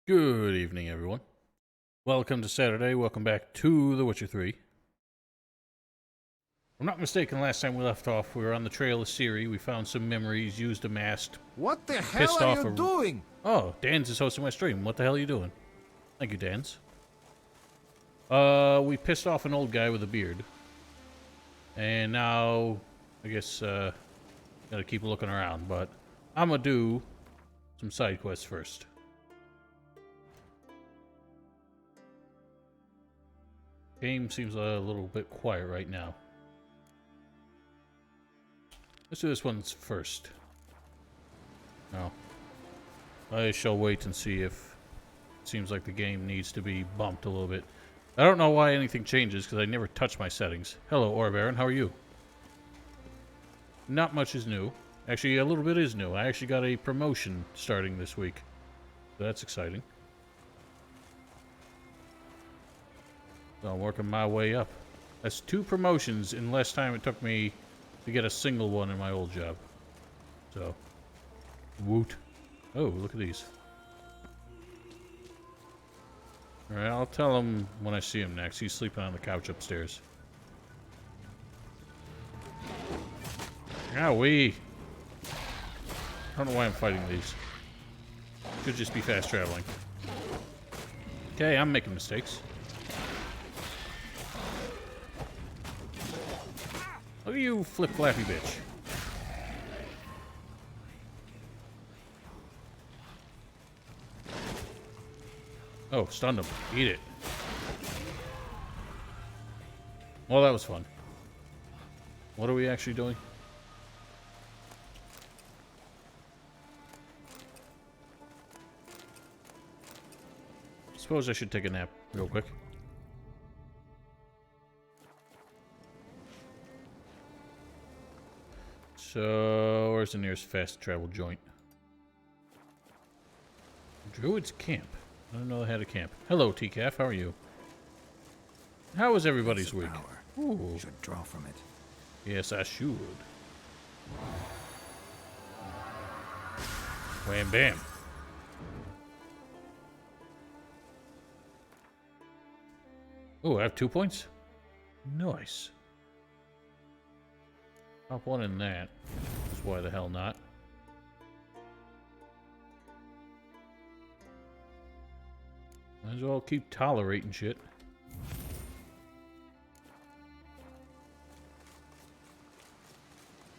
Good evening, everyone. Welcome to Saturday. Welcome back to The Witcher 3. If I'm not mistaken, last time we left off, we were on the trail of Ciri. We found some memories, used a mast, What the hell pissed are off you a... doing? Oh, Dan's is hosting my stream. What the hell are you doing? Thank you, Dan's. We pissed off an old guy with a beard. And now, I guess, gotta keep looking around, but I'm gonna do some side quests first. Game seems a little bit quiet right now. Let's do this one first. No. I shall wait and see if it seems like the game needs to be bumped a little bit. I don't know why anything changes because I never touch my settings. Hello, Orbaron. How are you? Not much is new. Actually, a little bit is new. I actually got a promotion starting this week. So that's exciting. So I'm working my way up. That's 2 promotions in less time it took me to get a single one in my old job. So, woot. Oh, look at these. Alright, I'll tell him when I see him next. He's sleeping on the couch upstairs. Owie! I don't know why I'm fighting these. Could just be fast traveling. Okay, I'm making mistakes. Look at you, flip-flappy bitch. Oh, stunned him. Eat it. Well, that was fun. What are we actually doing? Suppose I should take a nap real quick. So, where's the nearest fast travel joint? Druid's Camp. I didn't know they had a camp. Hello, TCAF. How are you? How was everybody's week? Ooh. Should draw from it. Yes, I should. Wham bam. Oh, I have 2 points? Nice. Pop one in that. Just why the hell not? Might as well keep tolerating shit.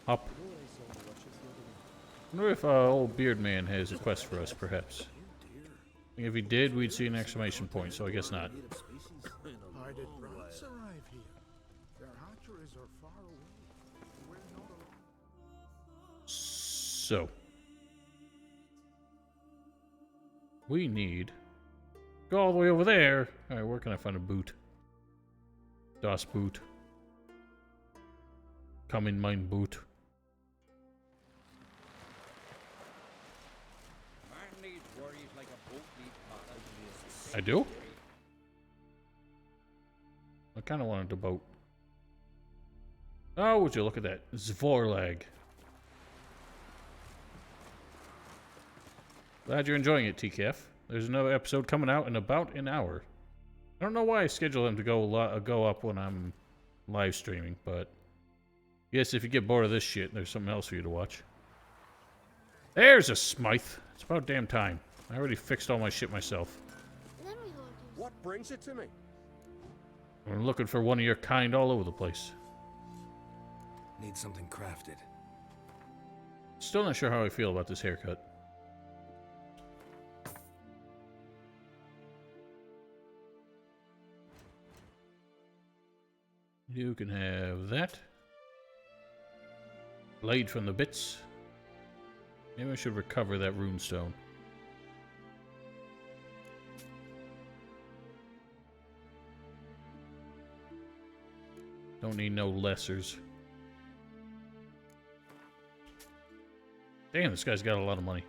Up. I wonder if old Beard Man has a quest for us, perhaps. If he did, we'd see an exclamation point, so I guess not. Why did brats arrive here? Their hatcheries are far away. We're not alone. So. We need... Go all the way over there. Alright, where can I find a boot? Das Boot. Come in mein Boot. I do? I kind of wanted to boat. Oh, would you look at that. Zvorlag. Glad you're enjoying it, TKF. There's another episode coming out in about an hour. I don't know why I schedule them to go up when I'm live streaming, but... Yes, if you get bored of this shit, there's something else for you to watch. There's a Smythe. It's about damn time. I already fixed all my shit myself. What brings it to me? I'm looking for one of your kind all over the place. Need something crafted. Still not sure how I feel about this haircut. You can have that. Blade from the bits. Maybe I should recover that runestone. Don't need no lessers. Damn, this guy's got a lot of money.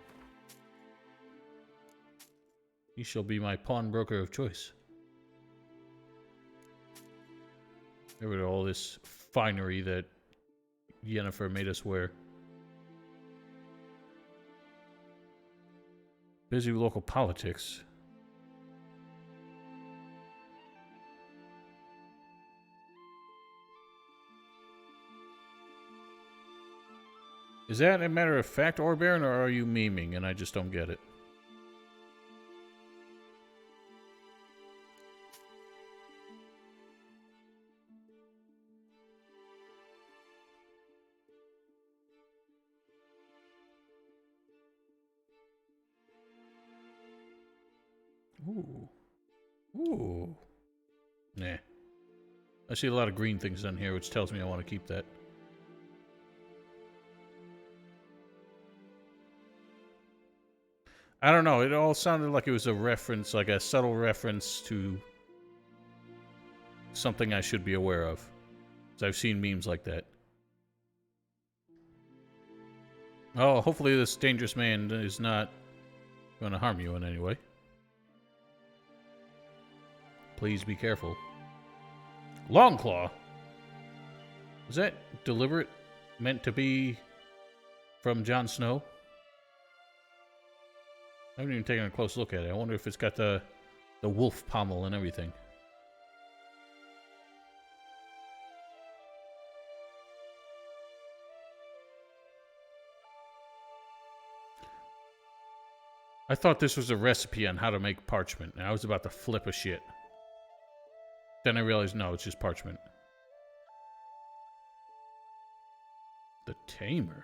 He shall be my pawnbroker of choice. Get rid of all this finery that Yennefer made us wear. Busy with local politics. Is that a matter of fact, Orbaron, or are you memeing and I just don't get it? Ooh. Ooh. Nah. I see a lot of green things on here, which tells me I want to keep that. I don't know. It all sounded like it was a reference, like a subtle reference to something I should be aware of. 'Cause I've seen memes like that. Oh, hopefully this dangerous man is not going to harm you in any way. Please be careful. Longclaw? Was that deliberate? Meant to be from Jon Snow? I haven't even taken a close look at it. I wonder if it's got the wolf pommel and everything. I thought this was a recipe on how to make parchment, and I was about to flip a shit. Then I realized, no, it's just parchment. The Tamer.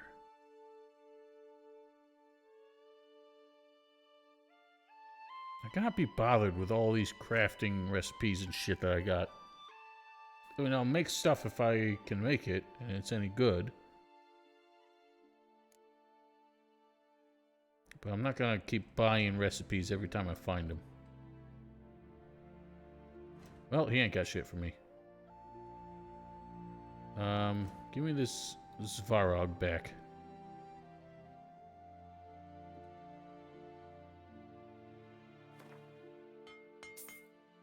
I cannot be bothered with all these crafting recipes and shit that I got. I mean, I'll make stuff if I can make it, and it's any good. But I'm not gonna keep buying recipes every time I find them. Well, he ain't got shit for me. Give me this Svarog back.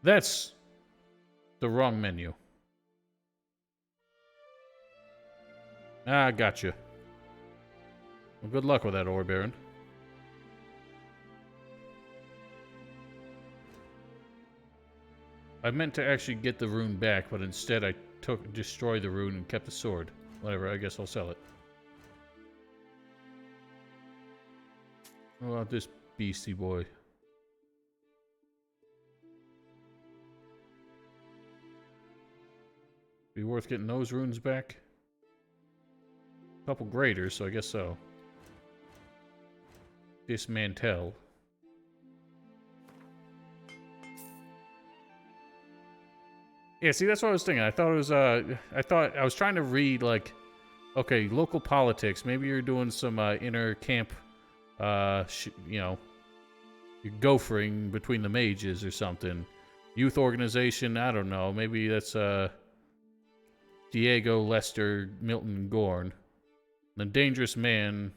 That's the wrong menu. Ah, gotcha. Well, good luck with that, Orbaron. I meant to actually get the rune back, but instead I destroyed the rune and kept the sword. Whatever, I guess I'll sell it. What about this beastie boy? Be worth getting those runes back? A couple graders, so I guess so. Dismantle. Yeah, see, that's what I was thinking. I thought it was, I was trying to read, like, okay, local politics. Maybe you're doing some, inner camp, you know, you're gophering between the mages or something. Youth organization, I don't know. Maybe that's, Diego, Lester, Milton, Gorn. The dangerous man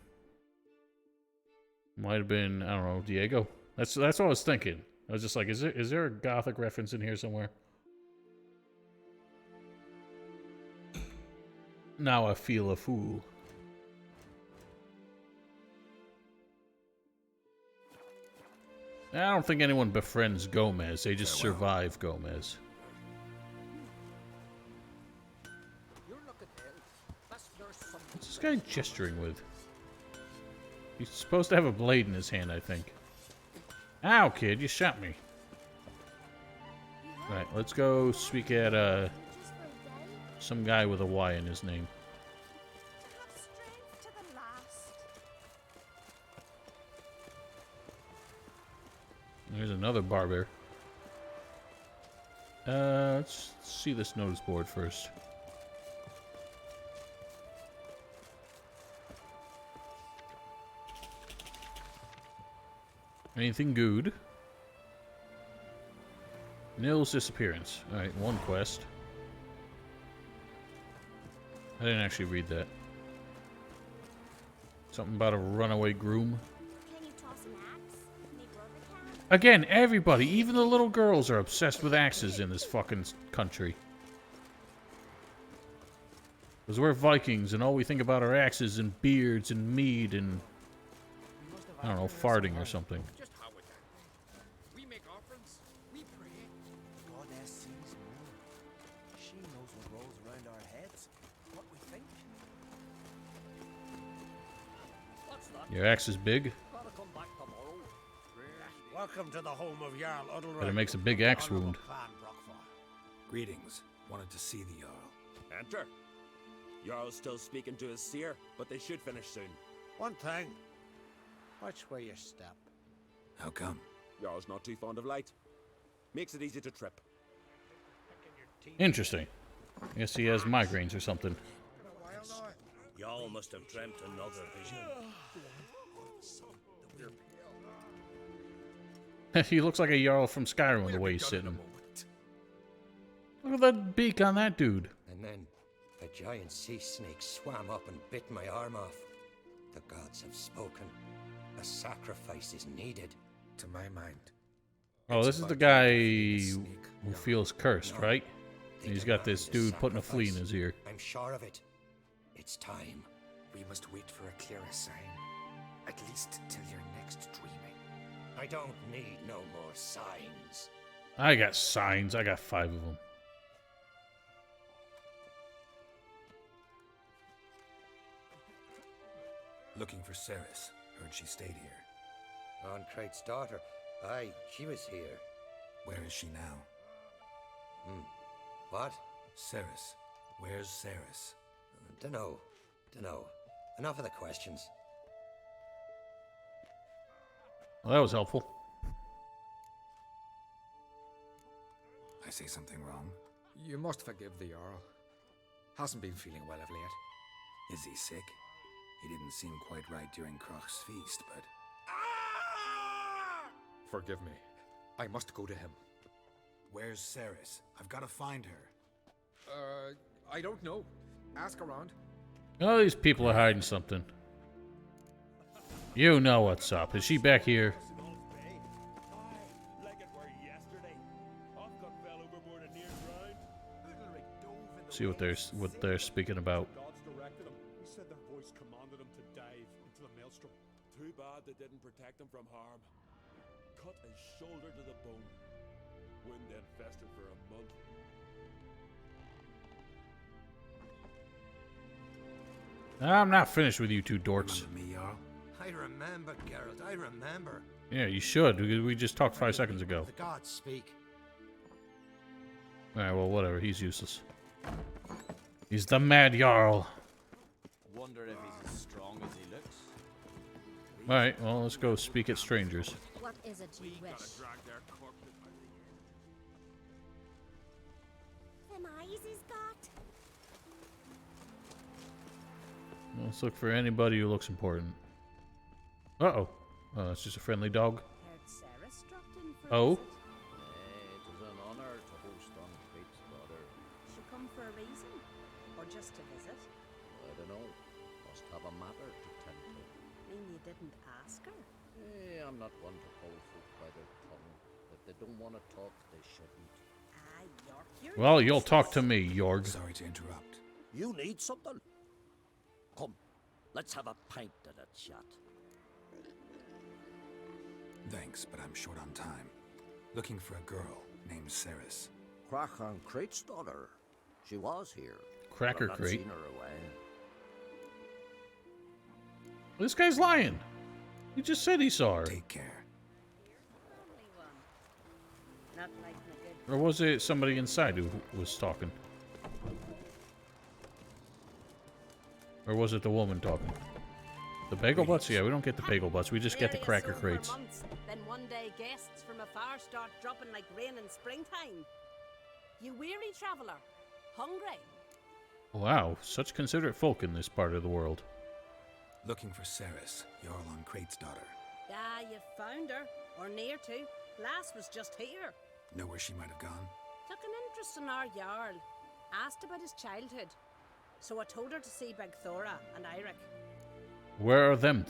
might have been, I don't know, Diego. That's what I was thinking. I was just like, is there a Gothic reference in here somewhere? Now I feel a fool. I don't think anyone befriends Gomez. They just survive Gomez. What's this guy gesturing with? He's supposed to have a blade in his hand, I think. Ow, kid, you shot me. Alright, let's go speak at, some guy with a Y in his name. There's another barber. Let's see this notice board first. Anything good? Nils' disappearance. Alright, one quest. I didn't actually read that. Something about a runaway groom. Can you toss an axe? Again, everybody, even the little girls are obsessed with axes in this fucking country. Because we're Vikings and all we think about are axes and beards and mead and, I don't know, farting or something. Just how would that be? We make offerings, we pray. Goddess sees more. She knows what rolls around our heads, what we think. Your axe is big, Welcome to the home of Jarl Udalred. but it makes a big axe wound. Greetings. Wanted to see the Jarl. Enter. Jarl's still speaking to his seer, but they should finish soon. One thing. Watch where you step. How come? Jarl's not too fond of light. Makes it easy to trip. Interesting. I guess he has migraines or something. Y'all must have dreamt another vision. He looks like a Jarl from Skyrim the way he's sitting. Look at that beak on that dude. And then a giant sea snake swam up and bit my arm off. The gods have spoken. A sacrifice is needed. To my mind. Oh, this is the guy who feels cursed, right? And he's got this dude putting a flea in his ear. I'm sure of it. It's time. We must wait for a clearer sign. At least till your next dreaming. I don't need no more signs. I got signs. I got 5 of them. Looking for Ceres. Heard she stayed here. Oncrate's daughter. Aye, she was here. Where is she now? What? Ceres. Where's Ceres? Dunno. Enough of the questions. Well, that was helpful. I say something wrong? You must forgive the Jarl. Hasn't been feeling well of late. Is he sick? He didn't seem quite right during Kroch's feast, but... Forgive me. I must go to him. Where's Ceres? I've got to find her. I don't know. Ask around. Oh, these people are hiding something. You know what's up. Is she back here? See what they're speaking about. He said their voice commanded him to dive into the maelstrom. Too bad they didn't protect him from harm. Cut his shoulder to the bone. Wound then festered for a month. I'm not finished with you two dorks. Remember me, Jarl? I remember, Geralt. I remember. Yeah, you should. We just talked 5 seconds ago. The gods speak. Alright, well, whatever. He's useless. He's the Mad Jarl. Wonder if he's as strong as he looks. Alright, well, let's go speak at strangers. What is it you wish? Them eyes he's got. Let's look for anybody who looks important. Uh-oh. Oh, that's just a friendly dog. Heard Ceres dropped in for a Oh? visit. It was an honor to host Oncrate's daughter. She come for a reason? Or just to visit? I don't know. Must have a matter to tend to. Mean you didn't ask her? I'm not one to pull folk by their tongue. If they don't want to talk, they shouldn't. Ah, York, you're Well, you'll useless. talk to me, Jorg. Sorry to interrupt. You need something? Come, let's have a pint and a chat. Thanks, but I'm short on time. Looking for a girl named Ceres. Crach Oncrate's daughter. She was here. Cracker but I've not crate. seen her away. This guy's lying. He just said he saw her. Take care. Only one. Not like my good. Or was it somebody inside who was talking? Or was it the woman talking? The bagel butts? Yeah, we don't get the bagel butts. We just get the cracker crates. Then one day guests from afar start dropping like rain in springtime. You weary traveller, hungry? Wow, such considerate folk in this part of the world. Looking for Ceres, Jarl Oncrate's daughter. Ah, you found her, or near to. Lass was just here. Know where she might have gone? Took an interest in our Jarl. Asked about his childhood. So I told her to see Begthora and Eirik. Where are them?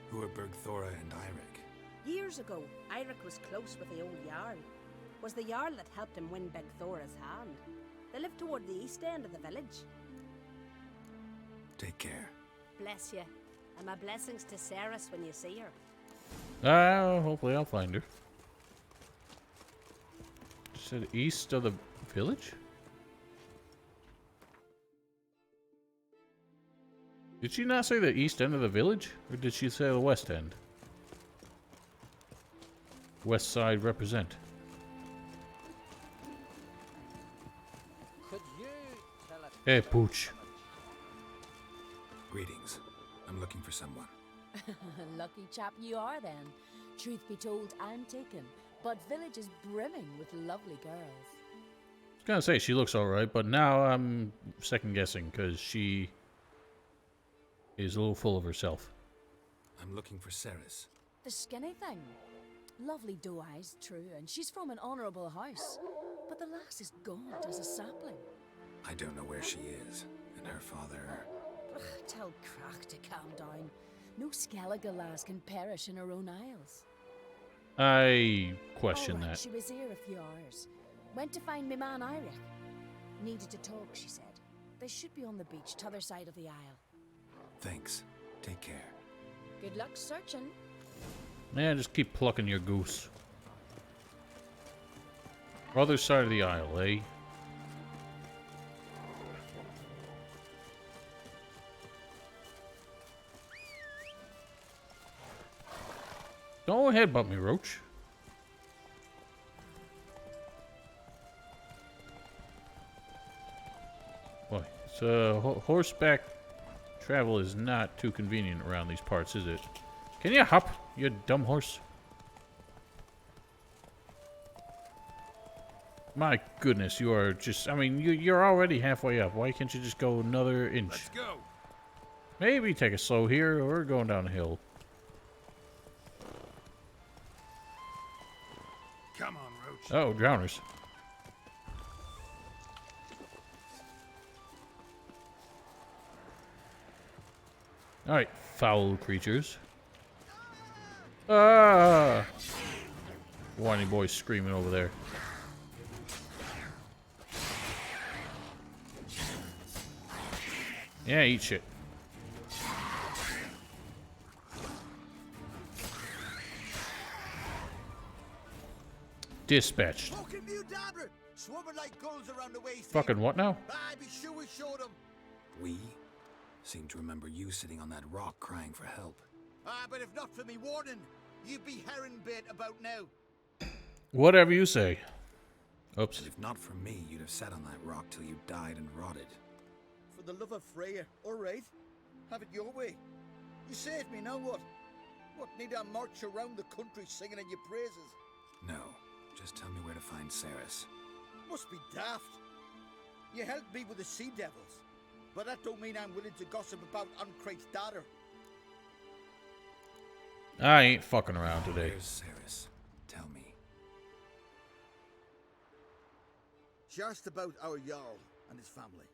Who are Bergthora and Eirik? Years ago, Eirik was close with the old Jarl. Was the Jarl that helped him win Begthora's hand. They lived toward the east end of the village. Take care. Bless you. And my blessings to Ceres when you see her. Hopefully I'll find her. She said east of the village? Did she not say the east end of the village? Or did she say the west end? West side represent. Could you tell us... Hey, Pooch. Greetings. I'm looking for someone. Lucky chap you are then. Truth be told, I'm taken, but village is brimming with lovely girls. I was gonna say she looks alright, but now I'm second guessing because she is a little full of herself. I'm looking for Ceres. The skinny thing. Lovely doe eyes, true, and she's from an honourable house. But the lass is gaunt as a sapling. I don't know where she is, and her father... Ugh, tell Crack to calm down. No Skellige lass can perish in her own isles. I question All right, that. She was here a few hours. Went to find me man Eirik. Needed to talk, she said. They should be on the beach, t'other side of the isle. Thanks. Take care. Good luck searching. Yeah, just keep plucking your goose. Other side of the aisle, eh? Don't headbutt me, Roach. Boy, so horseback travel is not too convenient around these parts, is it? Can you hop, you dumb horse? My goodness, you are just... I mean, you're already halfway up. Why can't you just go another inch? Let's go. Maybe take a slow here, or going down a hill. Come on, Roach. Oh, drowners. Alright, foul creatures. Ah! Whiny boy screaming over there. Yeah, eat shit. Dispatched. Fucking new dabber! Swarming like gulls around the waist. Fucking what now? I be sure we showed them. We seem to remember you sitting on that rock crying for help. But if not for me warning, you'd be herring bait about now. Whatever you say. Oops. And if not for me, you'd have sat on that rock till you died and rotted. For the love of Freya, all right. Have it your way. You saved me, now what? What, need I march around the country singing in your praises? No, just tell me where to find Ceres. Must be daft. You helped me with the Sea Devils, but that don't mean I'm willing to gossip about Uncrate's daughter. I ain't fucking around today. Where's Ceres? Tell me. She asked about our Jarl and his family.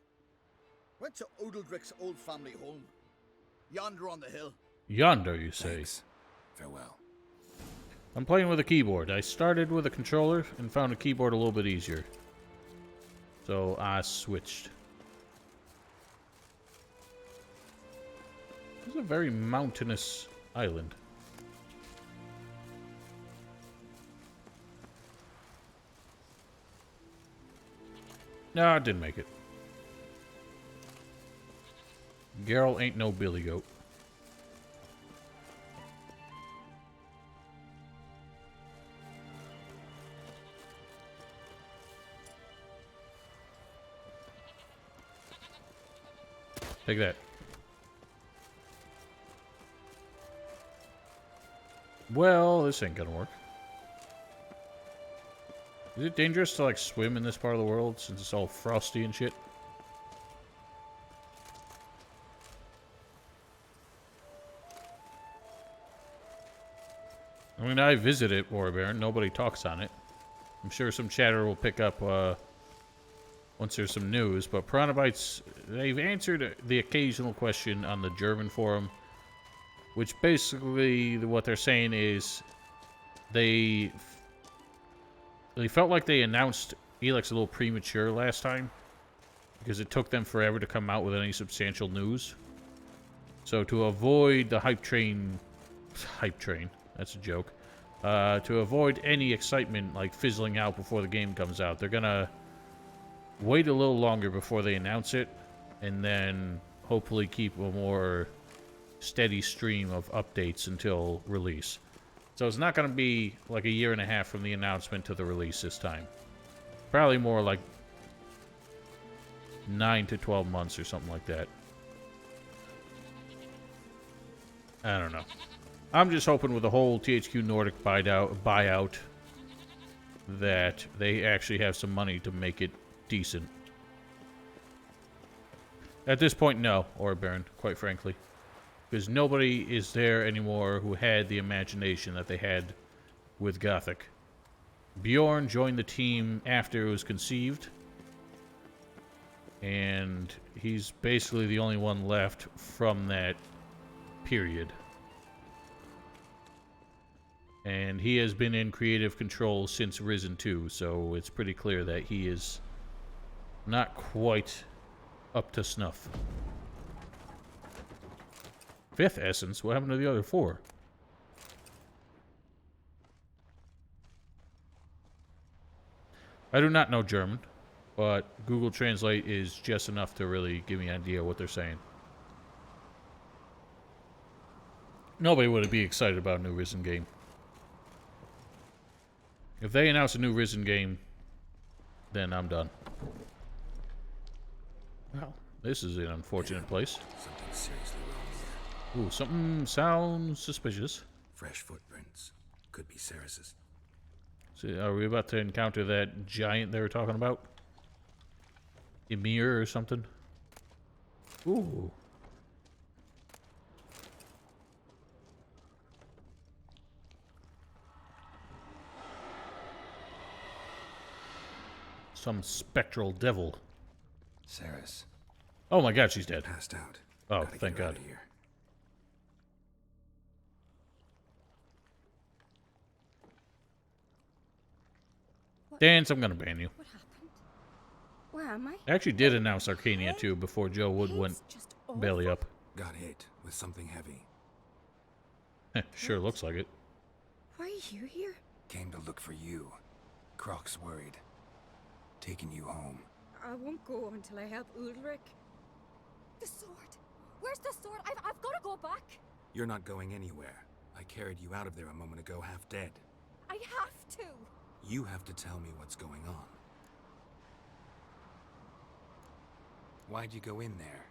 Went to Odeldrick's old family home. Yonder on the hill. Yonder, you say? Thanks. Farewell. I'm playing with a keyboard. I started with a controller and found a keyboard a little bit easier. So I switched. This is a very mountainous island. No, I didn't make it. Geralt ain't no billy goat. Take that. Well, this ain't gonna work. Is it dangerous to, like, swim in this part of the world since it's all frosty and shit? I mean, I visited Warbaron. Nobody talks on it. I'm sure some chatter will pick up once there's some news. But Piranhabytes, they've answered the occasional question on the German forum, which basically what they're saying is they felt like they announced Elex a little premature last time because it took them forever to come out with any substantial news. So to avoid the hype train, that's a joke, to avoid any excitement like fizzling out before the game comes out, they're gonna wait a little longer before they announce it, and then hopefully keep a more steady stream of updates until release. So it's not going to be like a year and a half from the announcement to the release this time. Probably more like 9 to 12 months or something like that. I don't know. I'm just hoping with the whole THQ Nordic buyout that they actually have some money to make it decent. At this point, no, or Baron, quite frankly. Because nobody is there anymore who had the imagination that they had with Gothic. Bjorn joined the team after it was conceived. And he's basically the only one left from that period. And he has been in creative control since Risen 2, so it's pretty clear that he is not quite up to snuff. 5th essence? What happened to the other 4? I do not know German, but Google Translate is just enough to really give me an idea what they're saying. Nobody would be excited about a new Risen game. If they announce a new Risen game, then I'm done. Well, this is an unfortunate place. Something seriously wrong here. Ooh, something sounds suspicious. Fresh footprints. Could be Ceres's. So are we about to encounter that giant they were talking about? Emir or something? Ooh. Some spectral devil. Ceres. Oh my god, she's dead. Passed out. Oh, Gotta thank get her out God. of here. Dance, I'm gonna ban you. What happened? Where am I? I actually did announce Arcania too before Joe Wood went Just belly awful. up. Got hit with something heavy. Sure looks like it. Why are you here? Came to look for you. Croc's worried. Taking you home. I won't go until I help Ulrich. The sword. Where's the sword? I've got to go back. You're not going anywhere. I carried you out of there a moment ago, half dead. I have to. You have to tell me what's going on. Why'd you go in there?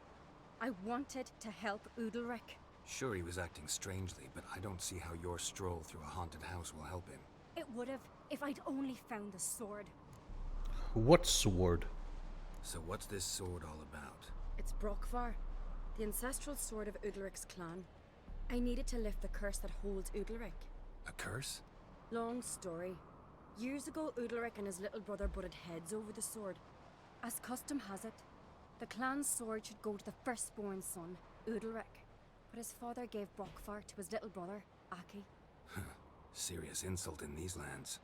I wanted to help Ulrich. Sure, he was acting strangely, but I don't see how your stroll through a haunted house will help him. It would have if I'd only found the sword. What sword? So what's this sword all about? It's Brokvar, the ancestral sword of Udalric's clan. I needed to lift the curse that holds Udalric. A curse? Long story. Years ago, Udalric and his little brother butted heads over the sword. As custom has it, the clan's sword should go to the firstborn son, Udalric. But his father gave Brokvar to his little brother, Aki. Serious insult in these lands.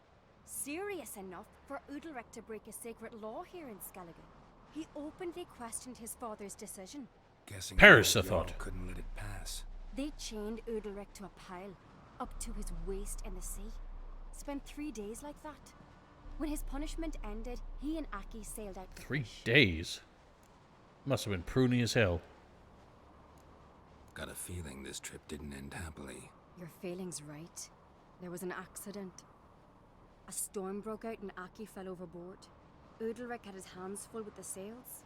Serious enough for Udalric to break a sacred law here in Skellige. He openly questioned his father's decision. Guessing Paris, the I old thought. Jarl couldn't let it pass. They chained Udalric to a pile, up to his waist in the sea. Spent 3 days like that. When his punishment ended, he and Aki sailed out. 3 days? Must have been pruny as hell. Got a feeling this trip didn't end happily. Your feeling's right. There was an accident. A storm broke out and Aki fell overboard. Udalric had his hands full with the sails.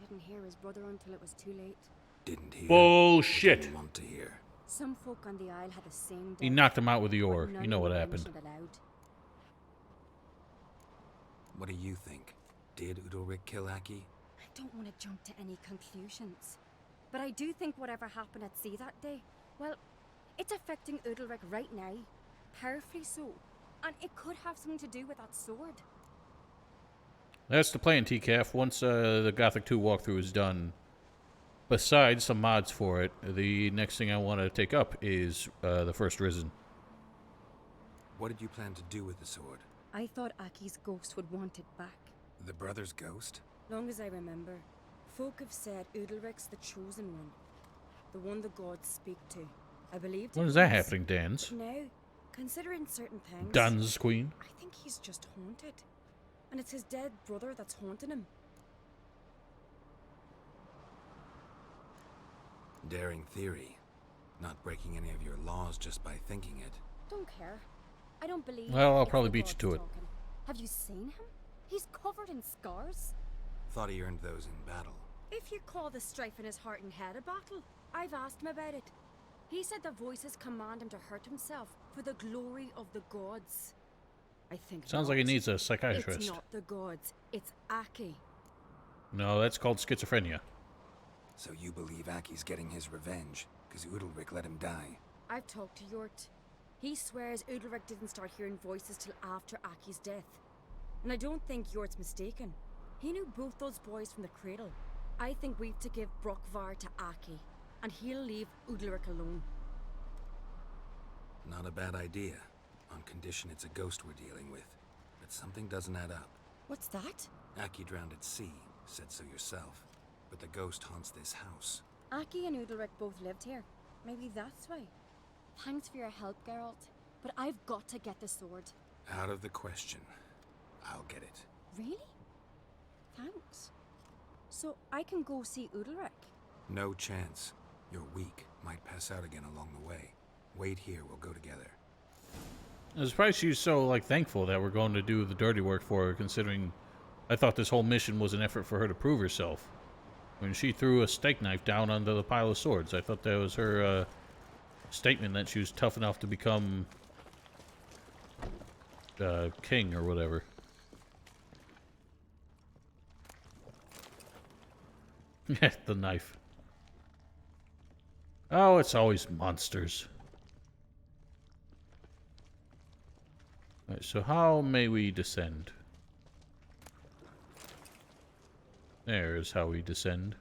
Didn't hear his brother until it was too late. Didn't hear. Bullshit. Didn't want to hear. Some folk on the isle had the same He death, knocked him out with the but oar. none You know what were happened. mentioned aloud. What do you think? Did Udalric kill Aki? I don't want to jump to any conclusions. But I do think whatever happened at sea that day, well, it's affecting Udalric right now. Powerfully so. And it could have something to do with that sword. That's the plan, TCAF. Once the Gothic 2 walkthrough is done, besides some mods for it, the next thing I want to take up is the first Risen. What did you plan to do with the sword? I thought Aki's ghost would want it back. The brother's ghost? Long as I remember, folk have said Udalric's the chosen one. The one the gods speak to. I believed When it is that was. happening, Dans? But now, considering certain things, Dan's queen? I think he's just haunted. And it's his dead brother that's haunting him. Daring theory. Not breaking any of your laws just by thinking it. Don't care. I don't believe. Well, I'll it's probably the beat you gods to it. talking. Have you seen him? He's covered in scars. Thought he earned those in battle. If you call the strife in his heart and head a battle, I've asked him about it. He said the voices command him to hurt himself for the glory of the gods. I think Sounds like he not. needs a psychiatrist. It's not the gods. It's Aki. No, that's called schizophrenia. So you believe Aki's getting his revenge, because Udalric let him die? I've talked to Yort. He swears Udalric didn't start hearing voices till after Aki's death. And I don't think Yort's mistaken. He knew both those boys from the cradle. I think we've to give Brockvar to Aki, and he'll leave Udalric alone. Not a bad idea, on condition it's a ghost we're dealing with. But something doesn't add up. What's that? Aki drowned at sea, said so yourself. But the ghost haunts this house. Aki and Udalric both lived here. Maybe that's why. Thanks for your help, Geralt. But I've got to get the sword. Out of the question. I'll get it. Really? Thanks. So I can go see Udalric? No chance. You're weak. Might pass out again along the way. Wait here, we'll go together. I was surprised she's so, like, thankful that we're going to do the dirty work for her, considering I thought this whole mission was an effort for her to prove herself. When she threw a steak knife down onto the pile of swords, I thought that was her, statement that she was tough enough to become, king or whatever. Yeah, the knife. Oh, it's always monsters. Alright, so how may we descend? There's how we descend.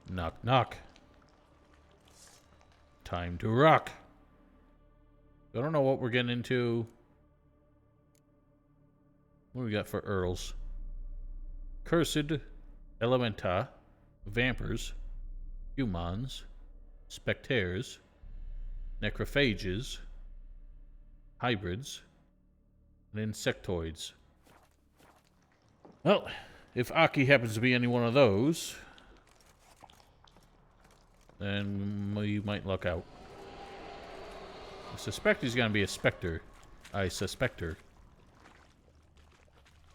Knock, knock. Time to rock. I don't know what we're getting into. What do we got for Earls? Cursed, Elementa, Vampers, Humans, Spectares, Necrophages, Hybrids, and Insectoids. Well, if Aki happens to be any one of those, then we might luck out. I suspect he's going to be a Spectre. I suspect her.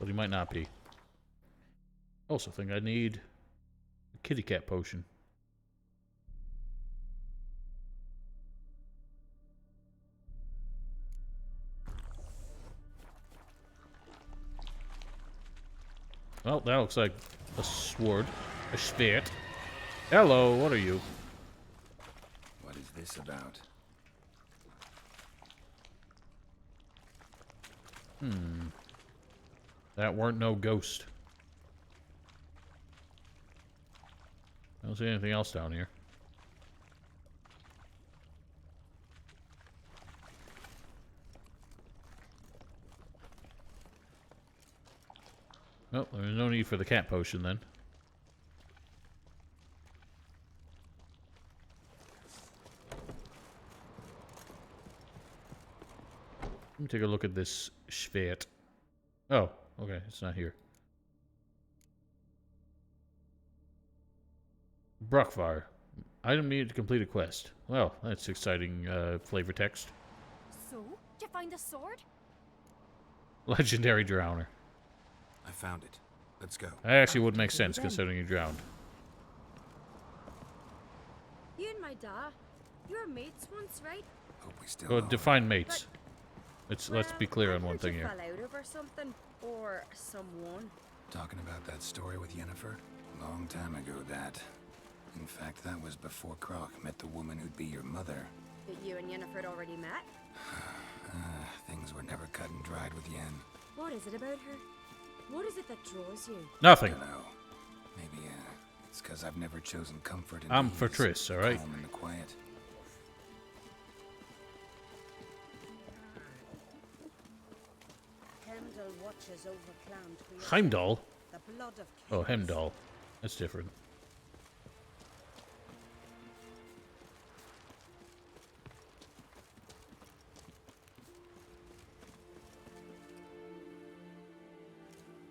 But he might not be. Also think I need a kitty cat potion. Well, that looks like a sword. A schwert. Hello, what are you? What is this about? That weren't no ghost. I don't see anything else down here. Well, there's no need for the cat potion then. Let me take a look at this schwert. Oh, okay, it's not here. Brockvar. Item needed to complete a quest. Well, that's exciting flavor text. So, did you find the sword? Legendary Drowner. I found it. Let's go. That actually would make sense considering you drowned. You and my dad, you were mates once, right? Hope we still Go are. define mates. Let's be clear I on one heard thing you here. fell out over something, or someone. Talking about that story with Yennefer? Long time ago, that. In fact, that was before Croc met the woman who'd be your mother. But you and Yennefer had already met? Things were never cut and dried with Yen. What is it about her? What is it that draws you? Nothing. I don't know. Maybe, it's because I've never chosen comfort in I'm the for ease, Triss, alright? calm in the quiet. Heimdall watches over Clan Trieste. Heimdall? The blood of Oh, kings. Hemdall. That's different.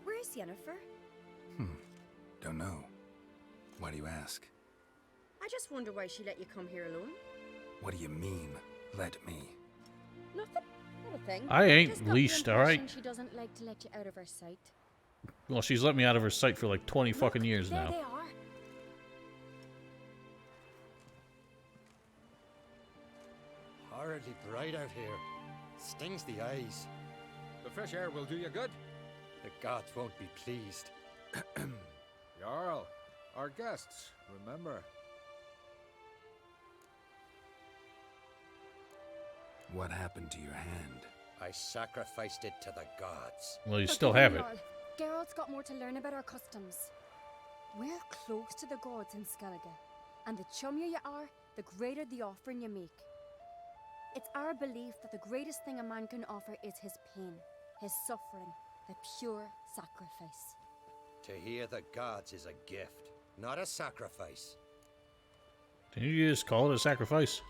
Where's Yennefer? Don't know. Why do you ask? I just wonder why she let you come here alone. What do you mean, let me? Nothing. Not a thing. I ain't Just got the leashed, alright? impression She doesn't like to let you out of her sight. Well, she's let me out of her sight for like 20 fucking years There now. they are. Horridly bright out here. Stings the eyes. The fresh air will do you good. The gods won't be pleased. Jarl, our guests, remember. What happened to your hand? I sacrificed it to the gods. Well, you But still come have on, it. Jarl. Geralt's got more to learn about our customs. We're close to the gods in Skellige, and the chummier you are, the greater the offering you make. It's our belief that the greatest thing a man can offer is his pain, his suffering, the pure sacrifice. To hear the gods is a gift, not a sacrifice. Didn't you just call it a sacrifice?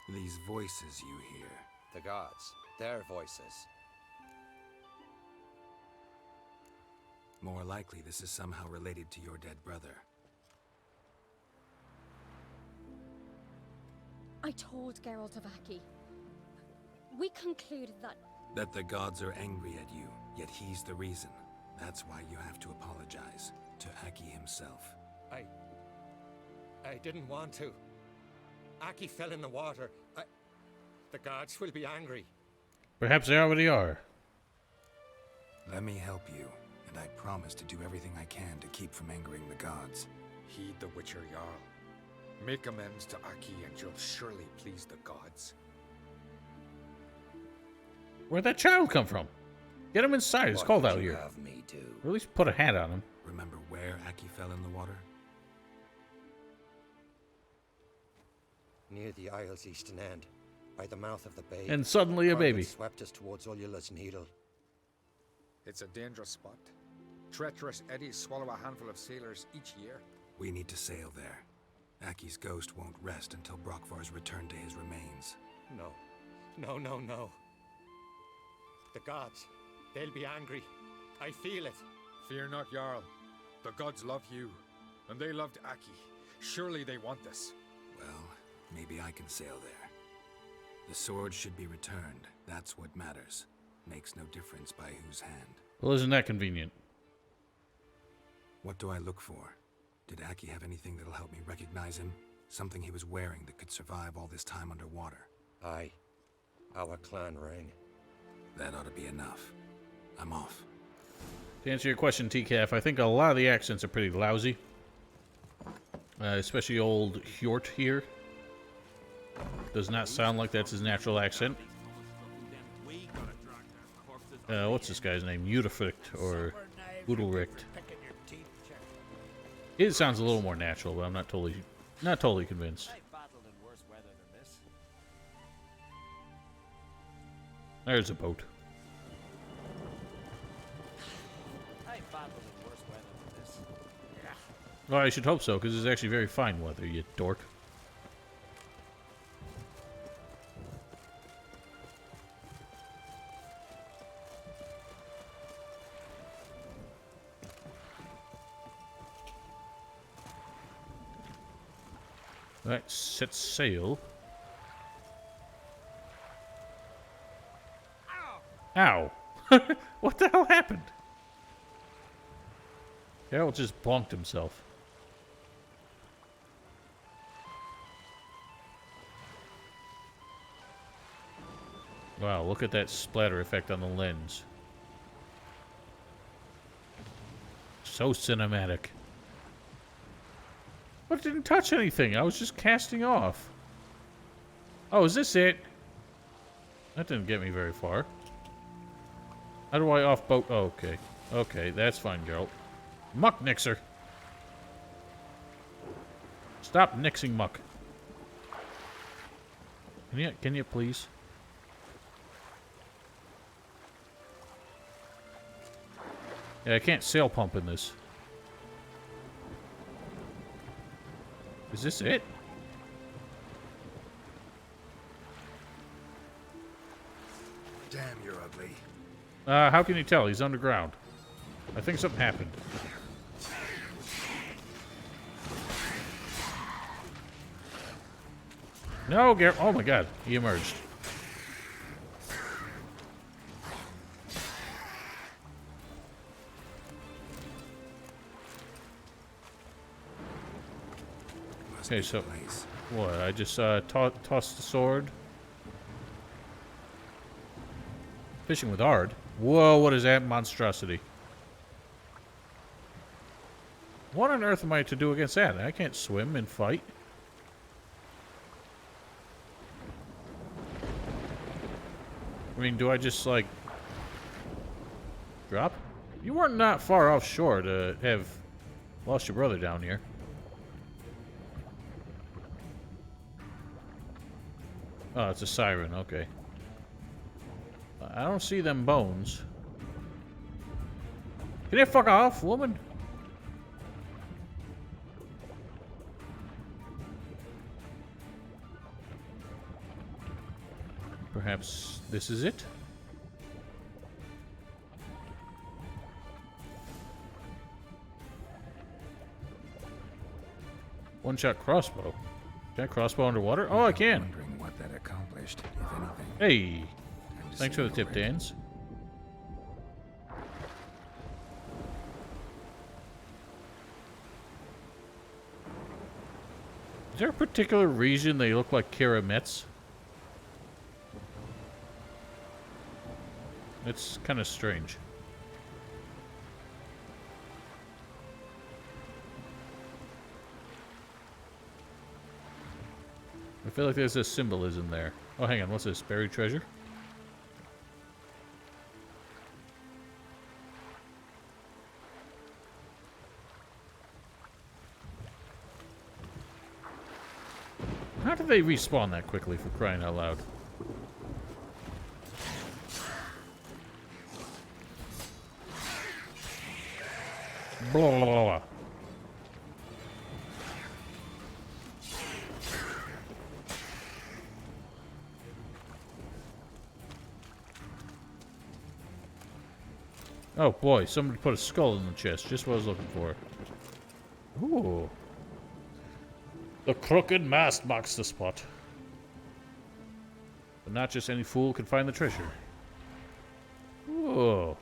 These voices you hear. The gods, their voices. More likely this is somehow related to your dead brother. I told Geralt of Aki. We concluded that That the gods are angry at you, yet he's the reason. That's why you have to apologize to Aki himself. I didn't want to. Aki fell in the water. The gods will be angry. Perhaps they already are. Let me help you, and I promise to do everything I can to keep from angering the gods. Heed the Witcher Jarl. Make amends to Aki and you'll surely please the gods. Where'd that child come from? Get him inside. It's What cold would out you here. have me do? Or at least put a hat on him. Remember where Aki fell in the water? Near the Isle's eastern end, by the mouth of the bay. And suddenly a Current baby. swept us towards Ullula's Needle. It's a dangerous spot. Treacherous eddies swallow a handful of sailors each year. We need to sail there. Aki's ghost won't rest until Brokvar's returned to his remains. No. No. The gods, they'll be angry. I feel it. Fear not, Jarl. The gods love you, and they loved Aki. Surely they want this. Well, maybe I can sail there. The sword should be returned. That's what matters. Makes no difference by whose hand. Well, isn't that convenient? What do I look for? Did Aki have anything that'll help me recognize him? Something he was wearing that could survive all this time underwater? Aye. Our clan ring. That ought to be enough. I'm off. To answer your question, TCAF, I think a lot of the accents are pretty lousy. Especially old Hjort here. Does not sound like that's his natural accent. What's this guy's name? Udifrict or Udalrict. It sounds a little more natural, but I'm not totally convinced. There's a boat. Well, I should hope so, because it's actually very fine weather, you dork. Alright, set sail. Ow! What the hell happened? Geralt just bonked himself. Wow, look at that splatter effect on the lens. So cinematic. But it didn't touch anything. I was just casting off. Oh, is this it? That didn't get me very far. How do I off-boat? Oh, okay. Okay, that's fine, Geralt. Muck nixer. Stop nixing muck. Can you please? Yeah, I can't sail pump in this. Is this it? Damn, you're ugly. How can you tell? He's underground. I think something happened. No, Garrett. Oh my god, he emerged. Okay, so what? I just tossed the sword. Fishing with Ard. Whoa, what is that monstrosity? What on earth am I to do against that? I can't swim and fight. I mean, do I just, like, drop? You weren't not far offshore to have lost your brother down here. Oh, it's a siren, okay. I don't see them bones. Can you fuck off, woman? Perhaps this is it? One-shot crossbow. Can I crossbow underwater? Oh, I can. Wondering what that accomplished, if anything. Hey, thanks for the tip, Dans. Is there a particular reason they look like Karamets? It's kind of strange. I feel like there's a symbolism there. Oh, hang on. What's this? Buried treasure? How do they respawn that quickly, for crying out loud? Blah, blah, blah. Oh boy, somebody put a skull in the chest. Just what I was looking for. Ooh. The crooked mast marks the spot. But not just any fool could find the treasure. Ooh.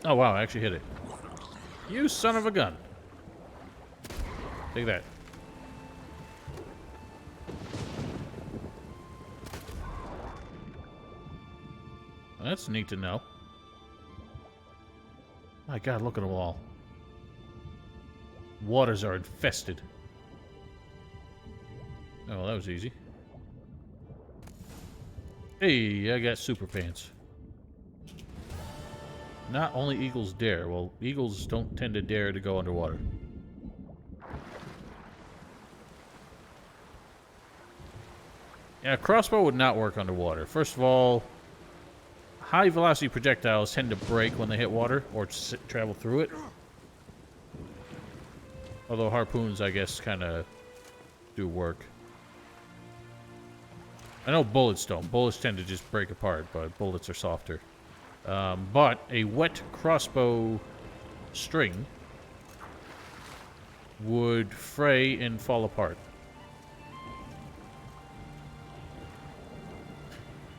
Oh wow, I actually hit it. You son of a gun. Take that. Well, that's neat to know. My god, look at them all. Waters are infested. Oh, well, that was easy. Hey, I got super pants. Not only eagles dare. Well, eagles don't tend to dare to go underwater. Yeah, a crossbow would not work underwater. First of all, high velocity projectiles tend to break when they hit water or travel through it. Although harpoons, I guess, kind of do work. I know bullets don't. Bullets tend to just break apart, but bullets are softer. But a wet crossbow string would fray and fall apart.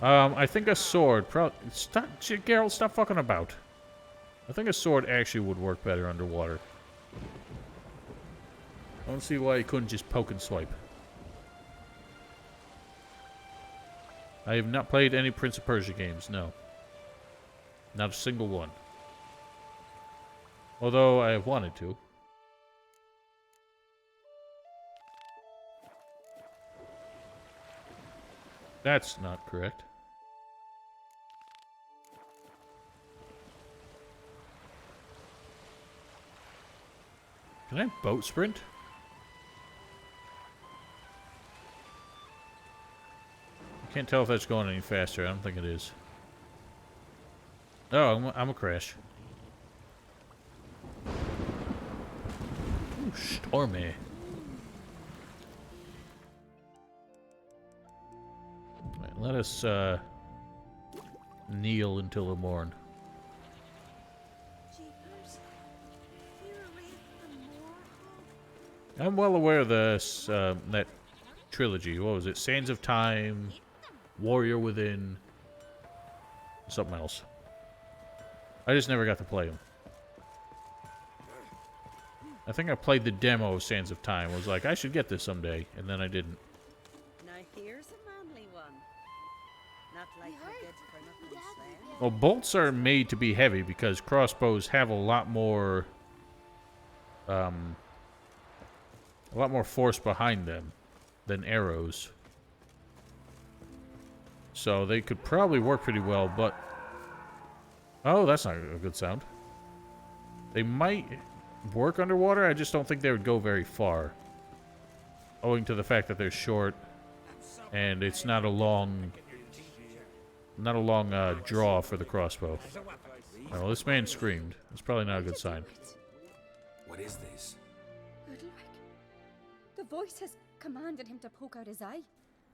I think a sword stop, Geralt, stop fucking about. I think a sword actually would work better underwater. I don't see why you couldn't just poke and swipe. I have not played any Prince of Persia games, no. Not a single one. Although I have wanted to. That's not correct. Can I boat sprint? I can't tell if that's going any faster. I don't think it is. Oh, I'm a crash. Ooh, stormy. Right, let us kneel until the morn. Jeepers. You're Wraith the Moorhog? I'm well aware of this, that trilogy. What was it? Sands of Time, Warrior Within, something else. I just never got to play them. I think I played the demo of Sands of Time. I was like, I should get this someday, and then I didn't. Now here's a manly one. Not like we're good for nothing, Sven. Well, bolts are made to be heavy because crossbows have a lot more force behind them than arrows. So they could probably work pretty well, but... Oh, that's not a good sound. They might work underwater, I just don't think they would go very far. Owing to the fact that they're short, and it's not a long... draw for the crossbow. Well, this man screamed. That's probably not a good sign. What is this? Udalric. The voice has commanded him to poke out his eye.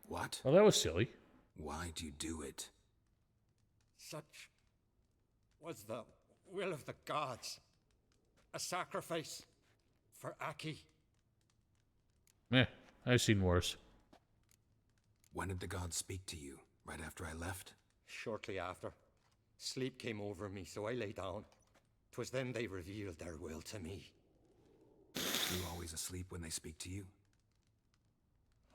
What? Well, that was silly. Why do you do it? Such was the will of the gods. A sacrifice for Aki. I've seen worse. When did the gods speak to you? Right after I left? Shortly after. Sleep came over me, so I lay down. 'Twas then they revealed their will to me. You always asleep when they speak to you?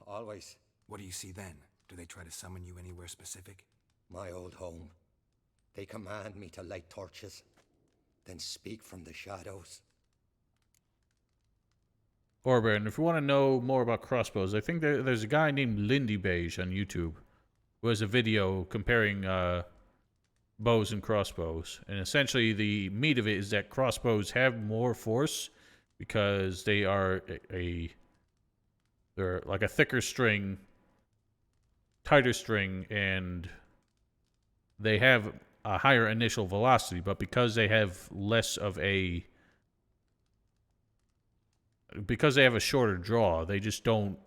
Always. What do you see then? Do they try to summon you anywhere specific? My old home. They command me to light torches, then speak from the shadows. Orban, if you want to know more about crossbows, I think there's a guy named Lindy Beige on YouTube who has a video comparing bows and crossbows. And essentially the meat of it is that crossbows have more force because they are they're like a thicker string, tighter string, and they have a higher initial velocity, but because they have because they have a shorter draw, they just don't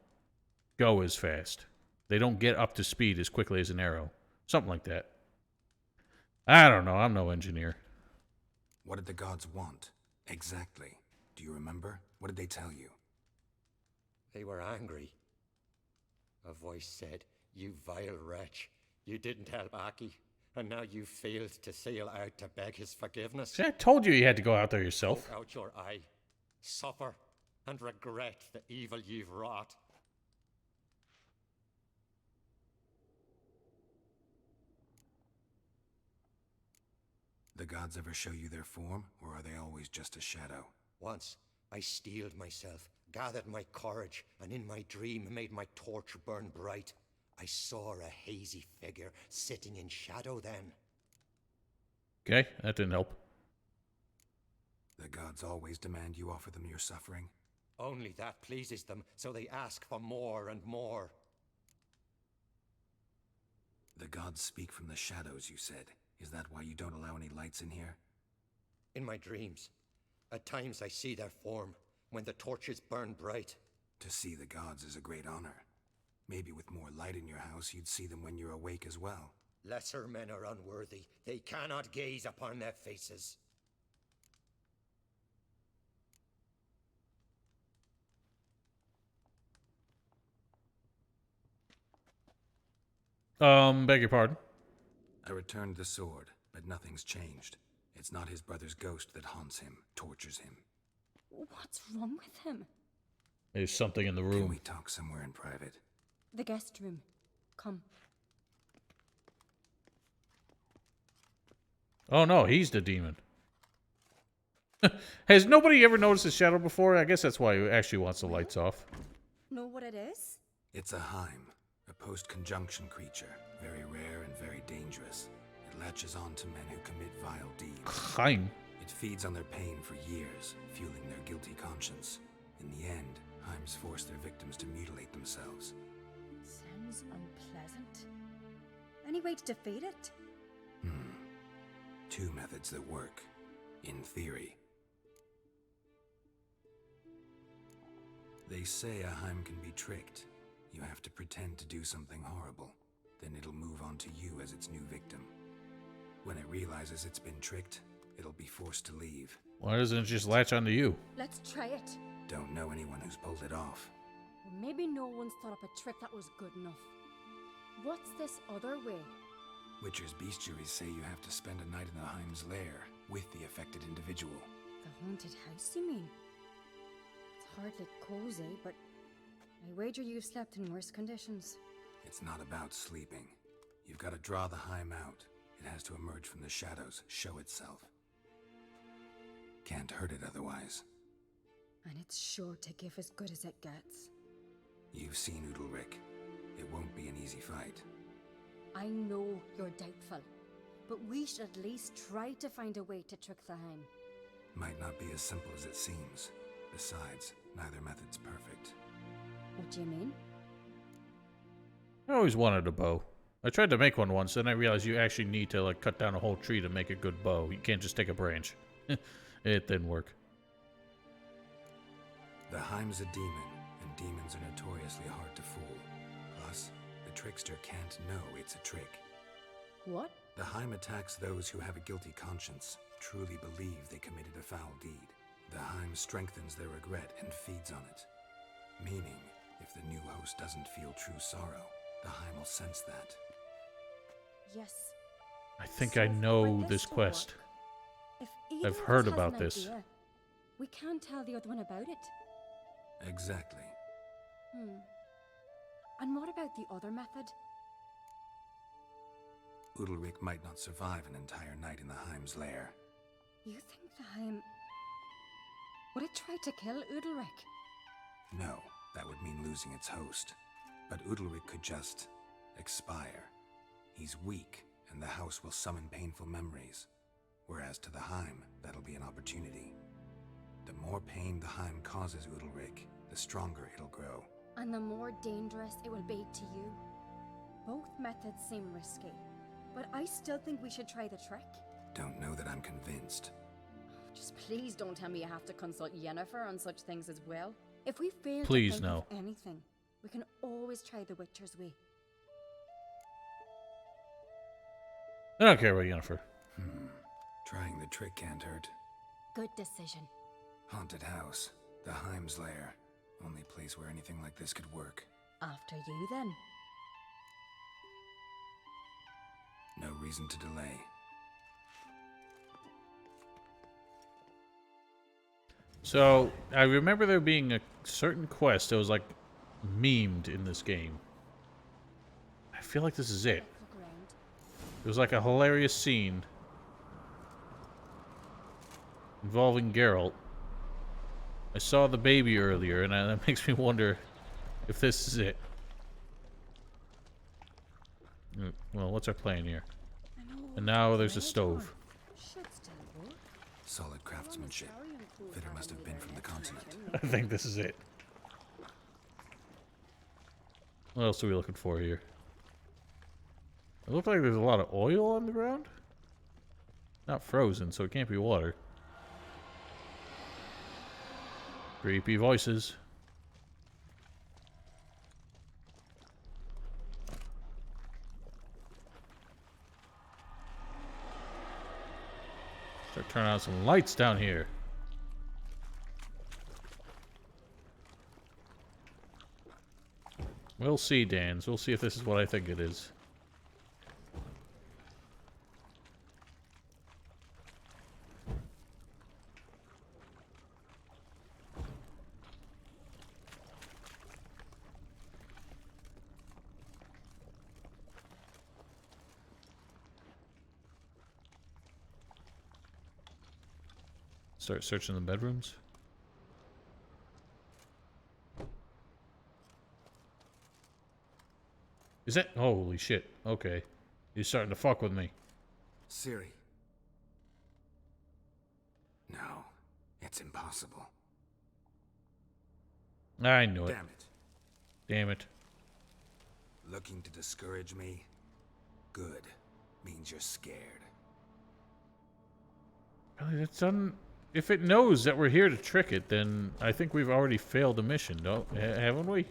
go as fast. They don't get up to speed as quickly as an arrow. Something like that. I don't know. I'm no engineer. What did the gods want? Exactly. Do you remember? What did they tell you? They were angry. A voice said, "You vile wretch. You didn't help Aki, and now you failed to sail out to beg his forgiveness. See, I told you had to go out there yourself. Poke out your eye. Suffer and regret the evil you've wrought." The gods ever show you their form, or are they always just a shadow? Once, I steeled myself, gathered my courage, and in my dream made my torch burn bright. I saw a hazy figure sitting in shadow then. Okay, that didn't help. The gods always demand you offer them your suffering? Only that pleases them, so they ask for more and more. The gods speak from the shadows, you said. Is that why you don't allow any lights in here? In my dreams, at times I see their form, when the torches burn bright. To see the gods is a great honor. Maybe with more light in your house, you'd see them when you're awake as well. Lesser men are unworthy. They cannot gaze upon their faces. Beg your pardon? I returned the sword, but nothing's changed. It's not his brother's ghost that haunts him, tortures him. What's wrong with him? There's something in the room. Can we talk somewhere in private? The guest room. Come. Oh no, he's the demon. Has nobody ever noticed his shadow before? I guess that's why he actually wants the lights off. Know what it is? It's a Heim, a post-conjunction creature. Very rare and very dangerous. It latches on to men who commit vile deeds. Heim? It feeds on their pain for years, fueling their guilty conscience. In the end, Heims force their victims to mutilate themselves. Sounds unpleasant. Any way to defeat it? Two methods that work. In theory. They say a Heim can be tricked. You have to pretend to do something horrible. Then it'll move on to you as its new victim. When it realizes it's been tricked, it'll be forced to leave. Why doesn't it just latch onto you? Let's try it. Don't know anyone who's pulled it off. Or maybe no one's thought up a trick that was good enough. What's this other way? Witcher's bestiaries say you have to spend a night in the Heim's lair with the affected individual. The haunted house, you mean? It's hardly cozy, but I wager you've slept in worse conditions. It's not about sleeping. You've got to draw the Heim out. It has to emerge from the shadows, show itself. Can't hurt it otherwise. And it's sure to give as good as it gets. You've seen Udalric. It won't be an easy fight. I know you're doubtful, but we should at least try to find a way to trick the Heim. Might not be as simple as it seems. Besides, neither method's perfect. What do you mean? I always wanted a bow. I tried to make one once, then I realized you actually need to like cut down a whole tree to make a good bow. You can't just take a branch. It didn't work. The Heim's a demon, and demons are notoriously hard to fool. Plus, the trickster can't know it's a trick. What? The Heim attacks those who have a guilty conscience, truly believe they committed a foul deed. The Heim strengthens their regret and feeds on it. Meaning, if the new host doesn't feel true sorrow, the Heim will sense that. Yes. I think So I know for this to quest. work, if either I've of us heard has about an this. idea, we can't tell the other one about it. Exactly. And what about the other method? Udalric might not survive an entire night in the Heim's lair. You think the Heim would it try to kill Udalric? No, that would mean losing its host. But Udalric could just expire. He's weak, and the house will summon painful memories. Whereas to the Heim, that'll be an opportunity. The more pain the Heim causes Udalric, the stronger it'll grow. And the more dangerous it will be to you. Both methods seem risky, but I still think we should try the trick. Don't know that I'm convinced. Just please don't tell me you have to consult Yennefer on such things as well. If we fail Please to think no. of anything, we can always try the Witcher's way. I don't care about Yennefer. Trying the trick can't hurt. Good decision. Haunted house. The Heim's lair. Only place where anything like this could work. After you, then. No reason to delay. So, I remember there being a certain quest that was like memed in this game. I feel like this is it. Look around. It was like a hilarious scene involving Geralt. I saw the baby earlier, and that makes me wonder if this is it. Well, what's our plan here? And now there's a stove. Should still work. Solid craftsmanship. Fitter must have been from the continent. I think this is it. What else are we looking for here? It looks like there's a lot of oil on the ground. Not frozen, so it can't be water. Creepy voices. Start turning on some lights down here. We'll see, Dans. We'll see if this is what I think it is. Start searching the bedrooms. Is that? Holy shit. Okay. You're starting to fuck with me. Ciri. No, it's impossible. I knew it. Damn it. Damn it. Looking to discourage me? Good. Means you're scared. Really, that's if it knows that we're here to trick it, then I think we've already failed the mission, haven't we?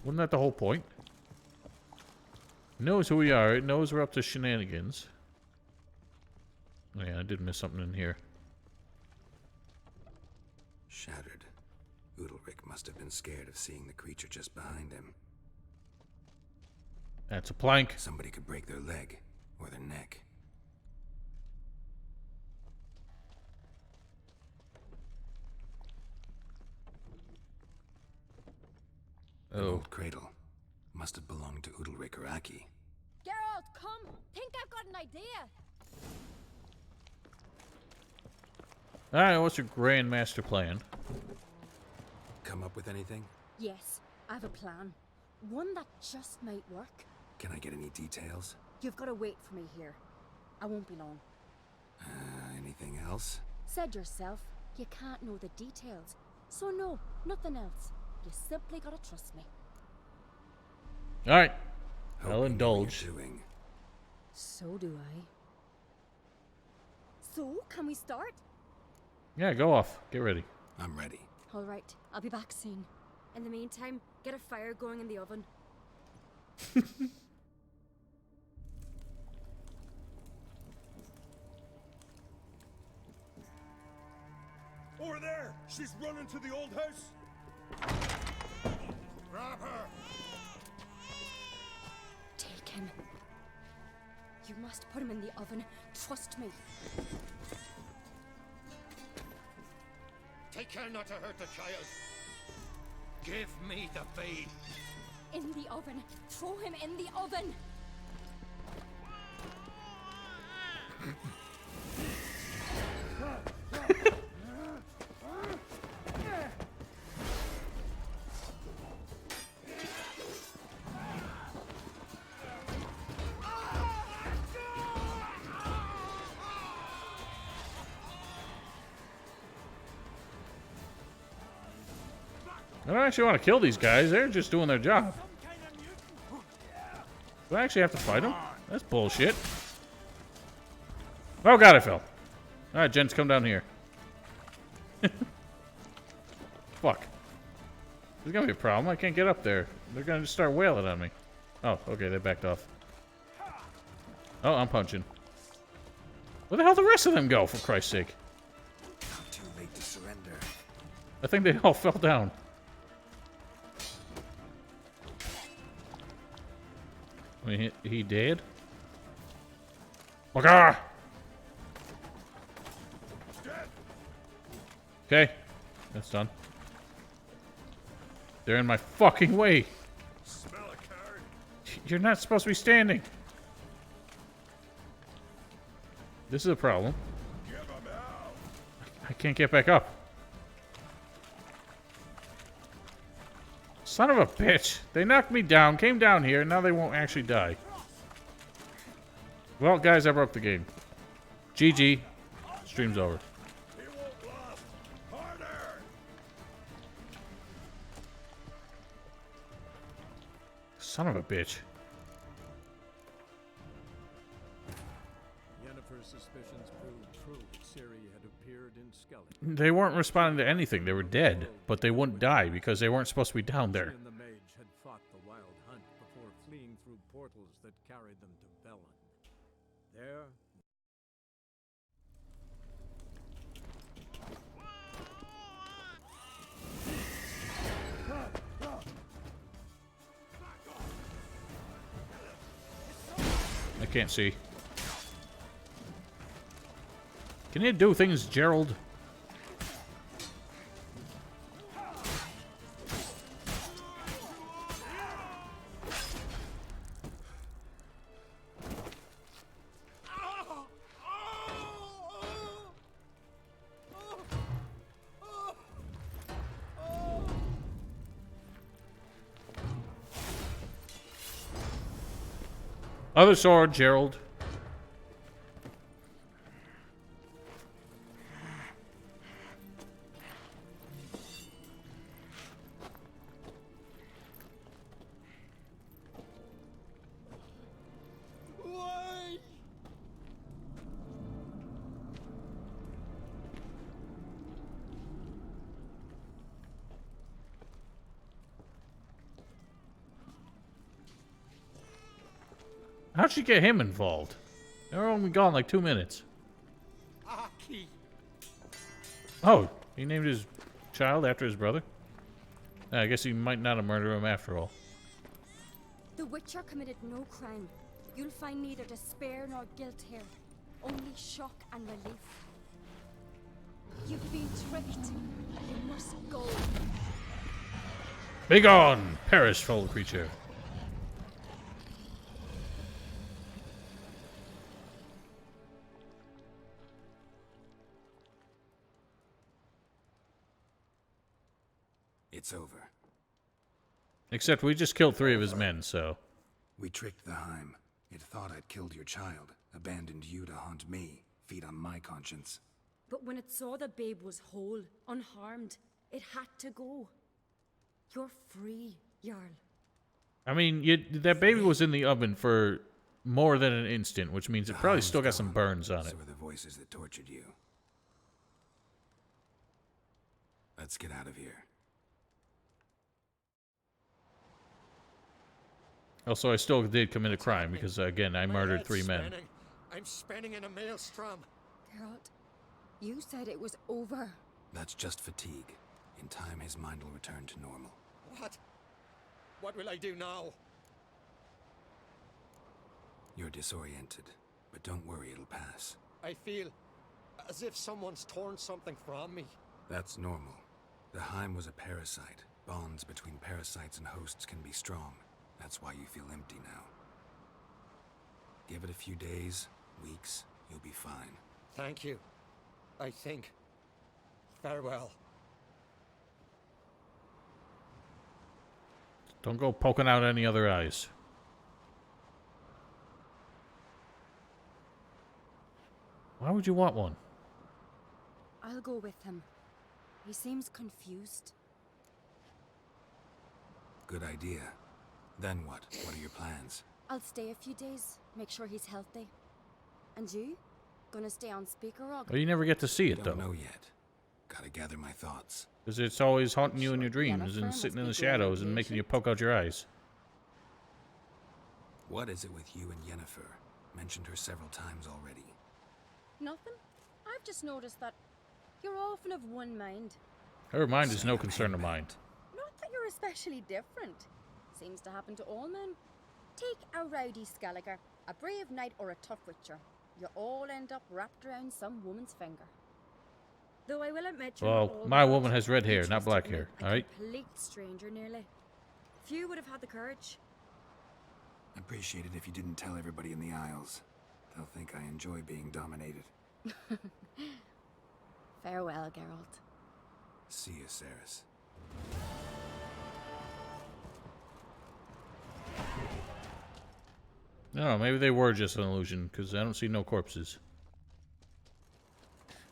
Wasn't that the whole point? Knows who we are. It knows we're up to shenanigans. Oh, yeah, I did miss something in here. Shattered. Udalric must have been scared of seeing the creature just behind him. That's a plank. Somebody could break their leg or their neck. An Oh. old cradle. Must have belonged to Udalric or Aki. Geralt, come! Think I've got an idea! Alright, what's your grand master plan? Come up with anything? Yes, I have a plan. One that just might work. Can I get any details? You've got to wait for me here. I won't be long. Anything else? Said yourself, you can't know the details. So no, nothing else. You simply gotta trust me. Alright. Hope I'll you know what indulge. you're doing. So do I. So, can we start? Yeah, go off. Get ready. I'm ready. Alright, I'll be back soon. In the meantime, get a fire going in the oven. Over there! She's running to the old house! Grab her! Take him. You must put him in the oven. Trust me. Take care not to hurt the child. Give me the babe. In the oven. Throw him in the oven. I don't actually want to kill these guys. They're just doing their job. Do I actually have to fight them? That's bullshit. Oh god, I fell. Alright, gents, come down here. Fuck. There's gonna be a problem. I can't get up there. They're gonna just start wailing on me. Oh, okay, they backed off. Oh, I'm punching. Where the hell the rest of them go, for Christ's sake? Not too late to surrender. I think they all fell down. I mean, he dead? Bugger! Okay, that's done. They're in my fucking way. Smell a card? You're not supposed to be standing. This is a problem. Give him out! I can't get back up. Son of a bitch. They knocked me down, came down here, and now they won't actually die. Well, guys, I broke the game. GG. Stream's over. He won't last! Harder! Son of a bitch. Yennefer's suspicions proved true. Ciri had appeared in Skellig. They weren't responding to anything. They were dead, but they wouldn't die because they weren't supposed to be down there. She and the mage had fought the wild hunt before fleeing through portals that carried them to Bellin. There, I can't see. Can you do things, Gerald? Other sword, Gerald. Why? How'd she get him involved? They're only gone like 2 minutes. Aki! Oh, he named his child after his brother? I guess he might not have murdered him after all. The Witcher committed no crime. You'll find neither despair nor guilt here. Only shock and relief. You've been tricked. You must go. Begone! Perish, foul creature. It's over. Except we just killed 3 of his men, so... We tricked the Heim. It thought I'd killed your child, abandoned you to haunt me, feed on my conscience. But when it saw the babe was whole, unharmed, it had to go. You're free, Jarl. I mean, that baby was in the oven for more than an instant, which means it probably still got some burns on it. So were the voices that tortured you. Let's get out of here. Also, I still did commit a crime because, again, I murdered 3 men. I'm spinning in a maelstrom. Geralt, you said it was over. That's just fatigue. In time, his mind will return to normal. What? What will I do now? You're disoriented, but don't worry, it'll pass. I feel as if someone's torn something from me. That's normal. The Heim was a parasite. Bonds between parasites and hosts can be strong. That's why you feel empty now. Give it a few days, weeks, you'll be fine. Thank you. I think. Farewell. Don't go poking out any other eyes. Why would you want one? I'll go with him. He seems confused. Good idea. Then what? What are your plans? I'll stay a few days, make sure he's healthy. And you? Gonna stay on Speaker Rock? Well, you never get to see it, though. Don't know yet. Gotta gather my thoughts. Because it's always haunting you in your dreams and sitting in the shadows and making you poke out your eyes. What is it with you and Yennefer? Mentioned her several times already. Nothing. I've just noticed that you're often of one mind. Her mind is no concern of mine. Not that you're especially different. Seems to happen to all men. Take a rowdy Skelliger, a brave knight, or a tough witcher. You all end up wrapped around some woman's finger. Though I will admit, Well, my woman has red hair, not black hair, alright? A complete stranger, nearly. Few would have had the courage. I'd appreciate it if you didn't tell everybody in the Isles. They'll think I enjoy being dominated. Farewell, Geralt. See you, Cerys. No, maybe they were just an illusion, because I don't see no corpses.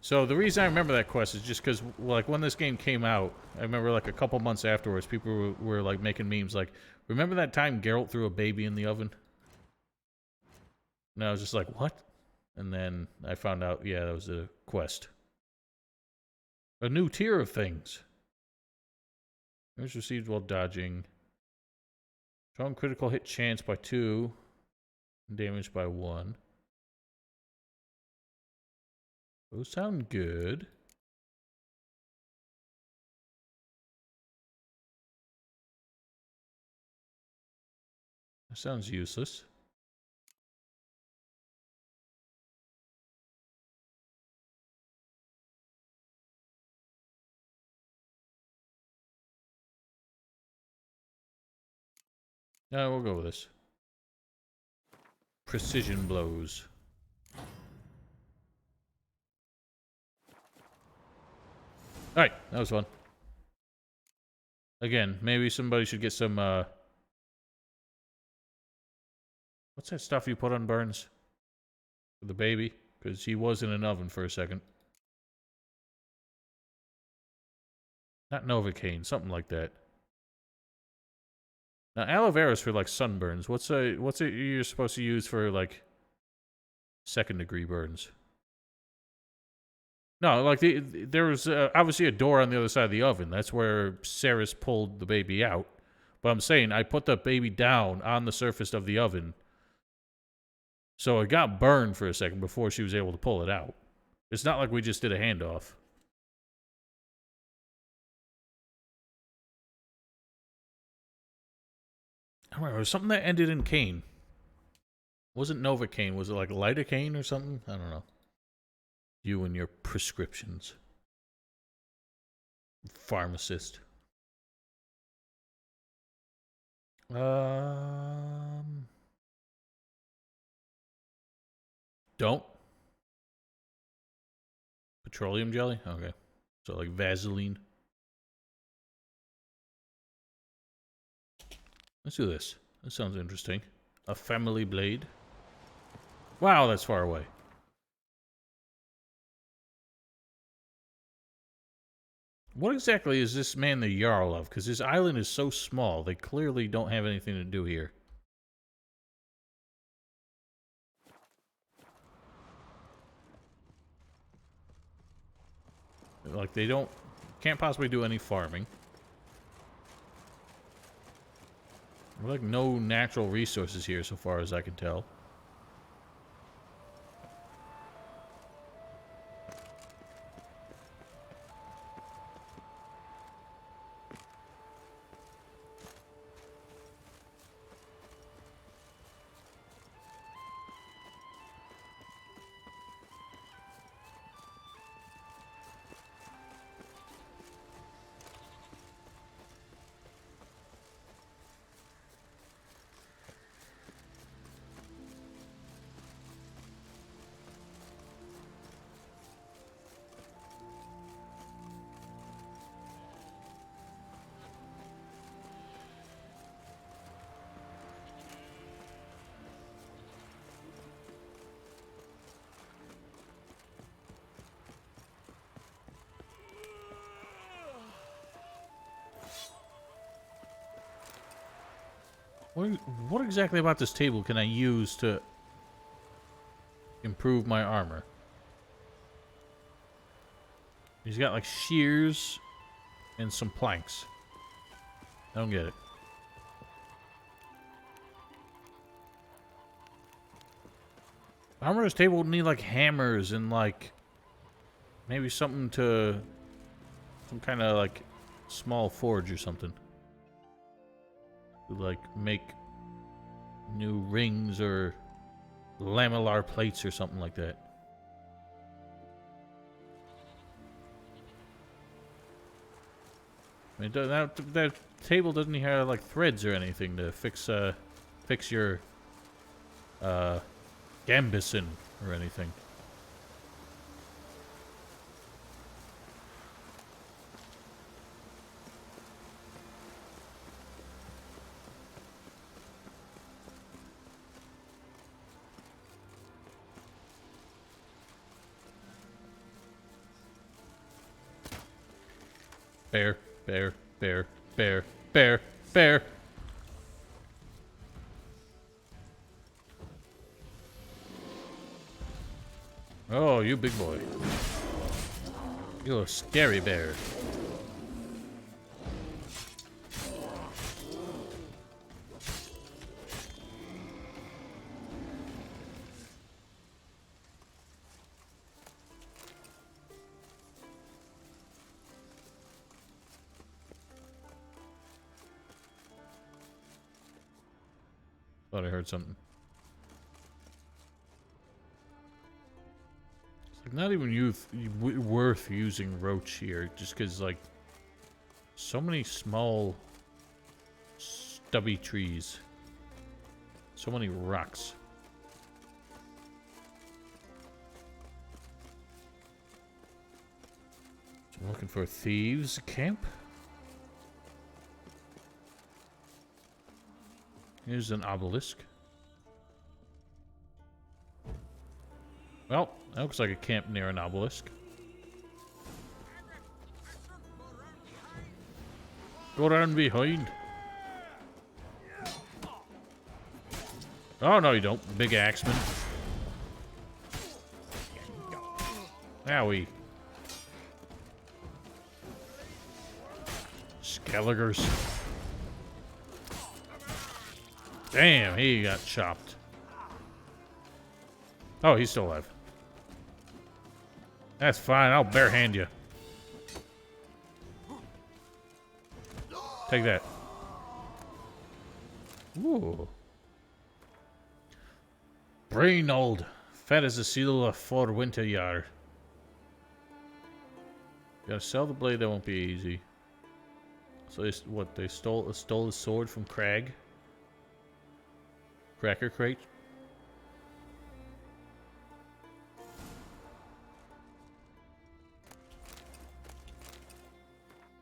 So the reason I remember that quest is just because, like, when this game came out, I remember, like, a couple months afterwards, people were like, making memes, like, remember that time Geralt threw a baby in the oven? And I was just like, what? And then I found out, yeah, that was a quest. A new tier of things. Damage received while dodging. Strong critical hit chance by 2. Damage by 1. Those sound good. That sounds useless. Yeah, we'll go with this. Precision blows. Alright, that was fun. Again, maybe somebody should get some, what's that stuff you put on Burns? For the baby? Because he was in an oven for a second. Not Novocaine, something like that. Now, aloe vera is for, like, sunburns. What's it you're supposed to use for, like, second-degree burns? No, like, there was obviously a door on the other side of the oven. That's where Cerys pulled the baby out. But I'm saying, I put the baby down on the surface of the oven So it got burned for a second before she was able to pull it out. It's not like we just did a handoff. I don't remember. It was something that ended in Kane. Wasn't Novocaine. Was it like lidocaine or something? I don't know. You and your prescriptions. Pharmacist. Don't. Petroleum jelly? Okay. So like Vaseline. Let's do this. That sounds interesting. A family blade. Wow, that's far away. What exactly is this man the Jarl of? Because this island is so small, they clearly don't have anything to do here. Like, they can't possibly do any farming. There's like no natural resources here so far as I can tell. What exactly about this table can I use to improve my armor? He's got like shears and some planks. I don't get it. Armorer's table would need like hammers and like maybe something to some kind of like small forge or something. To like make new rings or lamellar plates or something like that. I mean, that table doesn't even have like threads or anything to fix your gambeson or anything. Bear, bear, bear, bear, bear, bear. Oh, you big boy. You're a scary bear. Thought I heard something. It's like not even worth using roach here, just because like so many small stubby trees, so many rocks. So I'm looking for a thieves' camp. Here's an obelisk. Well, that looks like a camp near an obelisk. Go around behind. Oh, no, you don't. Big axeman. Owie. Skelligers. Damn, he got chopped. Oh, he's still alive. That's fine. I'll barehand you. Take that. Ooh. Brainold. Fat as a seal of for winter yar. Gotta sell the blade, that won't be easy. So they stole the sword from Crag? Cracker Crate?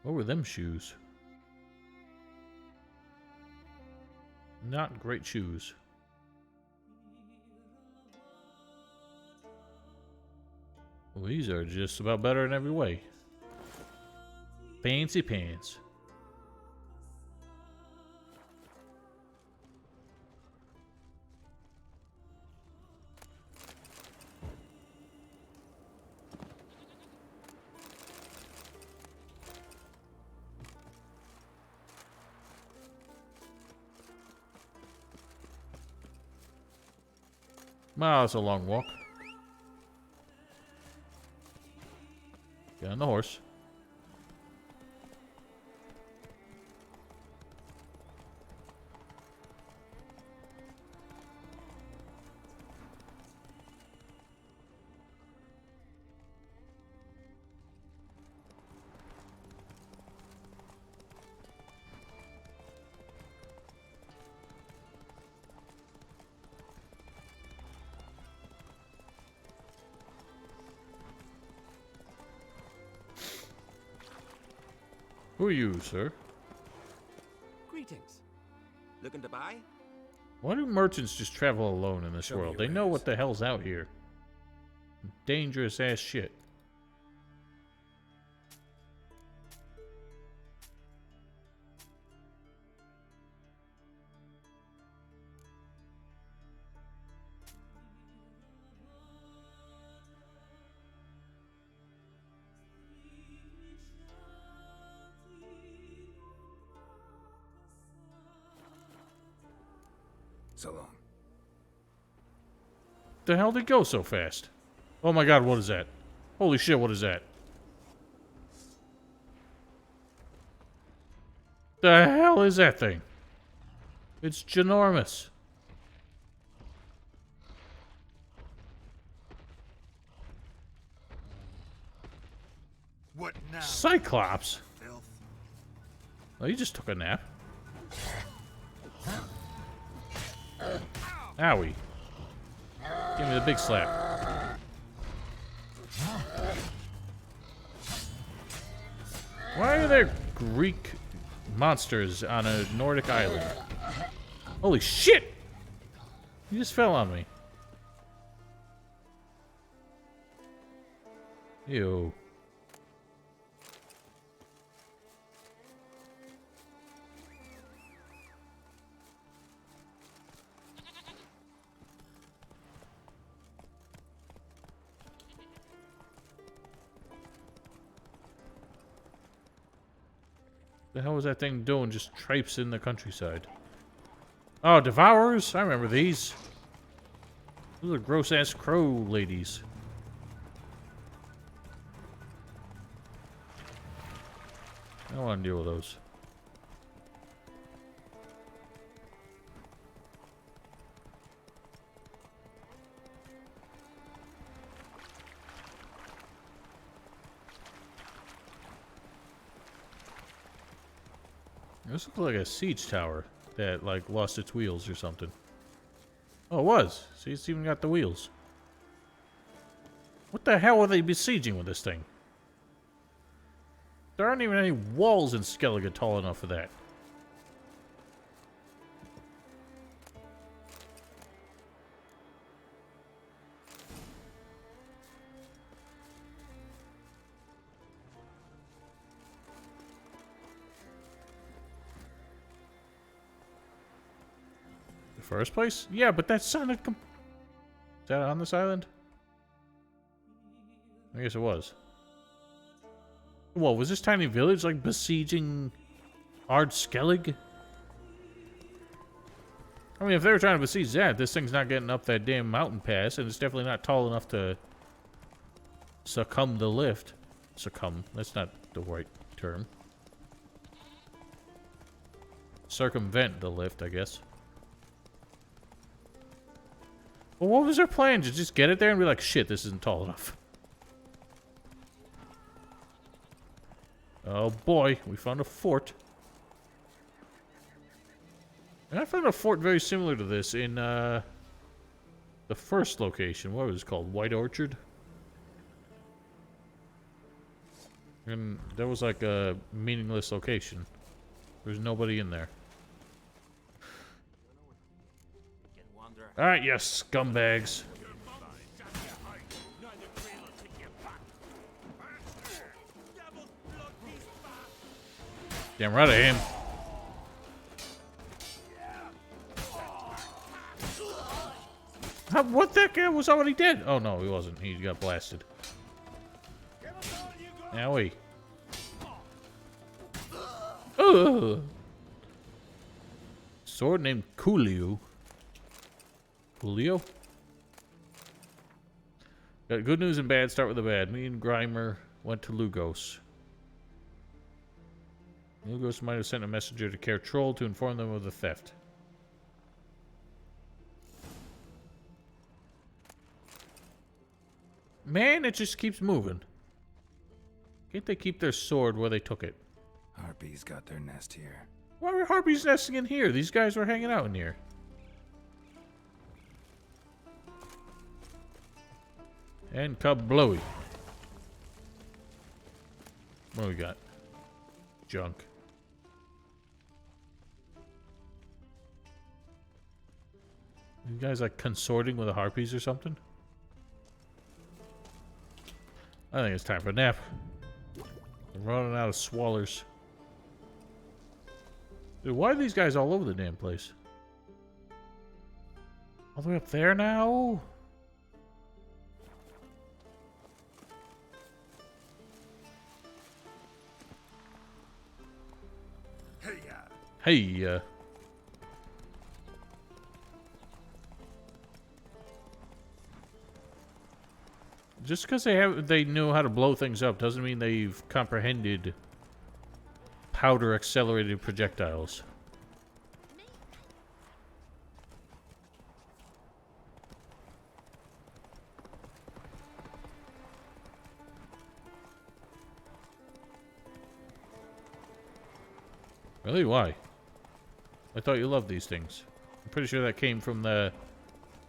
What were them shoes? Not great shoes. Well, these are just about better in every way. Fancy pants. Well, it's a long walk. Get on the horse. Who are you, sir? Greetings. Looking to buy? Why do merchants just travel alone in this Show me world? your They know wares. what the hell's out here. Dangerous ass shit. So long. The hell did it go so fast? Oh my god, what is that? Holy shit, what is that? The hell is that thing? It's ginormous. What now? Cyclops? Filth. Oh, you just took a nap. Owie. Give me the big slap. Why are there Greek monsters on a Nordic island? Holy shit! You just fell on me. Ew. The hell was that thing doing just traipse in the countryside? Oh, Devourers? I remember these. Those are gross-ass crow ladies. I don't want to deal with those. This looks like a siege tower that, like, lost its wheels or something. Oh, it was. See, it's even got the wheels. What the hell are they besieging with this thing? There aren't even any walls in Skellige tall enough for that. First place? Yeah, but that sounded is that on this island? I guess it was. Whoa, was this tiny village like besieging Ard Skellig? I mean, if they were trying to besiege that, this thing's not getting up that damn mountain pass, and it's definitely not tall enough to succumb the lift. Succumb. That's not the right term. Circumvent the lift, I guess. Well, what was their plan? To just get it there and be like, shit, this isn't tall enough. Oh boy, we found a fort. And I found a fort very similar to this in the first location. What was it called? White Orchard? And that was like a meaningless location. There's nobody in there. Alright, yes, scumbags. Damn right I am. What, that guy was already dead? Oh no, he wasn't. He got blasted. Owie. Ugh. Sword named Coolio. Coolio? Got good news and bad. Start with the bad. Me and Grimer went to Lugos. Lugos might have sent a messenger to Care Troll to inform them of the theft. Man, it just keeps moving. Can't they keep their sword where they took it? Harpies got their nest here. Why were harpies nesting in here? These guys were hanging out in here. And kablowy. What do we got? Junk. You guys like consorting with the harpies or something? I think it's time for a nap. I'm running out of swallers. Dude, why are these guys all over the damn place? All the way up there now? Hey, just because they know how to blow things up doesn't mean they've comprehended powder accelerated projectiles. Really? Why? I thought you loved these things. I'm pretty sure that came from the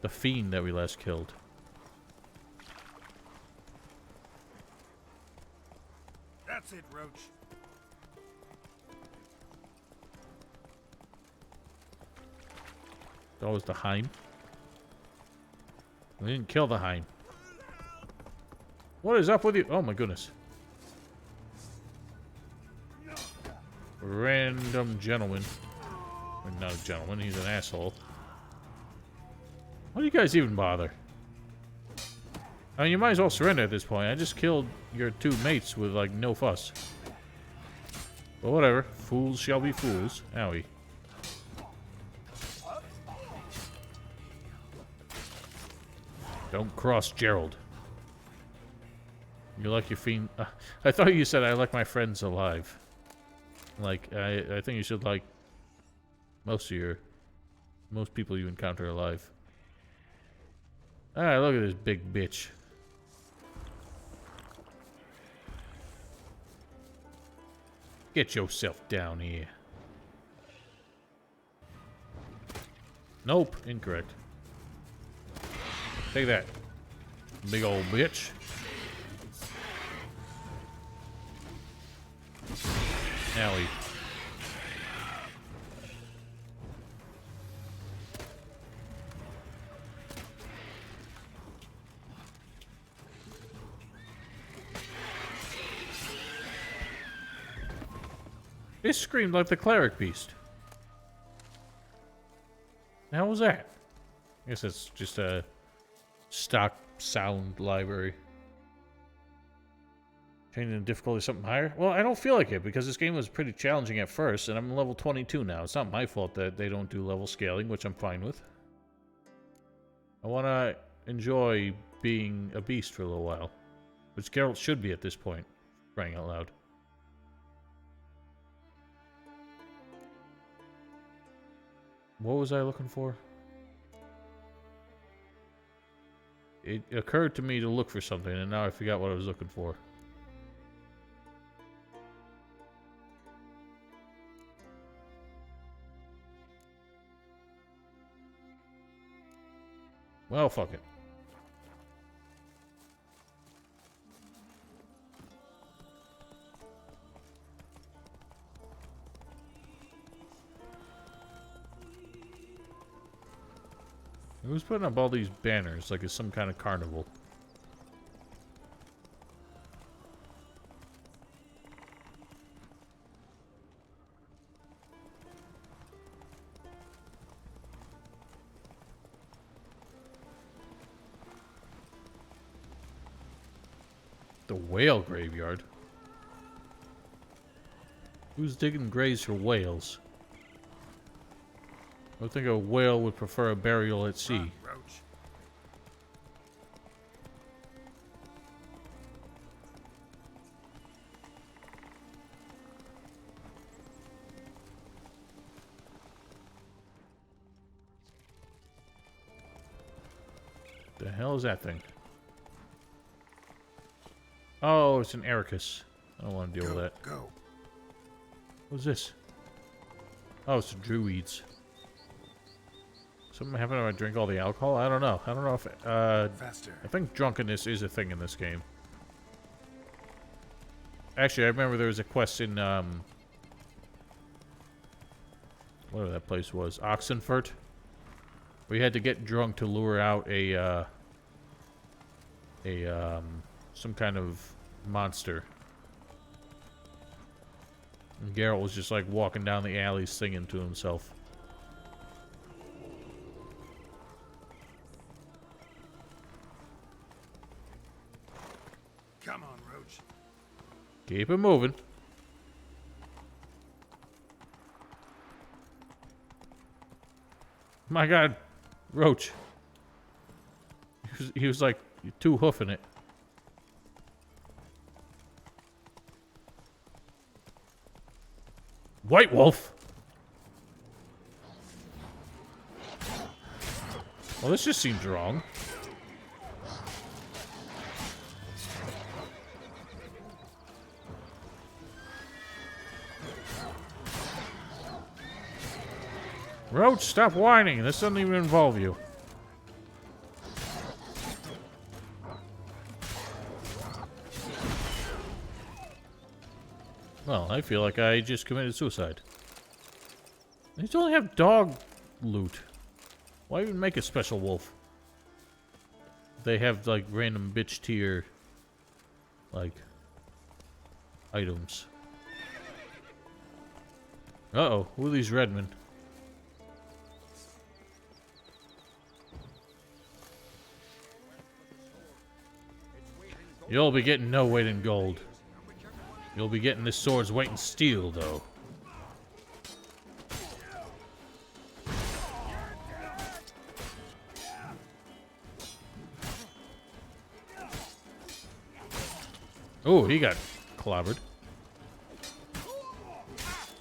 fiend that we last killed. That's it, Roach. That was the Heim. We didn't kill the Heim. What is up with you? Oh my goodness. Random gentleman. Or not a gentleman, he's an asshole. Why do you guys even bother? I mean, you might as well surrender at this point. I just killed your two mates with, like, no fuss. But whatever. Fools shall be fools. Owie. Don't cross Gerald. You like your fiend... I thought you said I like my friends alive. Like, I think you should like most people you encounter alive. Alright, look at this big bitch. Get yourself down here. Nope, incorrect. Take that, big old bitch. Owie. It screamed like the cleric beast. The hell was that? I guess it's just a stock sound library. Changing the difficulty to something higher? Well, I don't feel like it because this game was pretty challenging at first, and I'm level 22 now. It's not my fault that they don't do level scaling, which I'm fine with. I want to enjoy being a beast for a little while, which Geralt should be at this point, crying out loud. What was I looking for? It occurred to me to look for something, and now I forgot what I was looking for. Well, fuck it. Who's putting up all these banners like it's some kind of carnival? The whale graveyard? Who's digging graves for whales? I would think a whale would prefer a burial at sea. Roach. The hell is that thing? Oh, it's an Ericus. I don't want to deal with that. Go. What's this? Oh, it's the druids. Something happened when I drink all the alcohol? I don't know. I don't know if... Faster. I think drunkenness is a thing in this game. Actually, I remember there was a quest in, whatever that place was. Oxenfurt. Where you had to get drunk to lure out some kind of monster. And Geralt was just like walking down the alley singing to himself. Come on, Roach. Keep it moving. My God, Roach. He was like two hoofing it. White Wolf. Well, this just seems wrong. Roach, stop whining. This doesn't even involve you. Well, I feel like I just committed suicide. These only have dog loot. Why even make a special wolf? They have, like, random bitch tier, like, items. Uh-oh, who are these Redmen? You'll be getting no weight in gold. You'll be getting this sword's weight in steel, though. Oh, he got clobbered.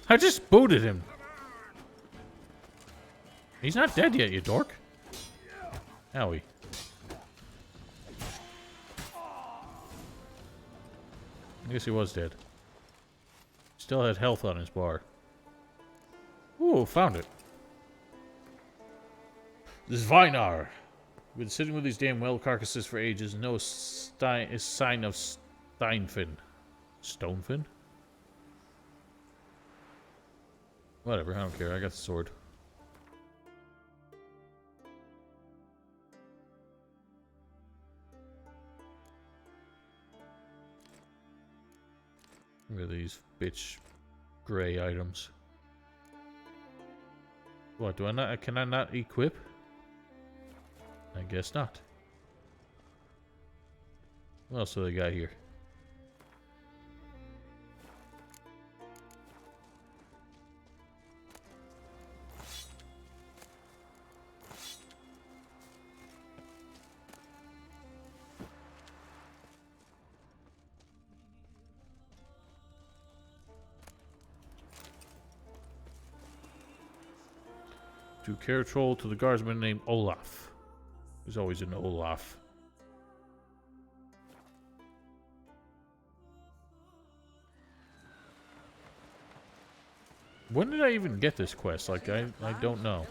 I just booted him. He's not dead yet, you dork. Owie. I guess he was dead. Still had health on his bar. Ooh, found it. This is Vinar. Been sitting with these damn whale carcasses for ages. No sign of Steinfin. Stonefin? Whatever, I don't care. I got the sword. Look at these bitch gray items. What, do I not, can I not equip? I guess not. What else do they got here? To Cartrol to the guardsman named Olaf. There's always an Olaf. When did I even get this quest? Like, I don't know.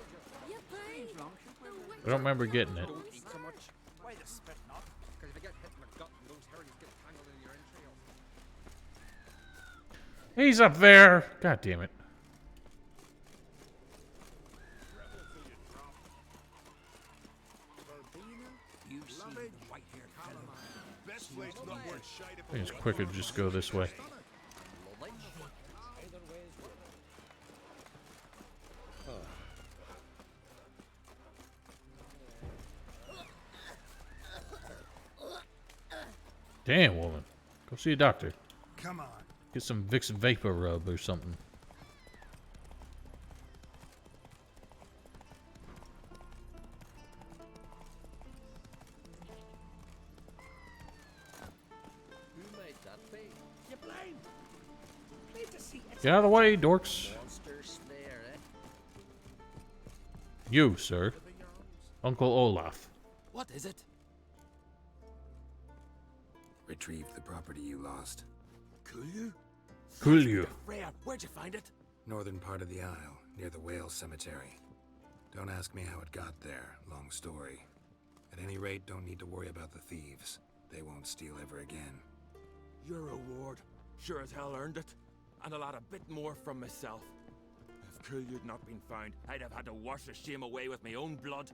I don't remember getting it. Don't eat so much. Why the spit not? Because if you get hit in the gut and those herrings get tangled in your entrails. He's up there! God damn it. I think it's quicker to just go this way. Damn, woman. Go see a doctor. Come on. Get some Vicks Vapor Rub or something. Who made that be? You blind? Please to see Get out of the way, dorks. Monster Slayer, eh? You, sir. Uncle Olaf. What is it? Retrieve the property you lost. Kulju? Kulju. Freya, where'd you find it? Northern part of the Isle, near the whale cemetery. Don't ask me how it got there. Long story. At any rate, don't need to worry about the thieves. They won't steal ever again. Your reward sure as hell earned it. And a lot a bit more from myself. If Kulju'd not been found, I'd have had to wash the shame away with my own blood.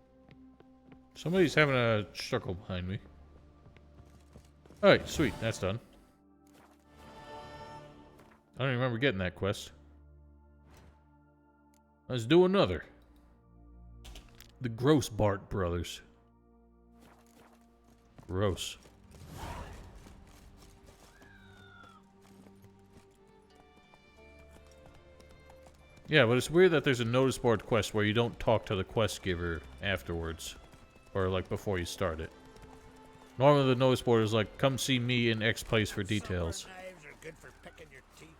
Somebody's having a struggle behind me. Alright, sweet. That's done. I don't even remember getting that quest. Let's do another. The Gross Bart Brothers. Gross. Yeah, but it's weird that there's a notice board quest where you don't talk to the quest giver afterwards. Or, like, before you start it. Normally the notice board is like, come see me in X place for details. Knives are good for picking your teeth,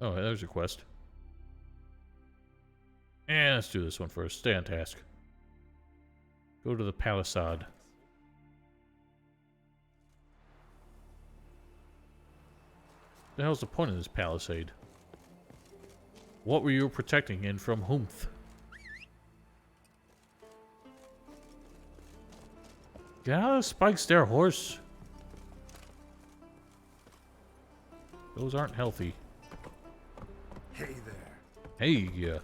Oh, there's a quest. And let's do this one first. Stay on task. Go to the palisade. The hell's the point of this palisade? What were you protecting and from whom? Get out of the spikes there, horse. Those aren't healthy. Hey there. Hey, yeah.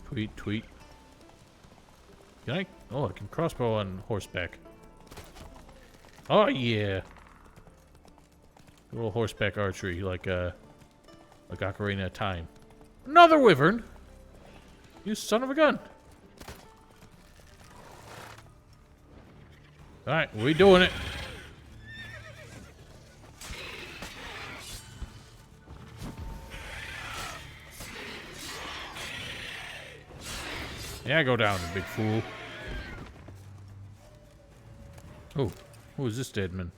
Tweet, tweet. Can I? Oh, I can crossbow on horseback. Oh, yeah. A little horseback archery, like Ocarina of Time. Another wyvern! You son of a gun! Alright, we doing it. Yeah, go down, you big fool. Oh, who is this dead man?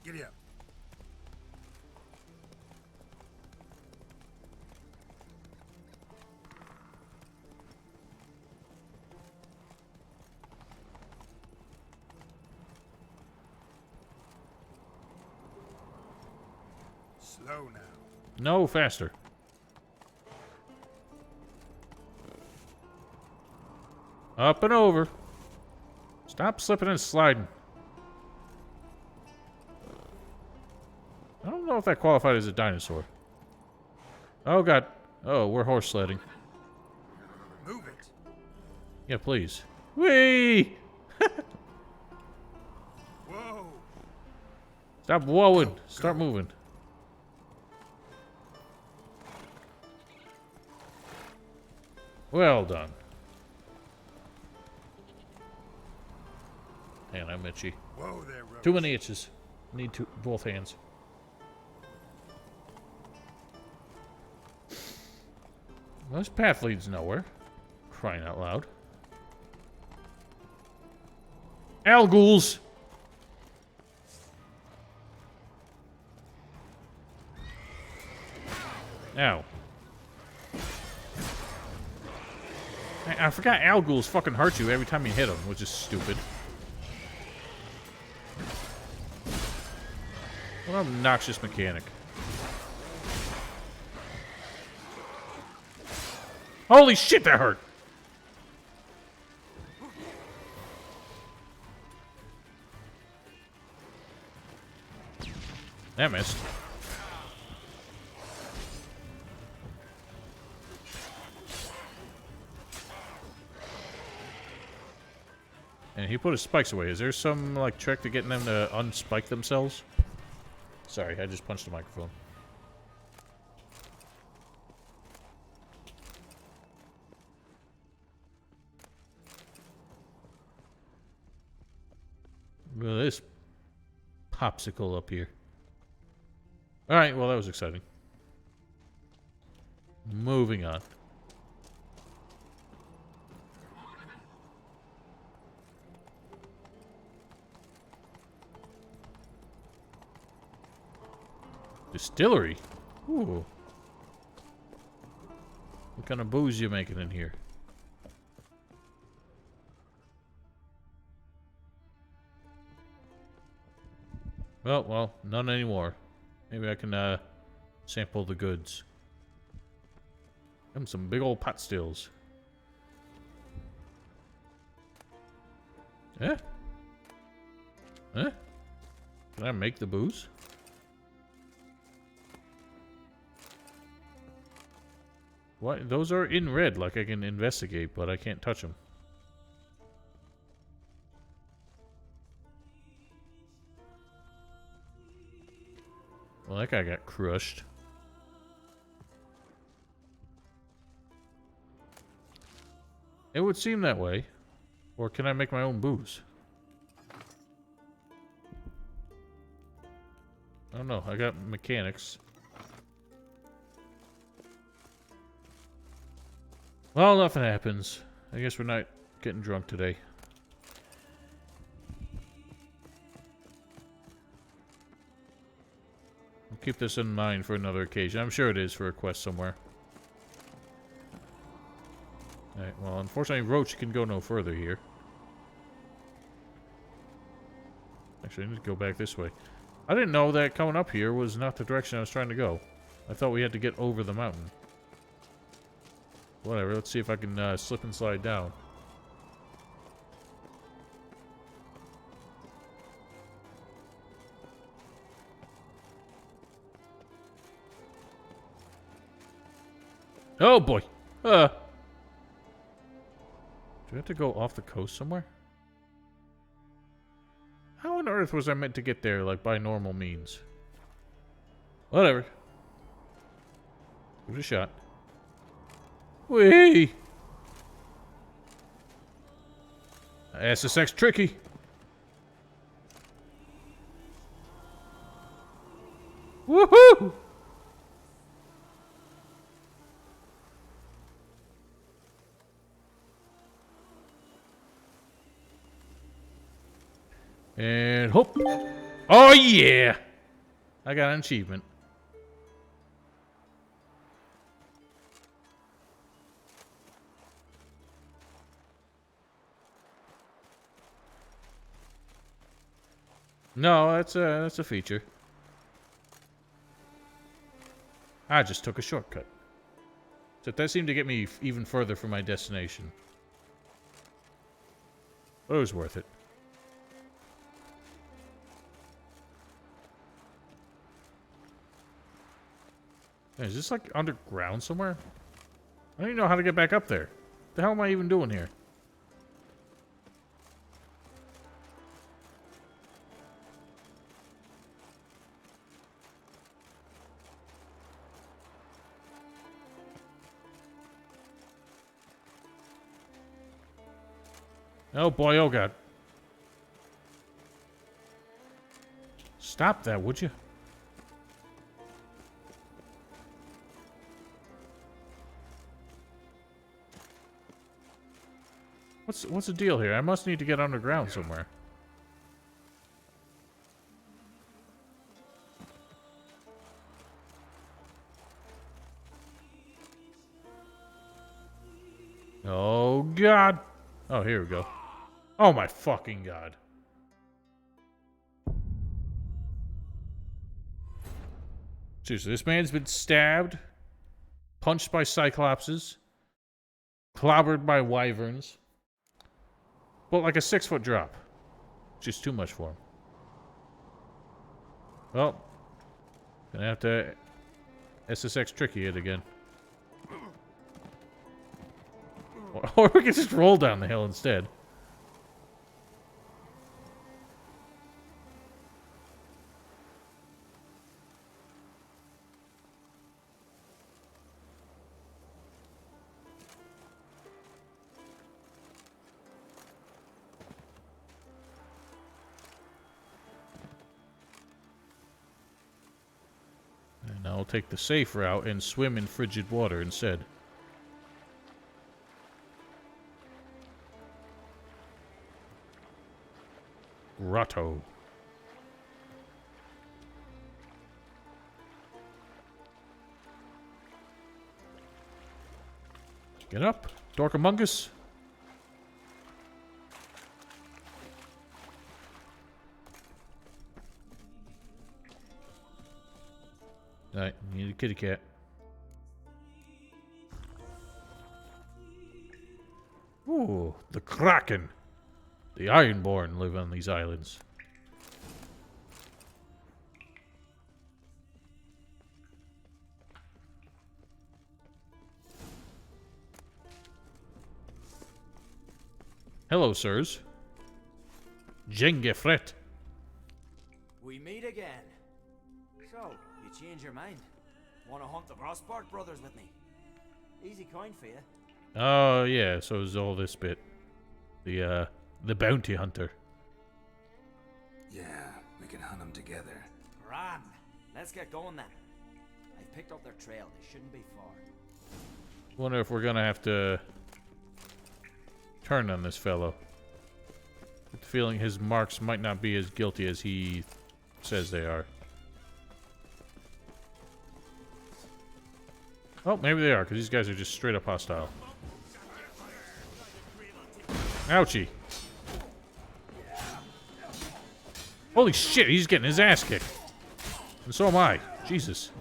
Giddy up. Slow now. No, faster. Up and over. Stop slipping and sliding. I don't know if that qualified as a dinosaur. Oh, God. Oh, we're horse sledding. Move it. Yeah, please. Whee! Whoa. Stop whoaing. Start moving. Well done. Man, I'm itchy. Whoa there, Rose. Too many itches. Need both hands. Well, this path leads nowhere. Crying out loud. Alguls! Ow. I forgot Alguls fucking hurt you every time you hit them, which is stupid. What an obnoxious mechanic. Holy shit, that hurt! That missed. And he put his spikes away. Is there some, like, trick to getting them to unspike themselves? Sorry, I just punched the microphone. Look at this popsicle up here. Alright, well, that was exciting. Moving on. Distillery? Ooh. What kind of booze you making in here? Well, none anymore. Maybe I can, sample the goods. Them some big old pot stills. Eh? Eh? Can I make the booze? What? Those are in red, like I can investigate, but I can't touch them. Well, that guy got crushed. It would seem that way. Or can I make my own booze? I don't know. I got mechanics. Well, nothing happens. I guess we're not getting drunk today. I'll keep this in mind for another occasion. I'm sure it is for a quest somewhere. Alright, well, unfortunately, Roach can go no further here. Actually, I need to go back this way. I didn't know that coming up here was not the direction I was trying to go. I thought we had to get over the mountain. Whatever, let's see if I can slip and slide down. Oh boy! Do I have to go off the coast somewhere? How on earth was I meant to get there, like, by normal means? Whatever. Give it a shot. Whee! SSX tricky. Woohoo! And hope. Oh yeah! I got an achievement. No, that's a feature. I just took a shortcut. So that seemed to get me even further from my destination. But it was worth it. Is this like underground somewhere? I don't even know how to get back up there. What the hell am I even doing here? Oh boy, oh god. Stop that, would you? What's the deal here? I must need to get underground somewhere. Oh God! Oh, here we go. Oh my fucking God! Seriously, this man's been stabbed, punched by cyclopses, clobbered by wyverns, but like a 6-foot drop. Just too much for him. Well, gonna have to SSX tricky it again. Or we can just roll down the hill instead. And I'll take the safe route and swim in frigid water instead. Grotto. Get up, Dorkamungus. Alright, need a kitty cat. Ooh, the Kraken. The Ironborn live on these islands. Hello, sirs. Jengefret. We meet again. So, you change your mind? Want to hunt the Grossbart brothers with me? Easy coin for you. Oh, yeah, so is all this bit. The bounty hunter. Yeah, we can hunt them together. Grand. Let's get going then. I've picked up their trail. They shouldn't be far. Wonder if we're gonna have to turn on this fellow. With the feeling his marks might not be as guilty as he says they are. Oh, maybe they are, because these guys are just straight up hostile. Ouchie. Holy shit, he's getting his ass kicked. And so am I. Jesus.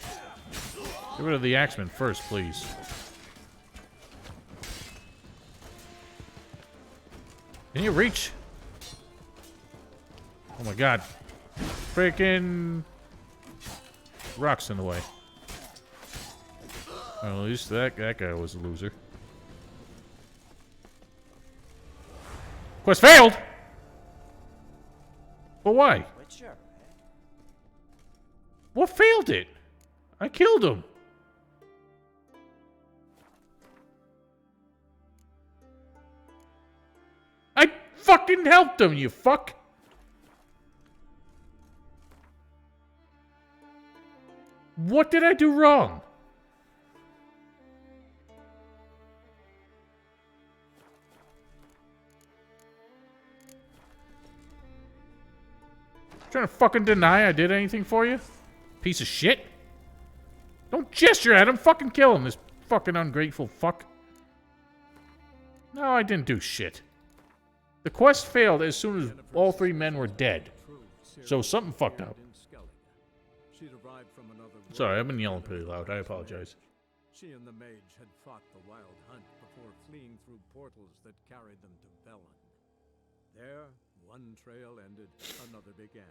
Get rid of the axeman first, please. Can you reach? Oh my God. Freaking rocks in the way. Well, at least that guy was a loser. Quest failed! But why? Witcher, What failed it? I killed him. I fucking helped him, you fuck! What did I do wrong? Trying to fucking deny I did anything for you? Piece of shit. Don't gesture at him. Fucking kill him, this fucking ungrateful fuck. No, I didn't do shit. The quest failed as soon as all 3 men were dead. So something fucked up. Sorry, I've been yelling pretty loud. I apologize. She and the mage had fought the wild hunt before fleeing through portals that carried them to Bellin. There, one trail ended, another began.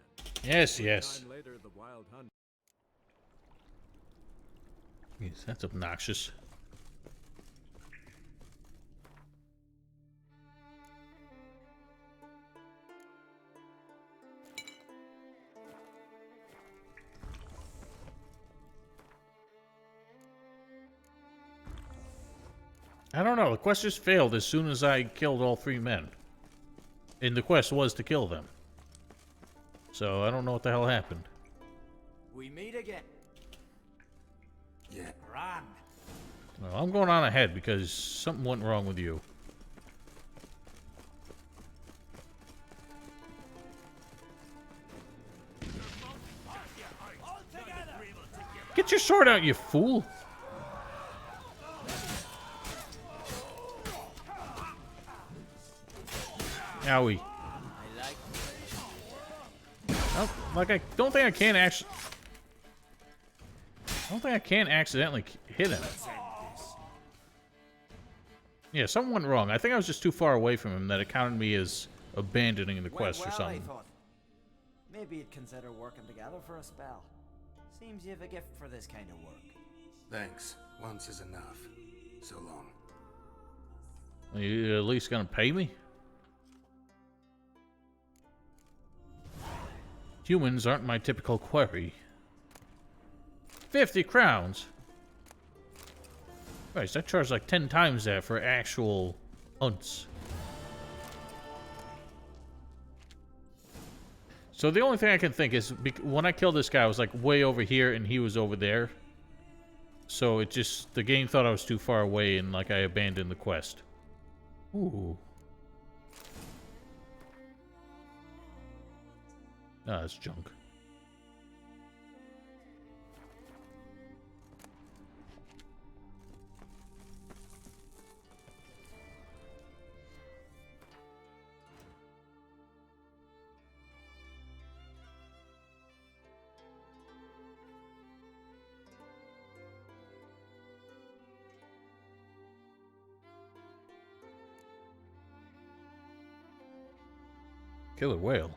Yes, yes. Time later, the wild hunt. Yes, that's obnoxious. I don't know. The quest just failed as soon as I killed all 3 men. And the quest was to kill them. So I don't know what the hell happened. we meet again. Yeah. Grand. Well, I'm going on ahead because something went wrong with you. Get your sword out, you fool! Owie. Oh, like I don't think I can actually. I don't think I can accidentally hit him. Yeah, something went wrong. I think I was just too far away from him that it counted me as abandoning the quest or something. I thought. Maybe you'd consider working together for a spell. Seems you have a gift for this kind of work. Thanks. Once is enough. So long. Are you at least gonna pay me? Humans aren't my typical quarry. 50 crowns? Christ, I charge like 10 times that for actual hunts. So the only thing I can think is, when I killed this guy, I was like way over here and he was over there. So it just, the game thought I was too far away and like I abandoned the quest. Ooh. Ah, that's junk. Killer whale.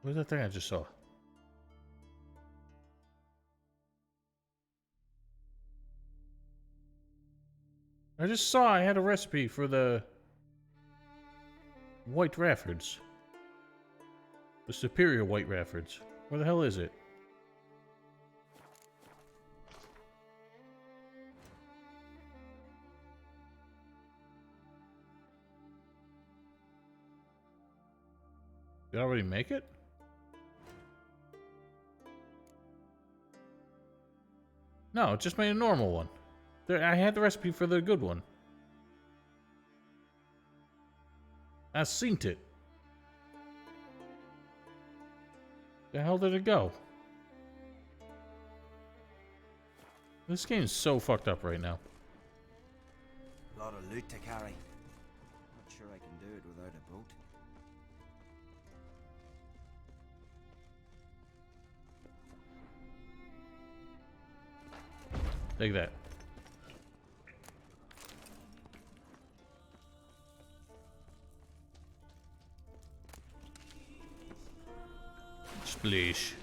Where's that thing I just saw? I just saw I had a recipe for the White Raffords. The superior White Raffords. Where the hell is it? Did I already make it? No, it just made a normal one. There, I had the recipe for the good one. I seen it. The hell did it go? This game's so fucked up right now. A lot of loot to carry. Not sure I can do it without a boat. Take that. Splish.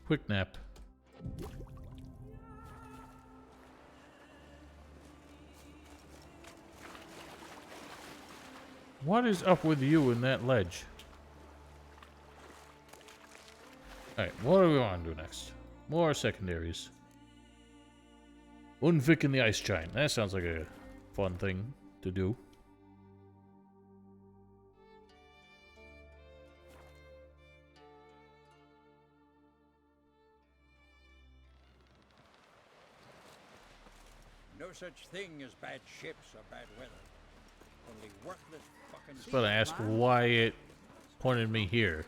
Quick nap. What is up with you in that ledge? Alright, what do we want to do next? More secondaries. Unvik in the Ice Giant. That sounds like a fun thing to do. No such thing as bad ships or bad weather. Only worthless fucking... I was about to ask why it pointed me here.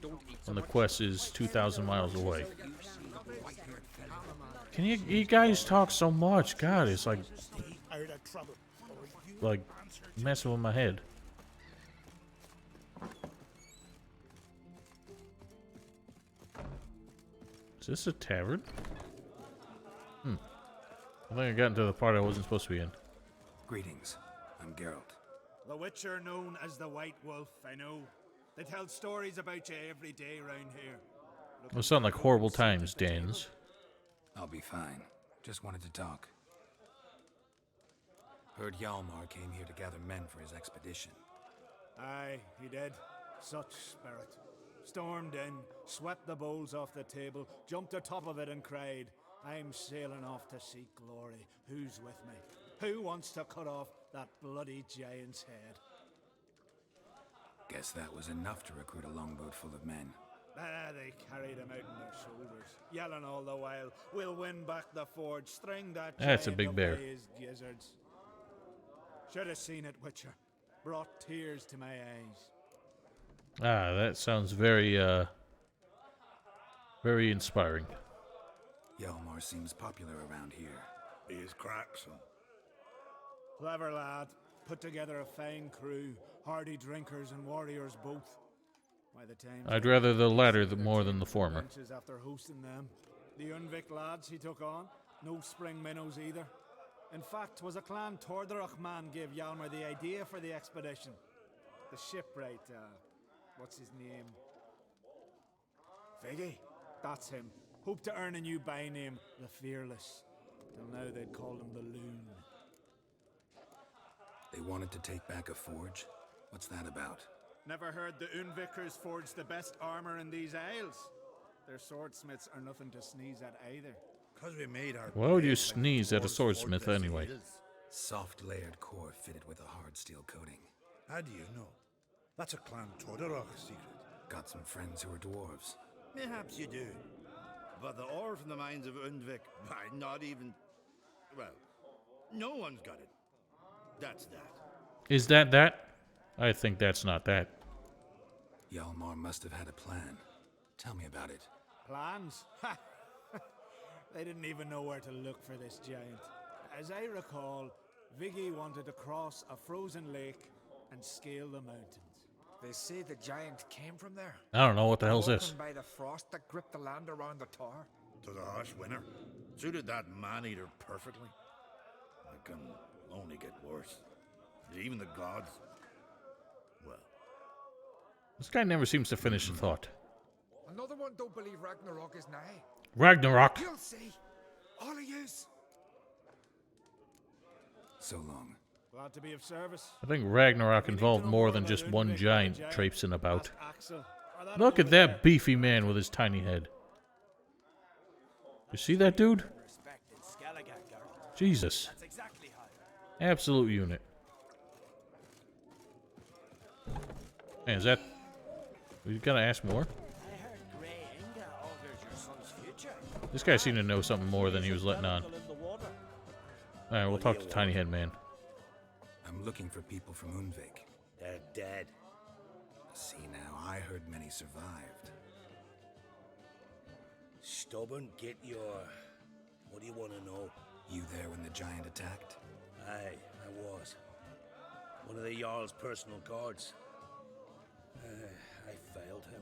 Don't eat so when the much. quest is 2,000 miles away. Can you guys talk so much? God, it's like messing with my head. Is this a tavern? I think I got into the part I wasn't supposed to be in. Greetings. I'm Geralt. The Witcher known as the White Wolf, I know. They tell stories about you every day round here. Those sound like horrible times, Dans. I'll be fine. Just wanted to talk. Heard Hjalmar came here to gather men for his expedition. Aye, he did. Such spirit. Stormed in, swept the bowls off the table, jumped atop of it and cried, I'm sailing off to seek glory. Who's with me? Who wants to cut off that bloody giant's head? Guess that was enough to recruit a longboat full of men. They carried him out on their shoulders, yelling all the while, we'll win back the forge, string that That's a giant big up bear. by his gizzards. Should have seen it, Witcher. Brought tears to my eyes. Ah, that sounds very, very inspiring. Hjalmar seems popular around here. He is cracksome. Clever lad. Put together a fine crew. Hardy drinkers and warriors both. By the time I'd rather the latter more than the former. benches after hosting them. The Unvik lads he took on. No spring minnows either. In fact, was a clan Tordarach man gave Hjalmar the idea for the expedition. The shipwright, what's his name? Viggy. That's him. Hoped to earn a new by-name, the Fearless. Till now they'd called him the Loon. They wanted to take back a forge? What's that about? Never heard the Unvikers forged the best armor in these isles. Their swordsmiths are nothing to sneeze at either. Because we made our Why would you sneeze at a swordsmith anyway? Soft layered core fitted with a hard steel coating. How do you know? That's a Clan Tordarach secret. Got some friends who are dwarves. Perhaps you do. But the ore from the mines of Undvik, not even... Well, no one's got it. That's that. Is that? I think that's not that. Hjalmar must have had a plan. Tell me about it. Plans? Ha! They didn't even know where to look for this giant. As I recall, Viggy wanted to cross a frozen lake and scale the mountains. They say the giant came from there. I don't know what the hell's this. Broken by the frost that gripped the land around the tower. To the harsh winter. Suited that man-eater perfectly. It can only get worse. Even the gods... Well... This guy never seems to finish a thought. Another one don't believe Ragnarok is nigh. Ragnarok! You'll see. All of yous. So long. Glad to be of service. I think Ragnarok involved more than just one giant traipsing about. Look at that beefy man with his tiny head. You see that dude? Jesus. Absolute unit. Man, is that... We gotta ask more? This guy seemed to know something more than he was letting on. Alright, we'll talk to Tiny Head Man. I'm looking for people from Undvik. They're dead. See now, I heard many survived. Stubborn, get your... What do you want to know? You there when the giant attacked? Aye, I was. One of the Jarl's personal guards. I failed him.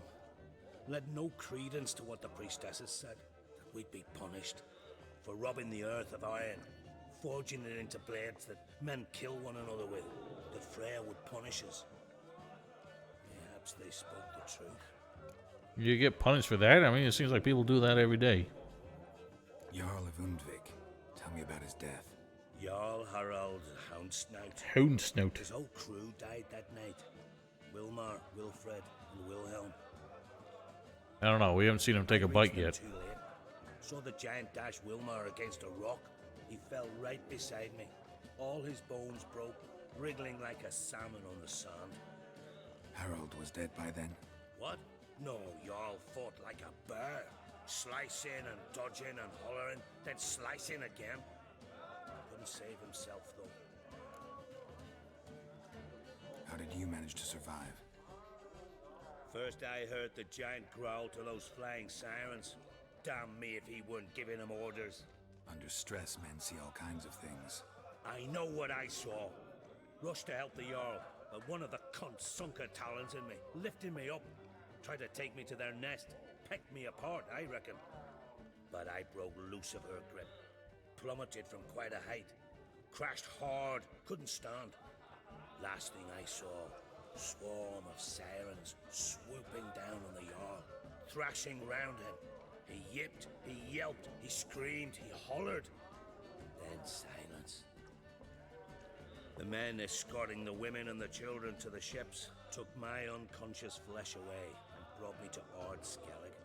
Led no credence to what the priestesses said. That we'd be punished for robbing the earth of iron, forging it into blades that men kill one another with. That Freya would punish us. Perhaps they spoke the truth. You get punished for that? I mean, it seems like people do that every day. Jarl of Undvik. Tell me about his death. Jarl Harald Houndsnout. Houndsnout. His whole crew died that night. Wilmar, Wilfred, and Wilhelm. I don't know. We haven't seen him take a bite yet. Too late. Saw the giant dash Wilmar against a rock. He fell right beside me. All his bones broke, wriggling like a salmon on the sand. Harold was dead by then? What? No, Jarl fought like a bear. Slice in and dodge in and hollering, then slice in again. Couldn't save himself, though. How did you manage to survive? First I heard the giant growl to those flying sirens. Damn me if he weren't giving them orders. Under stress, men see all kinds of things. I know what I saw. Rushed to help the Jarl, but one of the cunts sunk her talons in me, lifting me up. Tried to take me to their nest. Pecked me apart, I reckon. But I broke loose of her grip. Plummeted from quite a height. Crashed hard, couldn't stand. Last thing I saw, swarm of sirens swooping down on the Jarl, thrashing round him. He yipped, he yelped, he screamed, he hollered. Then silence. The men escorting the women and the children to the ships took my unconscious flesh away and brought me to Ard Skellig.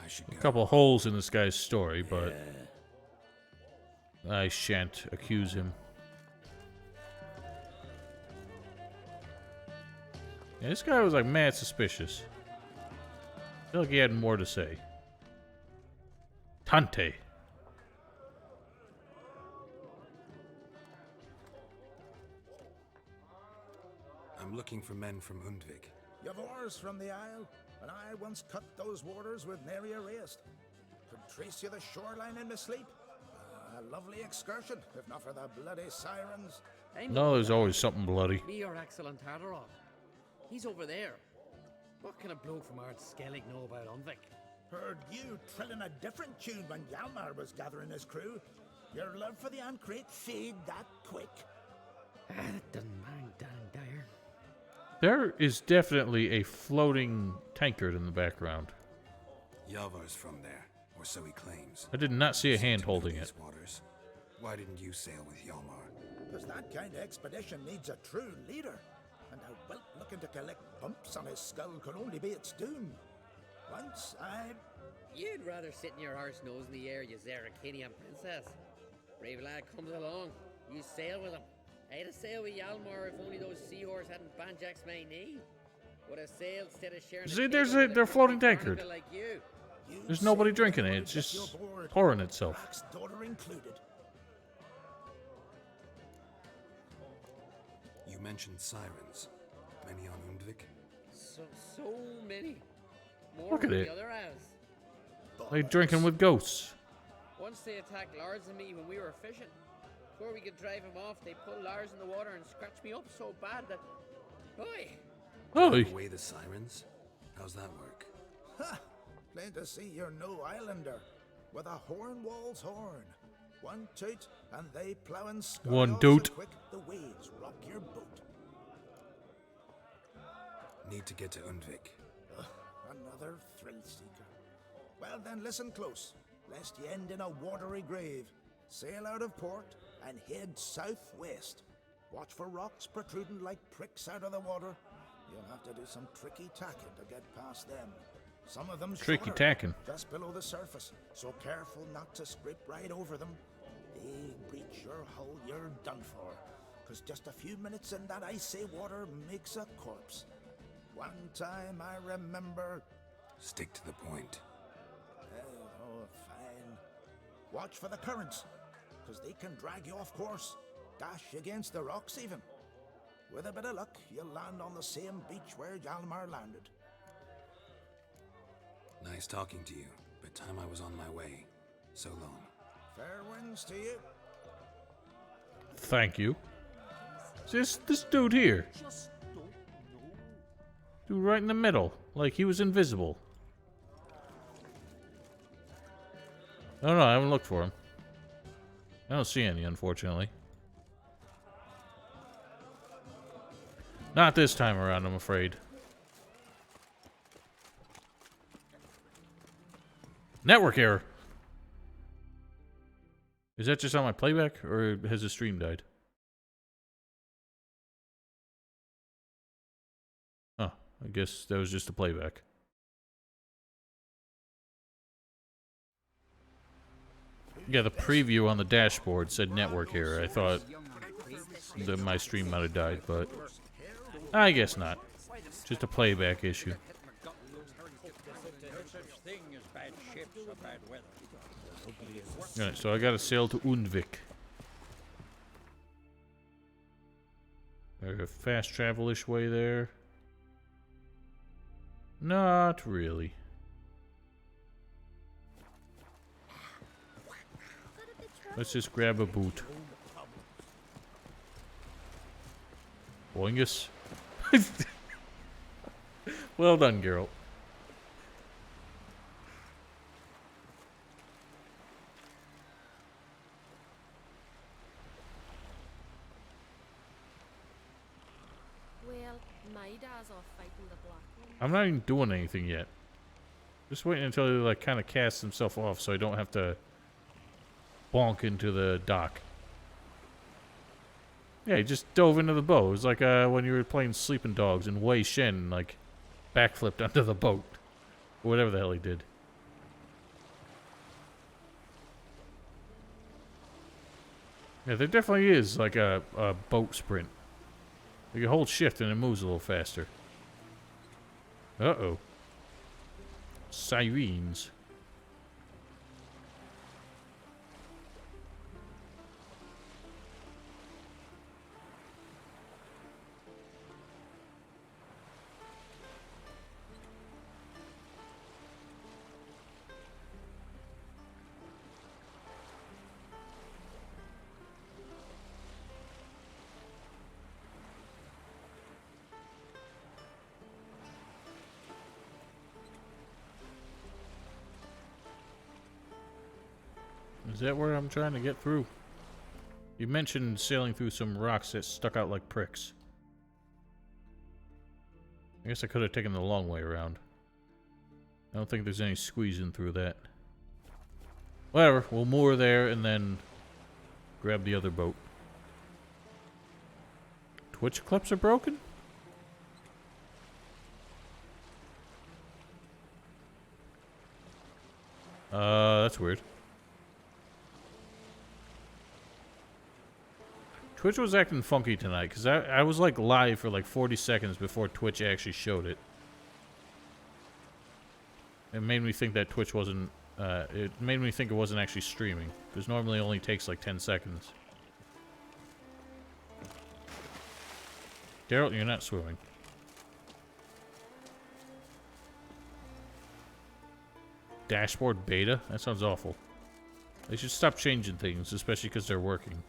I should A go. couple holes in this guy's story, but I shan't accuse him. Yeah, this guy was like mad suspicious. I feel like he had more to say. Tante. I'm looking for men from Undvik. You've oars from the Isle, and I once cut those waters with nary a race. Could trace you the shoreline in my sleep. A lovely excursion, if not for the bloody sirens. No, there's always something bloody. Me or Axel and Tardarov. He's over there. What can a bloke from Ard Skellig know about Undvik? Heard you trilling a different tune when Hjalmar was gathering his crew. Your love for the Ancrate fade that quick. It doesn't mind down there. There is definitely a floating tankard in the background. Yavar's from there, or so he claims. I did not see a hand Seem to know holding these it. waters. Why didn't you sail with Hjalmar? Because that kind of expedition needs a true leader. And a whelp looking to collect bumps on his skull could only be its doom. Once I... You'd rather sit in your arse nose in the air, you Zarakinian princess. Brave lad comes along. You sail with him. I'd have sailed with Hjalmar if only those seahorses hadn't banjaxed my knee. Would have sailed instead of sharing. See, there's their floating tankard. Like you. There's nobody drinking it. It's just pouring itself. Rock's daughter included. You mentioned sirens. Many on Undvik? So many. More Look at than it. the other house. Like drinking with ghosts. Once they attacked Lars and me when we were fishing. Before we could drive him off, they pulled Lars in the water and scratched me up so bad that... Oi! Oi! Away the sirens? How's that work? Ha! Plain to see you're no islander. With a horn wall's horn. One toot, and they plough and scurry One off doot. so quick the waves rock your boat. Need to get to Undvik. Another thrill seeker. Well then, listen close, lest you end in a watery grave. Sail out of port and head southwest. Watch for rocks protruding like pricks out of the water. You'll have to do some tricky tacking to get past them. Some of them Tricky shorter, tacking. just below the surface, so careful not to scrape right over them. They breach your hull, you're done for. 'Cause just a few minutes in that icy water makes a corpse. One time I remember... Stick to the point. Oh, fine. Watch for the currents, 'cause they can drag you off course. Dash against the rocks even. With a bit of luck, you'll land on the same beach where Hjalmar landed. Nice talking to you, but time I was on my way. So long. Fair winds to you. Thank you. Just this dude here. Dude right in the middle. Like he was invisible. I don't know, I haven't looked for him. I don't see any, unfortunately. Not this time around, I'm afraid. Network error. Is that just on my playback, or has the stream died? Oh, I guess that was just a playback. Yeah, the preview on the dashboard said network error. I thought that my stream might have died, but I guess not. Just a playback issue. Alright, so I gotta sail to Undvik. There's a fast travel-ish way there. Not really. Let's just grab a boot. Boingus. Well done, Geralt. Well, my dad's off fighting the Black One. I'm not even doing anything yet. Just waiting until he like kind of casts himself off so I don't have to bonk into the dock. Yeah, he just dove into the boat. It was like when you were playing Sleeping Dogs and Wei Shen like backflipped onto the boat. Or whatever the hell he did. Yeah, there definitely is like a boat sprint. You can hold shift and it moves a little faster. Uh-oh. Sirens. Is that where I'm trying to get through? You mentioned sailing through some rocks that stuck out like pricks. I guess I could have taken the long way around. I don't think there's any squeezing through that. Whatever, we'll moor there and then grab the other boat. Twitch clips are broken? That's weird. Twitch was acting funky tonight, because I was like live for like 40 seconds before Twitch actually showed it. It made me think that Twitch wasn't, it made me think it wasn't actually streaming, because normally it only takes like 10 seconds. Geralt, you're not swimming. Dashboard beta? That sounds awful. They should stop changing things, especially because they're working.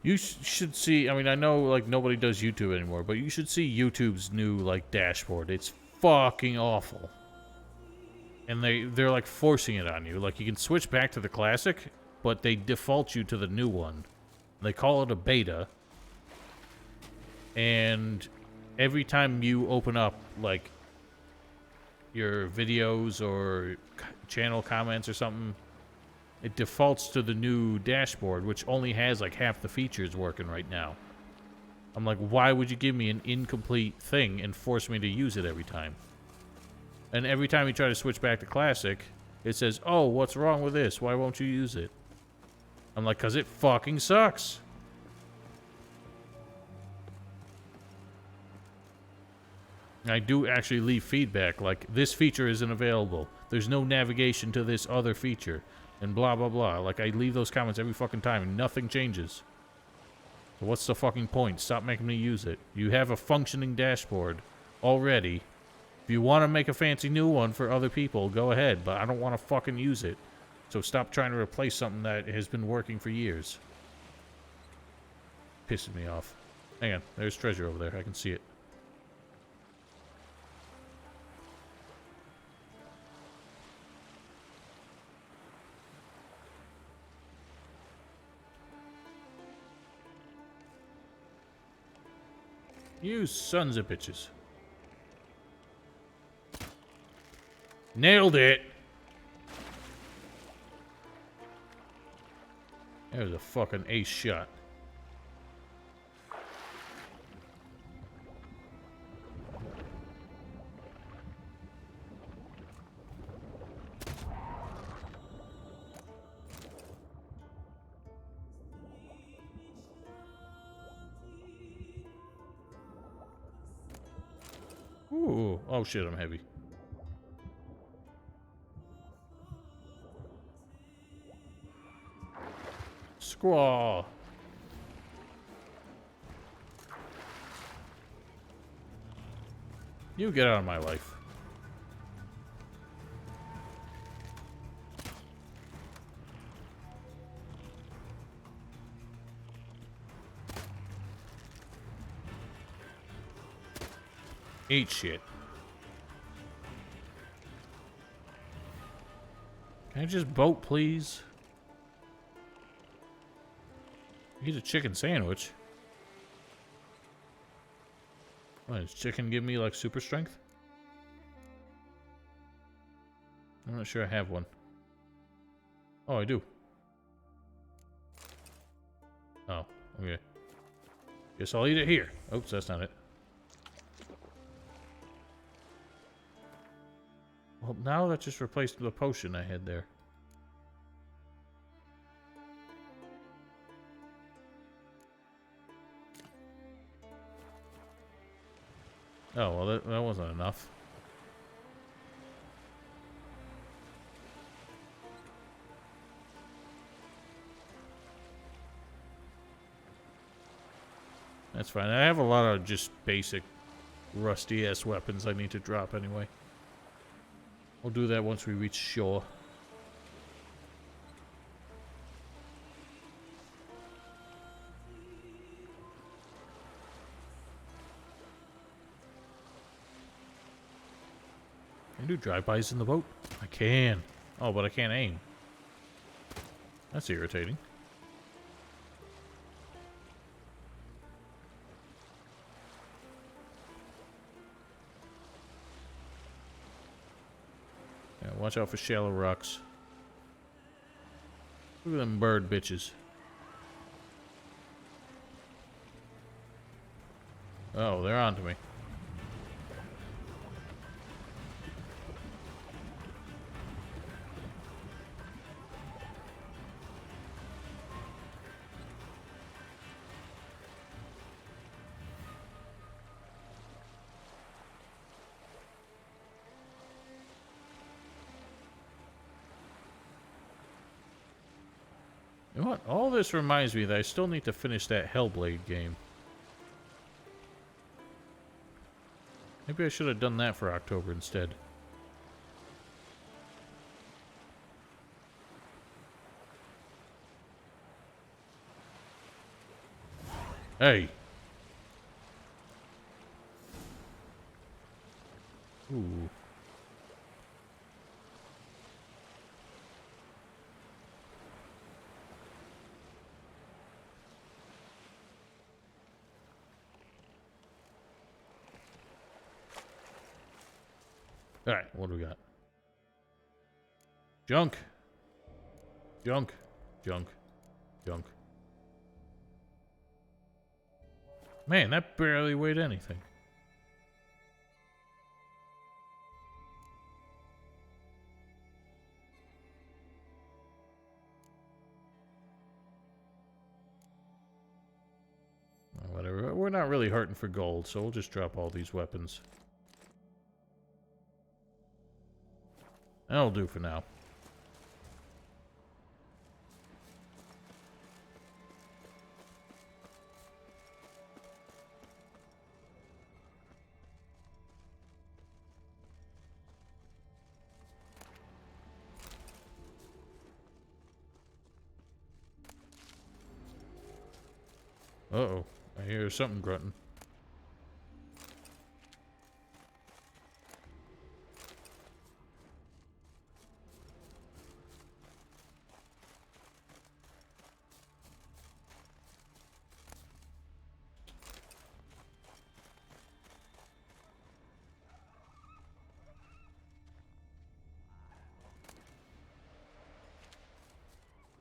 You should see, I mean, I know, like, nobody does YouTube anymore, but you should see YouTube's new, like, dashboard. It's fucking awful. And they're, like, forcing it on you. Like, you can switch back to the classic, but they default you to the new one. They call it a beta. And every time you open up, like, your videos or channel comments or something, it defaults to the new dashboard, which only has like half the features working right now. I'm like, why would you give me an incomplete thing and force me to use it every time? And every time you try to switch back to classic, it says, oh, what's wrong with this? Why won't you use it? I'm like, because it fucking sucks. I do actually leave feedback, like, this feature isn't available. There's no navigation to this other feature. And blah, blah, blah. Like, I leave those comments every fucking time and nothing changes. So what's the fucking point? Stop making me use it. You have a functioning dashboard already. If you want to make a fancy new one for other people, go ahead. But I don't want to fucking use it. So stop trying to replace something that has been working for years. Pissing me off. Hang on. There's treasure over there. I can see it. You sons of bitches. Nailed it! That was a fucking ace shot. Ooh, oh shit, I'm heavy. Squaw. You get out of my life. Eat shit. Can I just boat, please? Eat a chicken sandwich. What, does chicken give me, like, super strength? I'm not sure I have one. Oh, I do. Oh, okay. Guess I'll eat it here. Oops, that's not it. Well, now that just replaced the potion I had there. Oh, well, that wasn't enough. That's fine. I have a lot of just basic rusty-ass weapons I need to drop anyway. We'll do that once we reach shore. Can I do drive-bys in the boat? I can. Oh, but I can't aim. That's irritating. Yeah, watch out for shallow rocks. Look at them bird bitches. Oh, they're onto me. You know what? All this reminds me that I still need to finish that Hellblade game. Maybe I should have done that for October instead. Hey! Ooh. Alright, what do we got? Junk. Junk. Junk. Junk. Man, that barely weighed anything. Whatever. We're not really hurting for gold, so we'll just drop all these weapons. That'll do for now. Uh-oh. I hear something grunting.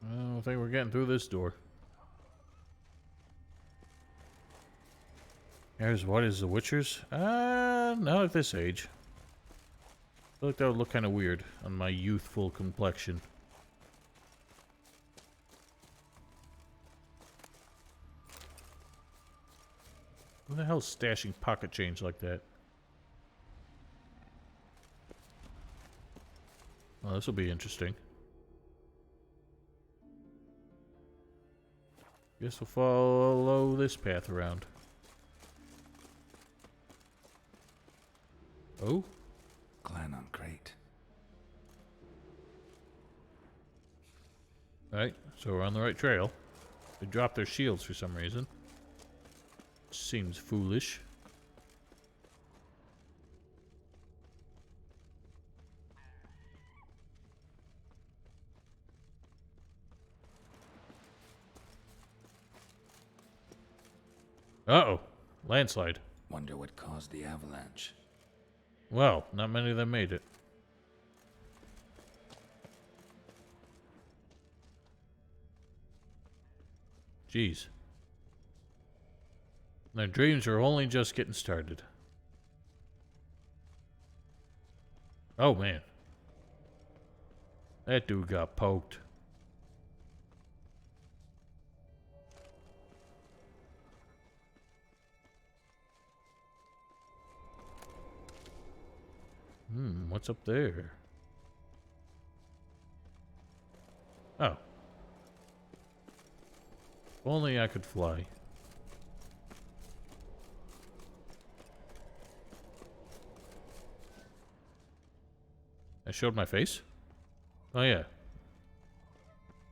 I don't think we're getting through this door. There's what is the Witchers? Not at this age. I feel like that would look kind of weird on my youthful complexion. Who the hell's stashing pocket change like that? Well, this will be interesting. Guess we'll follow this path around. Oh? Clan on Crate. Right, so we're on the right trail. They dropped their shields for some reason. Seems foolish. Uh-oh. Landslide. Wonder what caused the avalanche. Well, not many of them made it. Jeez. Their dreams are only just getting started. Oh, man. That dude got poked. What's up there? Oh. If only I could fly. I showed my face? Oh, yeah.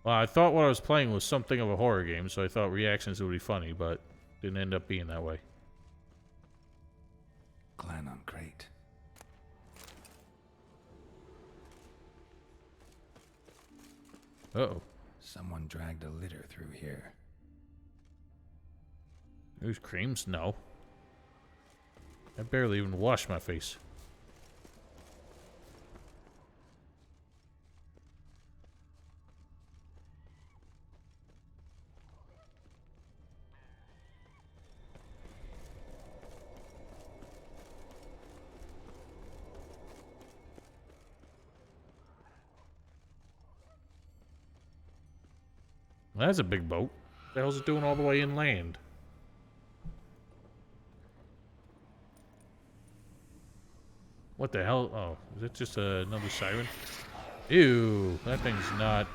Well, I thought what I was playing was something of a horror game, so I thought reactions would be funny, but didn't end up being that way. Clan on Crate. Uh-oh. Someone dragged a litter through here. There's creams? No. I barely even washed my face. That's a big boat. What the hell's it doing all the way inland? What the hell? Oh, is that just another siren? Ew, that thing's not...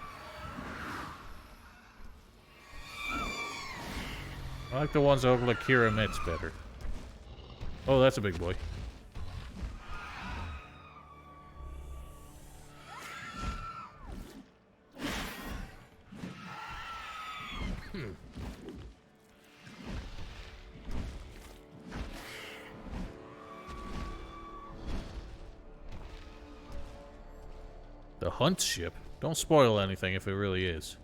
I like the ones that look like Kira Metz better. Oh, that's a big boy. The hunt ship? Don't spoil anything if it really is.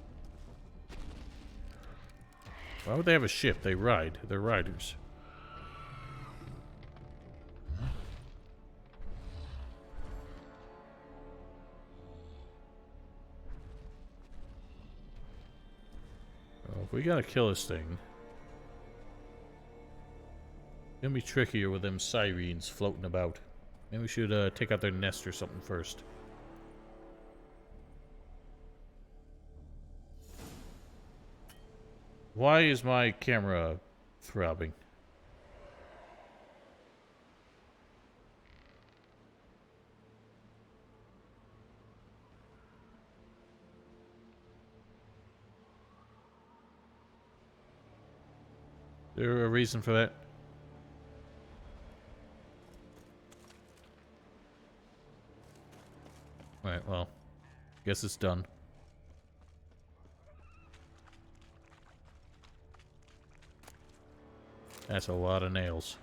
Why would they have a ship? They ride. They're riders. Well, if we gotta kill this thing, it's gonna be trickier with them sirens floating about. Maybe we should take out their nest or something first. Why is my camera throbbing? Is there a reason for that? Alright, well, guess it's done. That's a lot of nails.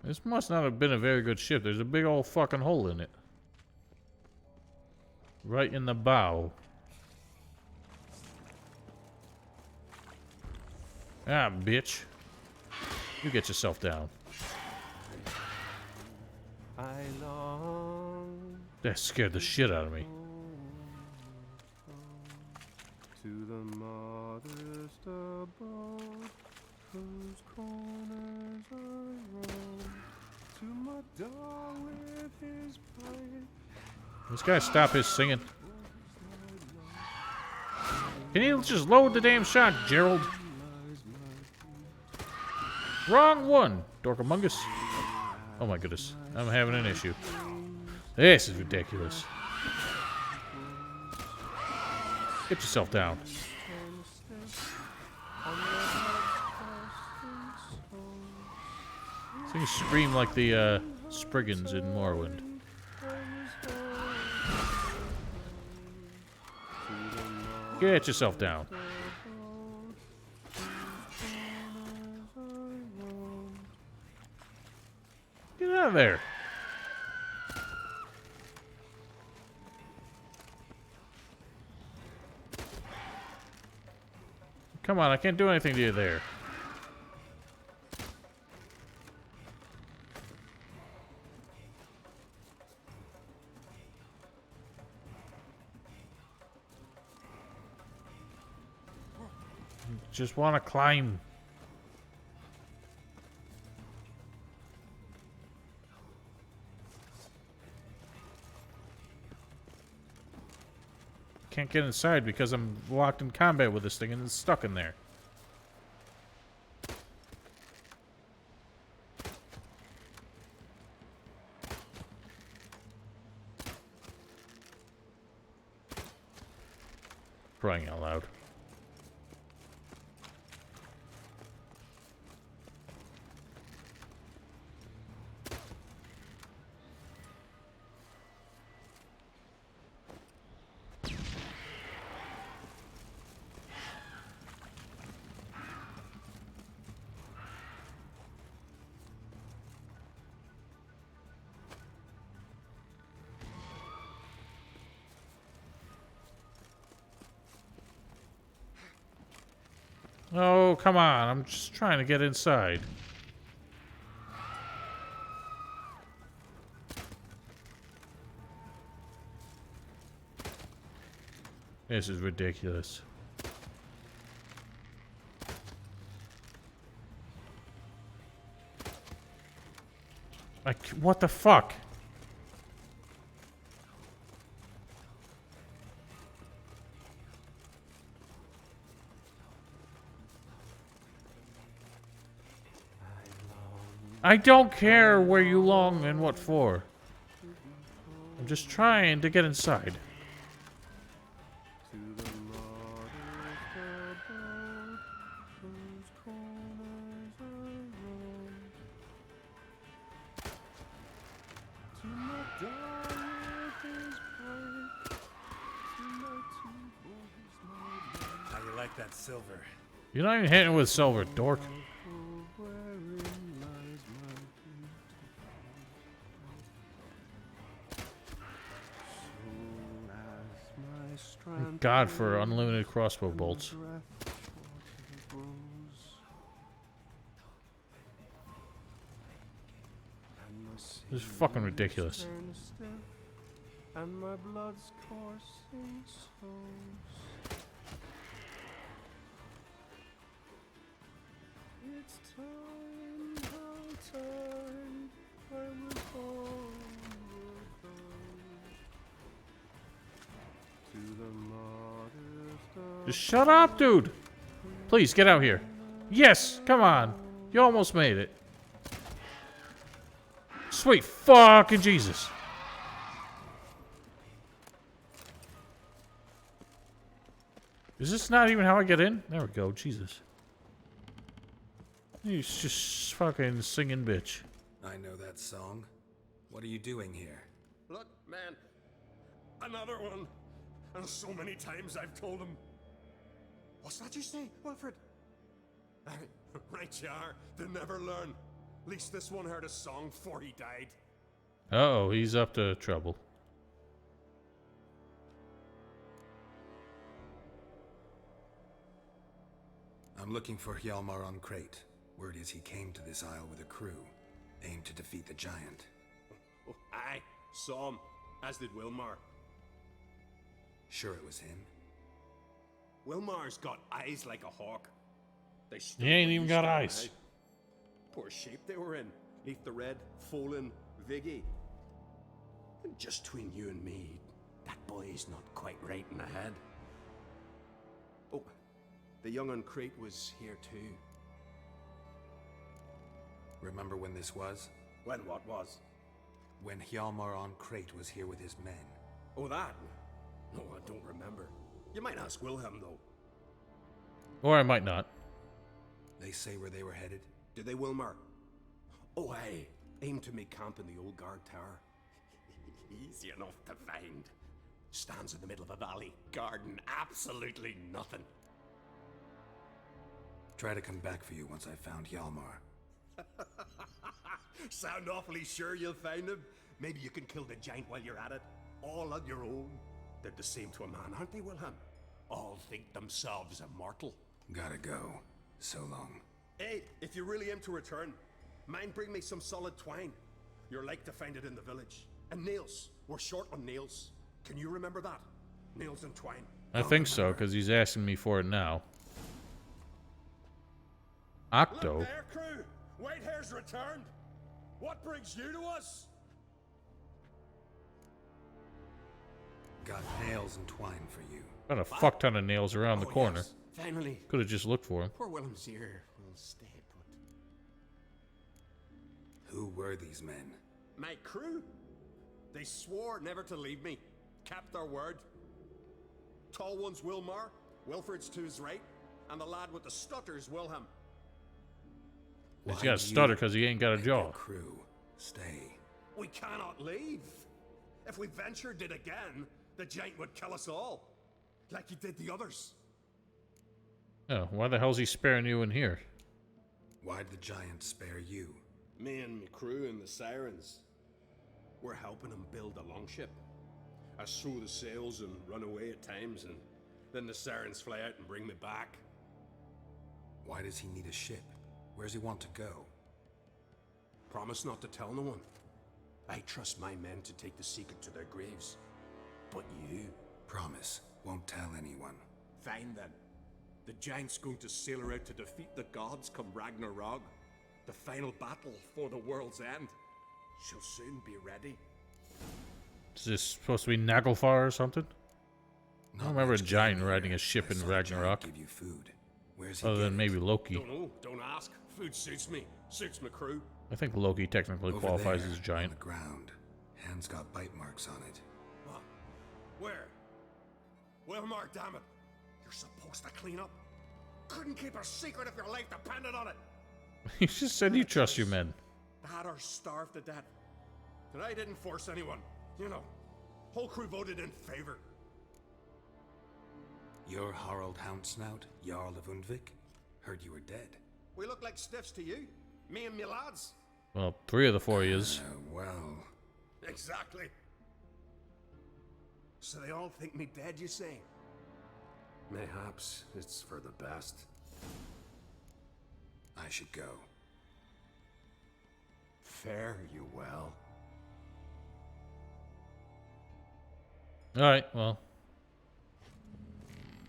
This must not have been a very good ship. There's a big old fucking hole in it. Right in the bow. Ah, bitch. You get yourself down. I long That scared the shit out of me. to the modest abode, whose corners I roam, to my dog with his play. This guy stop his singing. Can you just load the damn shot, Gerald? Wrong one, Dorkamungus. Oh my goodness, I'm having an issue. This is ridiculous. Get yourself down. So you scream like the Spriggans in Morrowind. Get yourself down. Get out of there. Come on, I can't do anything to you there. Just want to climb. Can't get inside because I'm locked in combat with this thing and it's stuck in there. Crying out loud. Oh, come on. I'm just trying to get inside. This is ridiculous. Like, what the fuck? I don't care where you long and what for. I'm just trying to get inside. How you like that silver? You're not even hitting with silver, dork. Thank God for unlimited crossbow bolts. This is fucking ridiculous. And my blood's coursing slow. It's time, I was born to the modest. Just shut up, dude! Please, get out here. Yes! Come on! You almost made it. Sweet fucking Jesus. Is this not even how I get in? There we go, Jesus. He's just fucking singing bitch. I know that song. What are you doing here? Look, man. Another one. And so many times I've told him. What's that you say, Wilfred? Right you are. They never learn. At least this one heard a song before he died. Uh-oh, he's up to trouble. I'm looking for Hjalmar on Crate. Word is he came to this isle with a crew, aimed to defeat the giant. Oh, aye, saw him, as did Wilmar. Sure it was him? Wilmar's got eyes like a hawk. They He ain't even got eyes. Poor shape they were in. Neath the red, Folin, Viggy. And just between you and me, that boy's not quite right in the head. Oh, the young on Crete was here too. Remember when this was? When what was? When Hjalmar on Crete was here with his men. Oh, that? No, I don't remember. You might ask Wilhelm, though. Or I might not. They say where they were headed? Did they, Wilmar? Oh, aye. Aim to make camp in the old guard tower. Easy enough to find. Stands in the middle of a valley, guarding absolutely nothing. Try to come back for you once I found Hjalmar. Sound awfully sure you'll find him? Maybe you can kill the giant while you're at it. All on your own. They're the same to a man, aren't they, Wilhelm? All think themselves immortal. Gotta go. So long. Hey, if you really aim to return, mind bring me some solid twine. You're like to find it in the village. And nails. We're short on nails. Can you remember that? Nails and twine. I think so, because he's asking me for it now. Octo? Look there, crew! Whitehair's returned! What brings you to us? Got nails and twine for you. Got a fuck ton of nails around the corner. Yes. Finally. Could have just looked for him. Poor Willem's ear will stay put. Who were these men? My crew? They swore never to leave me. Kept their word. Tall one's Wilmar, Wilfred's to his right, and the lad with the stutter's Wilhelm. He's got a stutter because he ain't got a jaw. Crew, stay. We cannot leave. If we ventured it again, the giant would kill us all, like he did the others. Oh, why the hell's he sparing you in here? Why'd the giant spare you? Me and my crew and the Sirens. We're helping him build a longship. I sew the sails and run away at times, and then the Sirens fly out and bring me back. Why does he need a ship? Where's he want to go? Promise not to tell no one. I trust my men to take the secret to their graves. But you? Promise, won't tell anyone. Fine then. The giant's going to sail her out to defeat the gods come Ragnarok. The final battle for the world's end. She'll soon be ready. Is this supposed to be Naglfar or something? I don't remember a giant riding a ship in Ragnarok. Give you food. Where's he Other than maybe Loki. Don't know. Don't ask. Food suits me. Suits my crew. I think Loki technically Over qualifies there, as giant. on the ground. Hands got bite marks on it. What? Where? Wilmar, damn it. You're supposed to clean up. Couldn't keep a secret if your life depended on it. You just said you trust your men. Had her starved to death. And I didn't force anyone. You know, whole crew voted in favor. You're Harald Houndsnout, Jarl of Undvik? Heard you were dead. We look like stiffs to you. Me and me lads. Well, 3 of the 4 is. Well. Exactly. So they all think me dead, you say? Mayhaps it's for the best. I should go. Fare you well. Alright, well.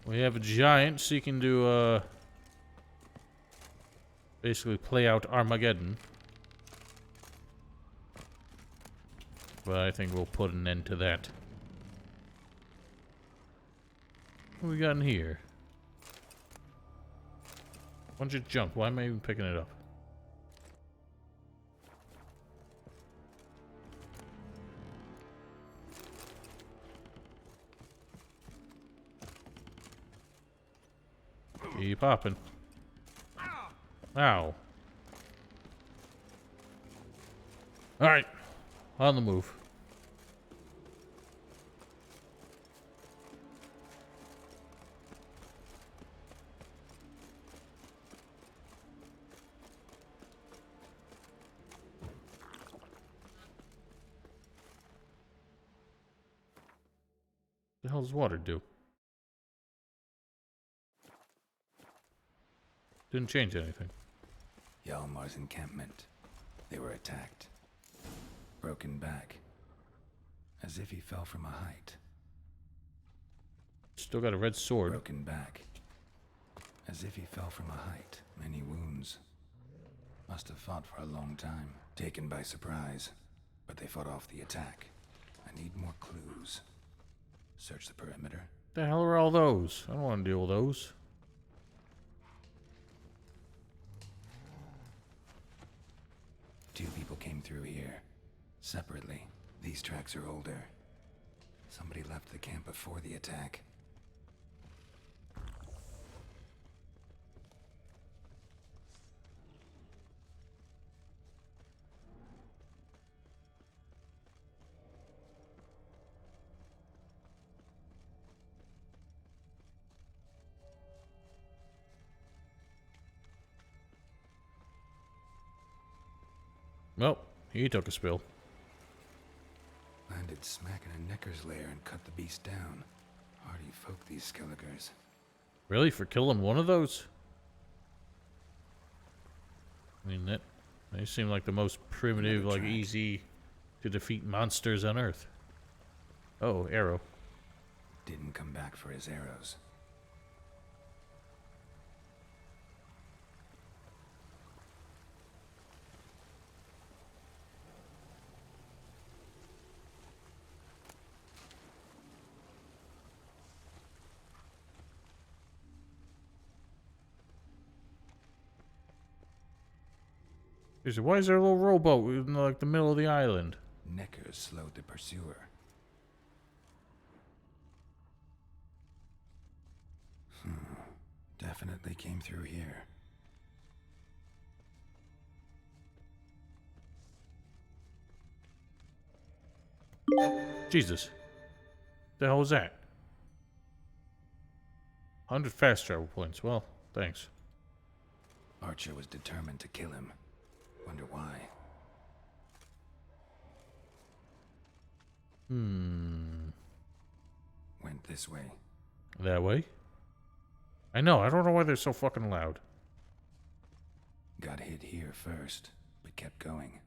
We have a giant seeking to, basically play out Armageddon. But I think we'll put an end to that. What we got in here? Bunch of junk. Why am I even picking it up? Keep popping. Ow. Alright. On the move. The hell does water do? Didn't change anything. Hjalmar's encampment. They were attacked. Broken back. As if he fell from a height. Still got a red sword. Broken back. As if he fell from a height. Many wounds. Must have fought for a long time. Taken by surprise. But they fought off the attack. I need more clues. Search the perimeter. The hell are all those? I don't want to deal with those. Two people came through here. Separately. These tracks are older. Somebody left the camp before the attack. Well, he took a spill. Landed smack in a Necker's lair and cut the beast down. Hardy folk, these Skelligers. Really? For killing one of those? I mean, they seem like the most primitive, like easy to defeat monsters on Earth. Oh, arrow. Didn't come back for his arrows. Why is there a little rowboat in like the middle of the island? Neckers slowed the pursuer. Definitely came through here. Jesus. The hell was that? 100 fast travel points. Well, thanks. Archer was determined to kill him. Wonder why. Went this way. That way? I know, I don't know why they're so fucking loud. Got hit here first, but kept going.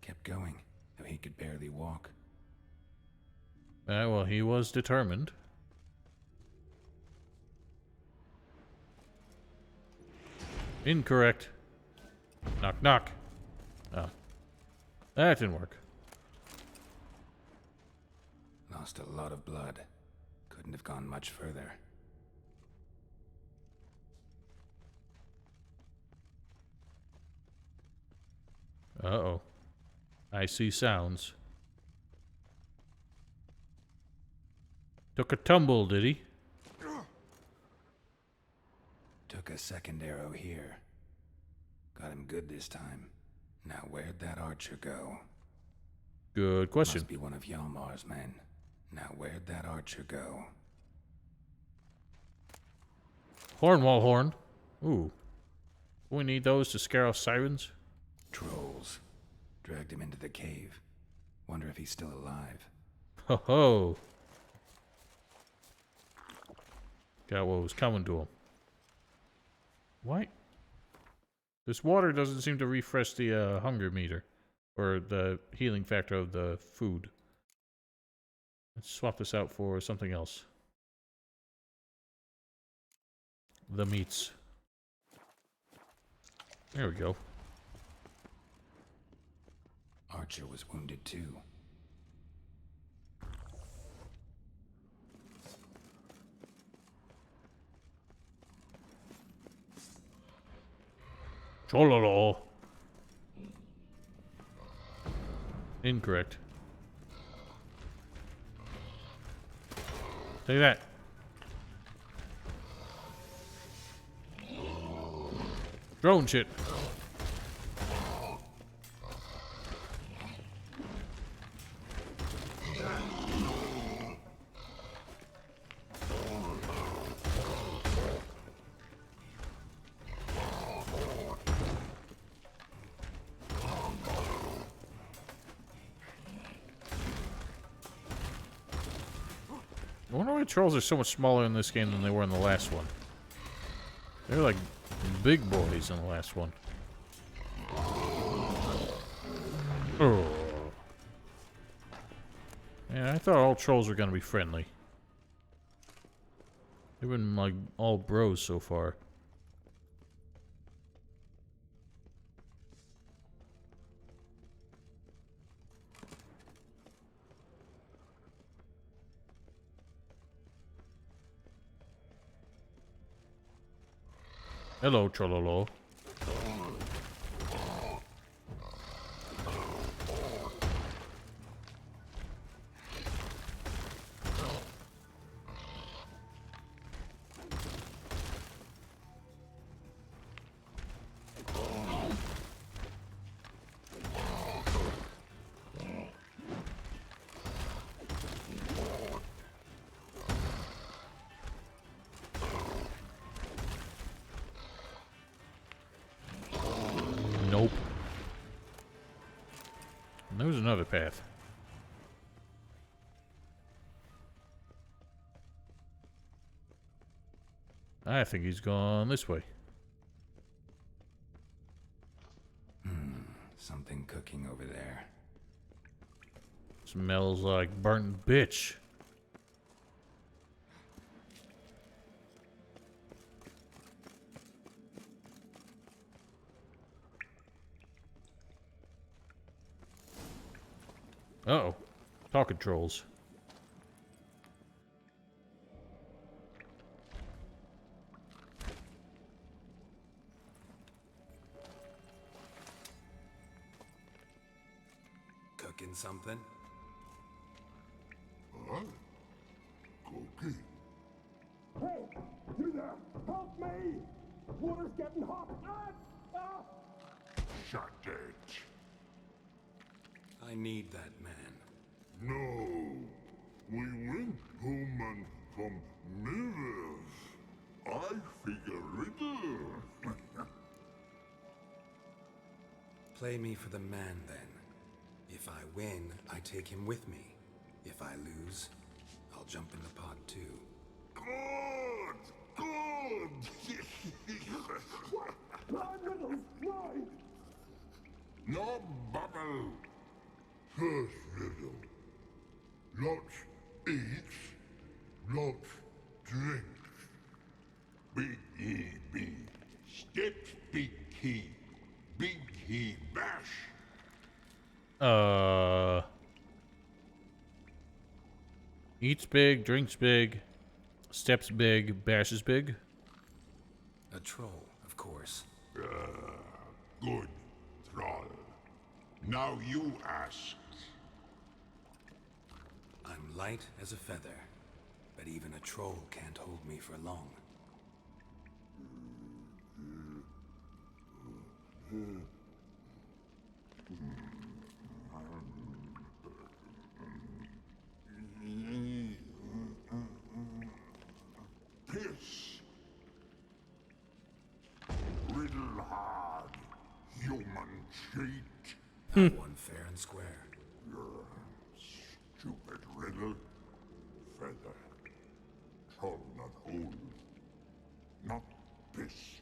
Kept going, though he could barely walk. Well, he was determined. Incorrect. Knock, knock. Oh. That didn't work. Lost a lot of blood. Couldn't have gone much further. Uh-oh. I see sounds. Took a tumble, did he? Took a second arrow here. Got him good this time. Now where'd that archer go? Good question. Must be one of Hjalmar's men. Now where'd that archer go? Hornwall horn. Ooh. We need those to scare off sirens? Trolls. Dragged him into the cave. Wonder if he's still alive. Ho ho. Got what was coming to him. What? This water doesn't seem to refresh the hunger meter. Or the healing factor of the food. Let's swap this out for something else. The meats. There we go. Archer was wounded too. Chololo. Incorrect. Take that. Drone shit. I wonder why trolls are so much smaller in this game than they were in the last one. They're like big boys in the last one. Oh. Yeah, I thought all trolls were gonna be friendly. They've been like all bros so far. Hello, Chololo. Nope. And there's another path. I think he's gone this way. Something cooking over there. Smells like burnt bitch. Uh-oh. Talking trolls. Cooking something? What? Cookie? Hey, you there! Help me! Water's getting hot! Shut it. I need that man. No. We went home and from mirrors. I figure riddle. Play me for the man, then. If I win, I take him with me. If I lose, I'll jump in the pot, too. Good! Riddles, why? No bubble. First riddle. Lots eats, lots drinks. Big E B. Steps big key. Big key bash. Eats big, drinks big, steps big, bashes big. A troll, of course. Good, troll. Now you ask. I'm light as a feather, but even a troll can't hold me for long. Piss. Riddle hard, human cheat. That one fair and square. Stupid riddle. Feather. Troll not hold. Not piss.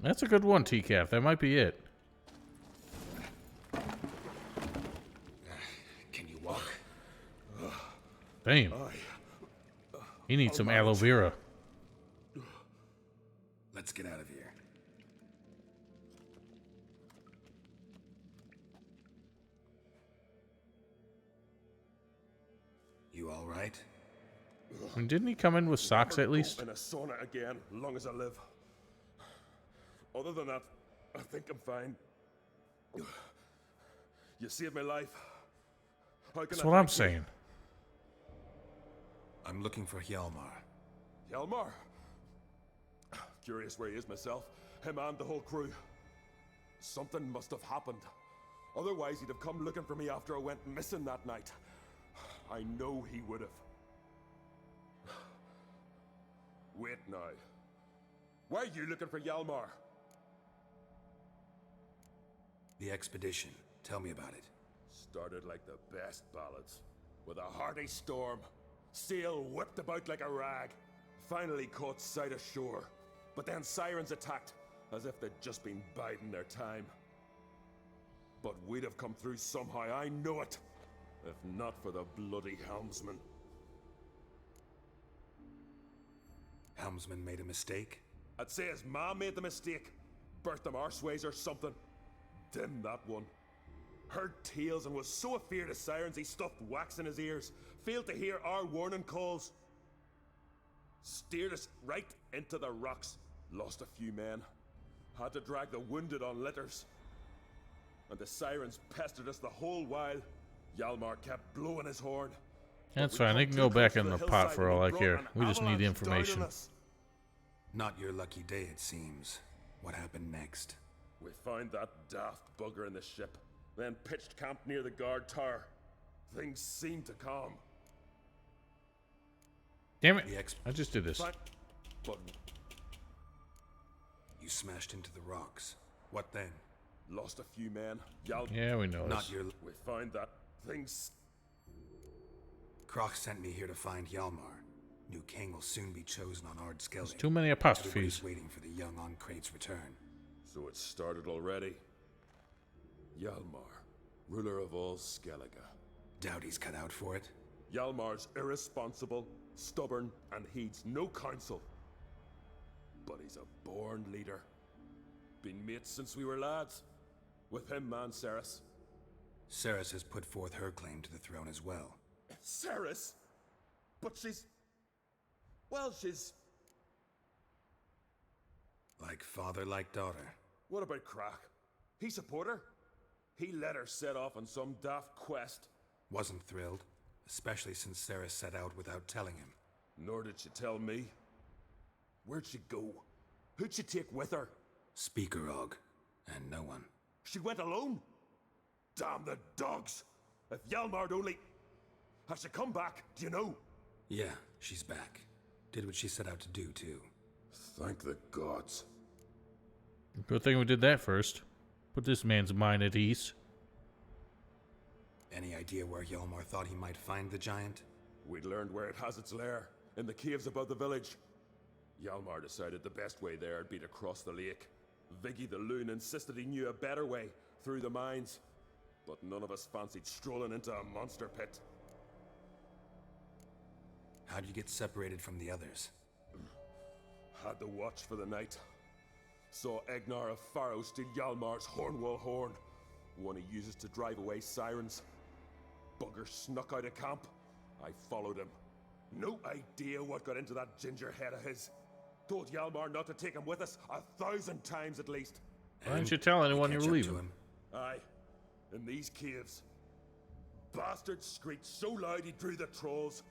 That's a good one, TCAF. That might be it. Can you walk? Damn. He needs some aloe vera. Let's get out of here. You all right? And didn't he come in with socks at least? In a sauna again, long as I live. Other than that, I think I'm fine. You saved my life. How can That's I what I'm thank you? saying. I'm looking for Hjalmar. Hjalmar? Curious where he is myself. Him and the whole crew. Something must have happened. Otherwise, he'd have come looking for me after I went missing that night. I know he would have. Wait now. Why are you looking for Hjalmar? The expedition. Tell me about it. Started like the best ballads. With a hearty storm. Sail whipped about like a rag. Finally caught sight of shore. But then sirens attacked, as if they'd just been biding their time. But we'd have come through somehow, I know it. If not for the bloody helmsman. Helmsman made a mistake? I'd say his ma made the mistake. Birthed them arseways or something. Dim that one. Heard tales and was so afeard of sirens he stuffed wax in his ears. Failed to hear our warning calls. Steered us right into the rocks. Lost a few men. Had to drag the wounded on litters. And the sirens pestered us the whole while. Hjalmar kept blowing his horn. That's fine. They can go back in the pot for all I care. We just need the information. Not your lucky day, it seems. What happened next? We found that daft bugger in the ship, then pitched camp near the guard tower. Things seemed to calm. Damn it! I just did this. But you smashed into the rocks. What then? Lost a few men. Yeah, we know Not this. your. We found that things. Kroch sent me here to find Hjalmar. New king will soon be chosen on Ard Skellig. There's too many apostrophes. Everybody's waiting for the young Ancrate's return. So it started already. Hjalmar, ruler of all Skellige. Doubt he's cut out for it. Hjalmar's irresponsible, stubborn, and heeds no counsel. But he's a born leader. Been mates since we were lads. With him, man, Cerys. Cerys has put forth her claim to the throne as well. Cerys? But she's... Well, she's... Like father, like daughter. What about Kroch? He support her? He let her set off on some daft quest. Wasn't thrilled, especially since Cerys set out without telling him. Nor did she tell me. Where'd she go? Who'd she take with her? Speaker Og, and no one. She went alone? Damn the dogs! If Hjalmar'd only... Has she come back? Do you know? Yeah, she's back. Did what she set out to do, too. Thank the gods. Good thing we did that first. Put this man's mind at ease. Any idea where Hjalmar thought he might find the giant? We'd learned where it has its lair, in the caves above the village. Hjalmar decided the best way there would be to cross the lake. Viggy the Loon insisted he knew a better way, through the mines. But none of us fancied strolling into a monster pit. How'd you get separated from the others? Had to watch for the night. Saw Egnar of Pharaoh steal Hjalmar's Hornwall horn, one he uses to drive away sirens. Bugger snuck out of camp. I followed him. No idea what got into that ginger head of his. Told Hjalmar not to take him with us 1,000 times at least. Why didn't you tell anyone you were leaving? Aye, in these caves. Bastard screeched so loud he drew the trolls.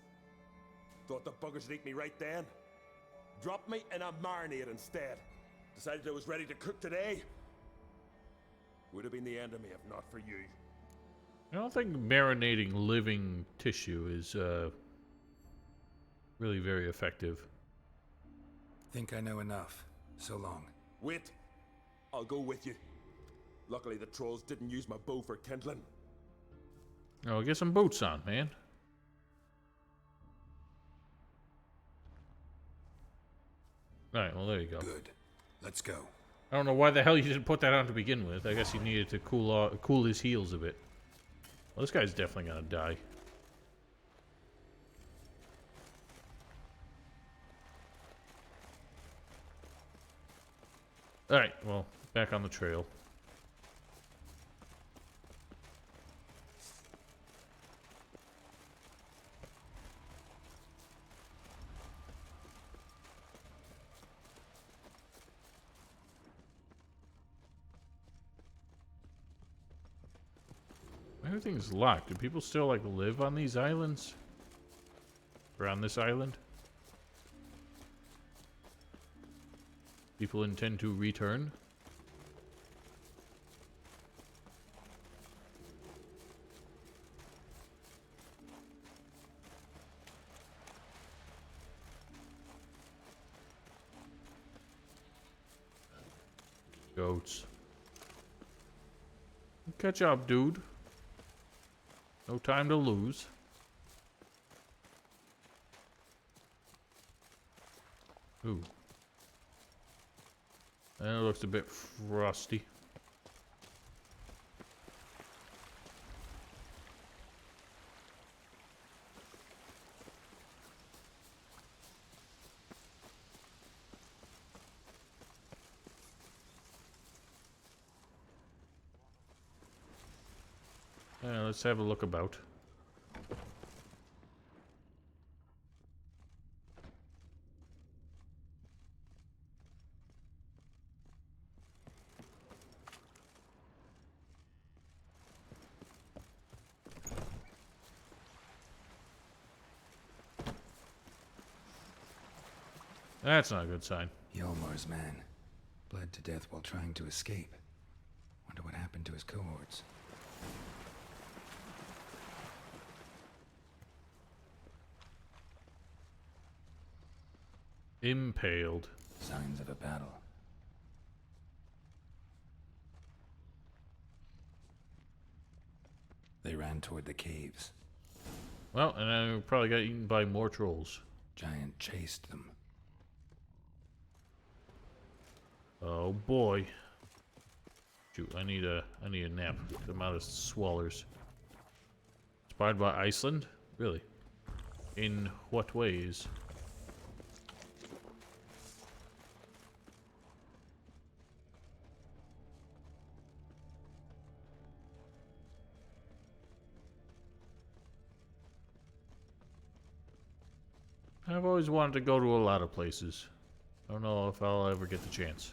Thought the buggers would eat me right then. Dropped me in a marinade instead. Decided I was ready to cook today. Would have been the end of me if not for you. I don't think marinating living tissue is really very effective. Think I know enough. So long. Wait. I'll go with you. Luckily the trolls didn't use my bow for kindling. Oh, get some boots on, man. Alright, well there you go. Good. Let's go. I don't know why the hell you didn't put that on to begin with. I guess he needed to cool his heels a bit. Well, this guy's definitely gonna die. Alright, well, back on the trail. Everything's locked. Do people still, like, live on these islands? Or on this island? People intend to return? Goats. Catch up, dude. No time to lose. Ooh. And it looks a bit frosty. Let's have a look about. That's not a good sign. Yolmar's man. Bled to death while trying to escape. Wonder what happened to his cohorts. Impaled. Signs of a battle. They ran toward the caves. Well, and then we probably got eaten by more trolls. Giant chased them. Oh boy. Shoot, I need a nap. I'm out of swallers. Inspired by Iceland? Really? In what ways? I've always wanted to go to a lot of places. I don't know if I'll ever get the chance.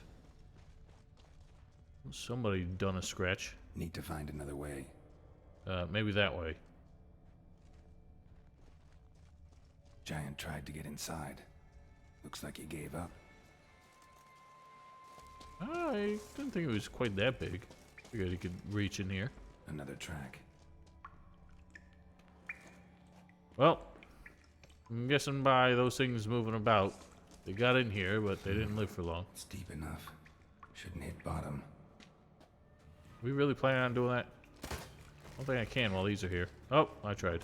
Somebody done a scratch. Need to find another way. Maybe that way. Giant tried to get inside. Looks like he gave up. I didn't think it was quite that big. Figured he could reach in here. Another track. Well, I'm guessing by those things moving about, they got in here, but they didn't live for long. It's deep enough. Shouldn't hit bottom. We really planning on doing that? I don't think I can while these are here. Oh, I tried.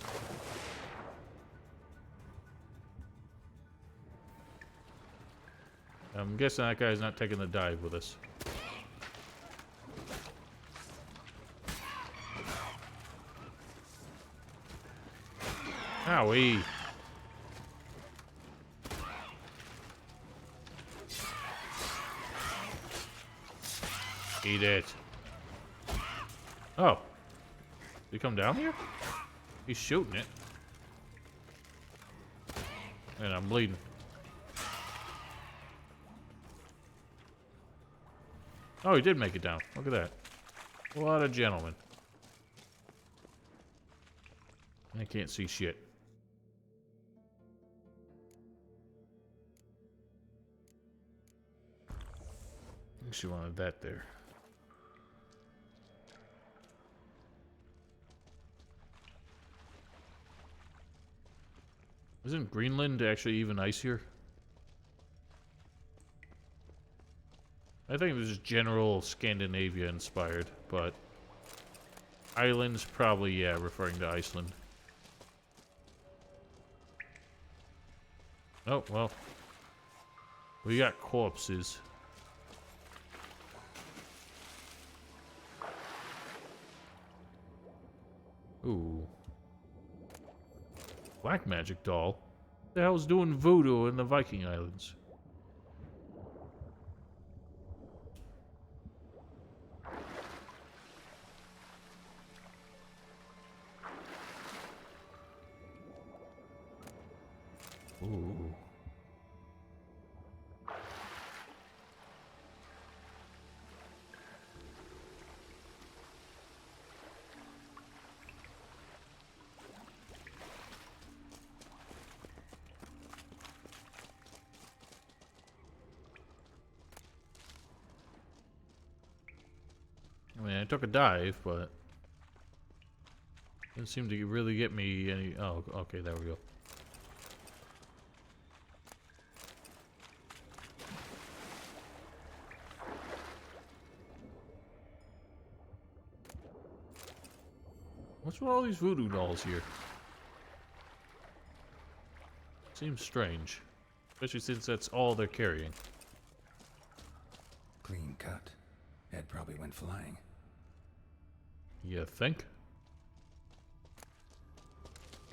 I'm guessing that guy's not taking the dive with us. Owie. Eat it. Oh. Did he come down here? He's shooting it. And I'm bleeding. Oh, he did make it down. Look at that. What a gentleman. I can't see shit. I think she wanted that there. Isn't Greenland actually even icier? I think this is general Scandinavia inspired, but islands probably, yeah, referring to Iceland. Oh, well. We got corpses. Ooh. Black magic doll? What the hell's doing voodoo in the Viking Islands? Ooh. I mean, I took a dive, but didn't seem to really get me any. Oh, okay, there we go. What's with all these voodoo dolls here? Seems strange, especially since that's all they're carrying. Clean cut. Head probably went flying. You think?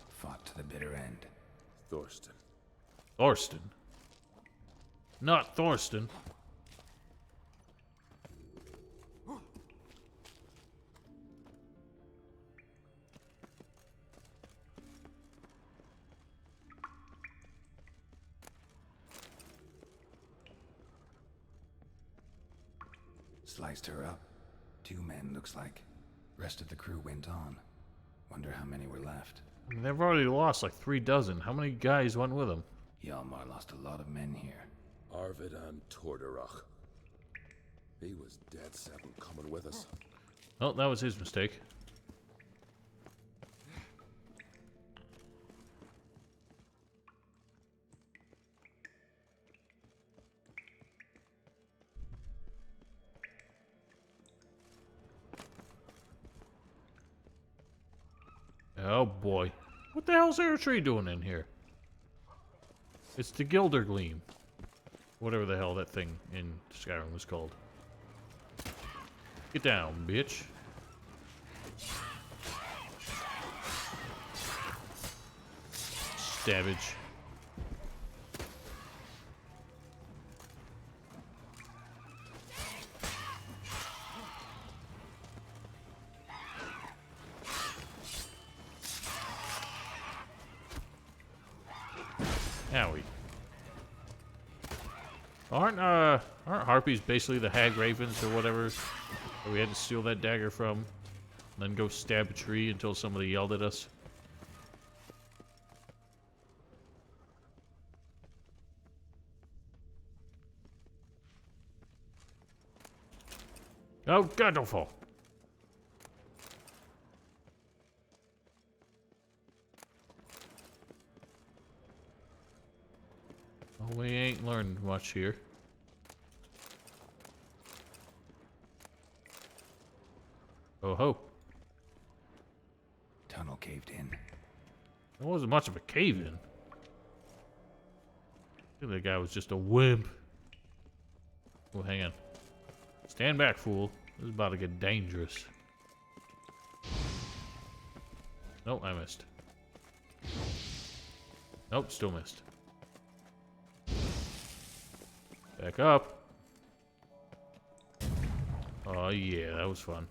Fought to the bitter end. Thorsten. Thorsten? Not Thorsten. Sliced her up. 2 men, looks like. Rest of the crew went on. Wonder how many were left. I mean, they've already lost like 3 dozen. How many guys went with them? Hjalmar lost a lot of men here. Arvidan Tordarach. He was dead set on coming with us. Well, that was his mistake. Oh boy. What the hell's Eritrea doing in here? It's the Gildergleam. Whatever the hell that thing in Skyrim was called. Get down, bitch. Stabbage. Owie. Aren't harpies basically the hag ravens or whatever that we had to steal that dagger from, and then go stab a tree until somebody yelled at us? Oh God, don't fall. Well, we ain't learned much here. Oh ho. Tunnel caved in. It wasn't much of a cave-in. I think that guy was just a wimp. Oh, hang on. Stand back, fool. This is about to get dangerous. Nope, I missed. Nope, still missed. Back up. Oh yeah, that was fun.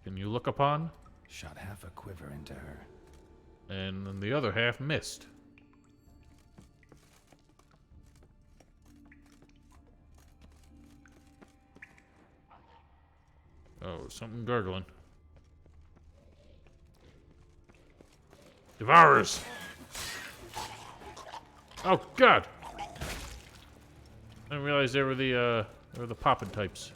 Can you look upon? Shot half a quiver into her. And then the other half missed. Oh, something gurgling. Devourers! Oh God! I didn't realize they were the poppin' types.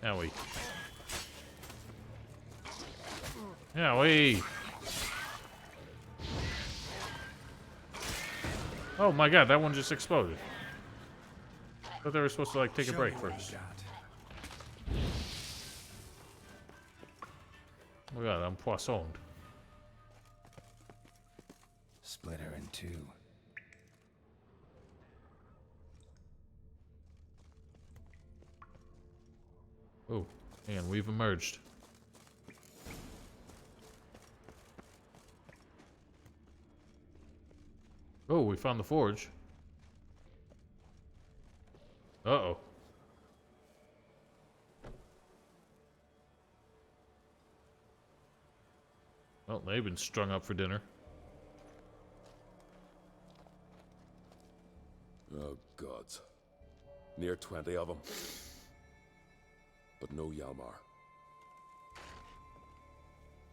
Owie. Owie. Oh my God, that one just exploded. I thought they were supposed to like take a break first. Oh my God, I'm poissoned. Split her in two. Oh, and we've emerged. Oh, we found the forge. Uh-oh. Well, they've been strung up for dinner. Oh, gods. Near 20 of them. But no Yalmar.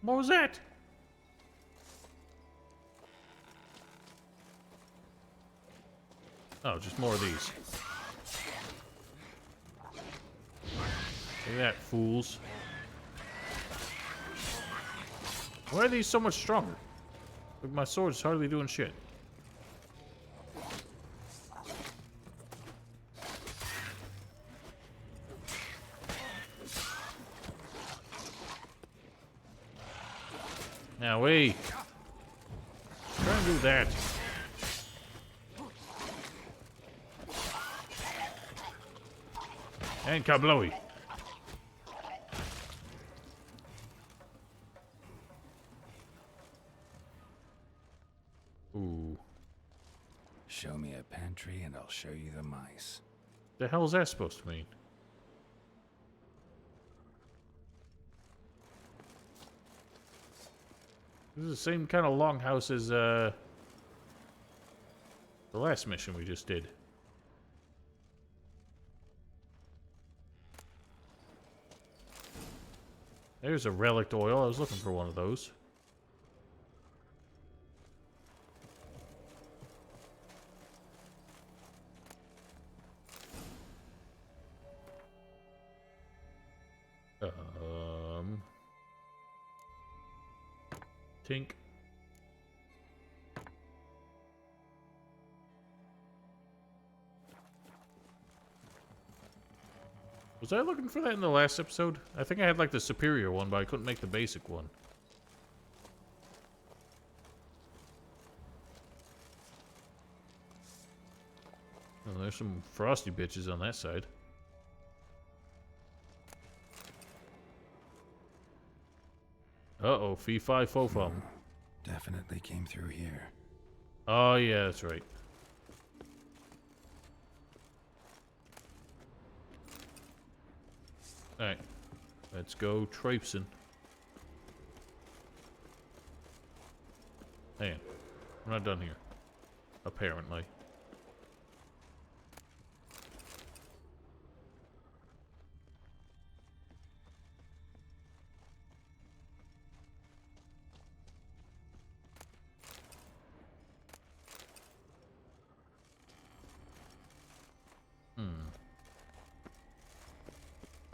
What was that? Oh, just more of these. Look at that, fools. Why are these so much stronger? Look, my sword's hardly doing shit. Now wait. Try and do that. And kablowy. hell is that supposed to mean? This is the same kind of longhouse as the last mission we just did. There's a relic oil. I was looking for one of those. Tink. Was I looking for that in the last episode? I think I had like the superior one, but I couldn't make the basic one. Oh, there's some frosty bitches on that side. Uh-oh, fee fi fo fum. Definitely came through here. Oh yeah, that's right. Alright. Let's go traipsing. Hang on. We're not done here. Apparently.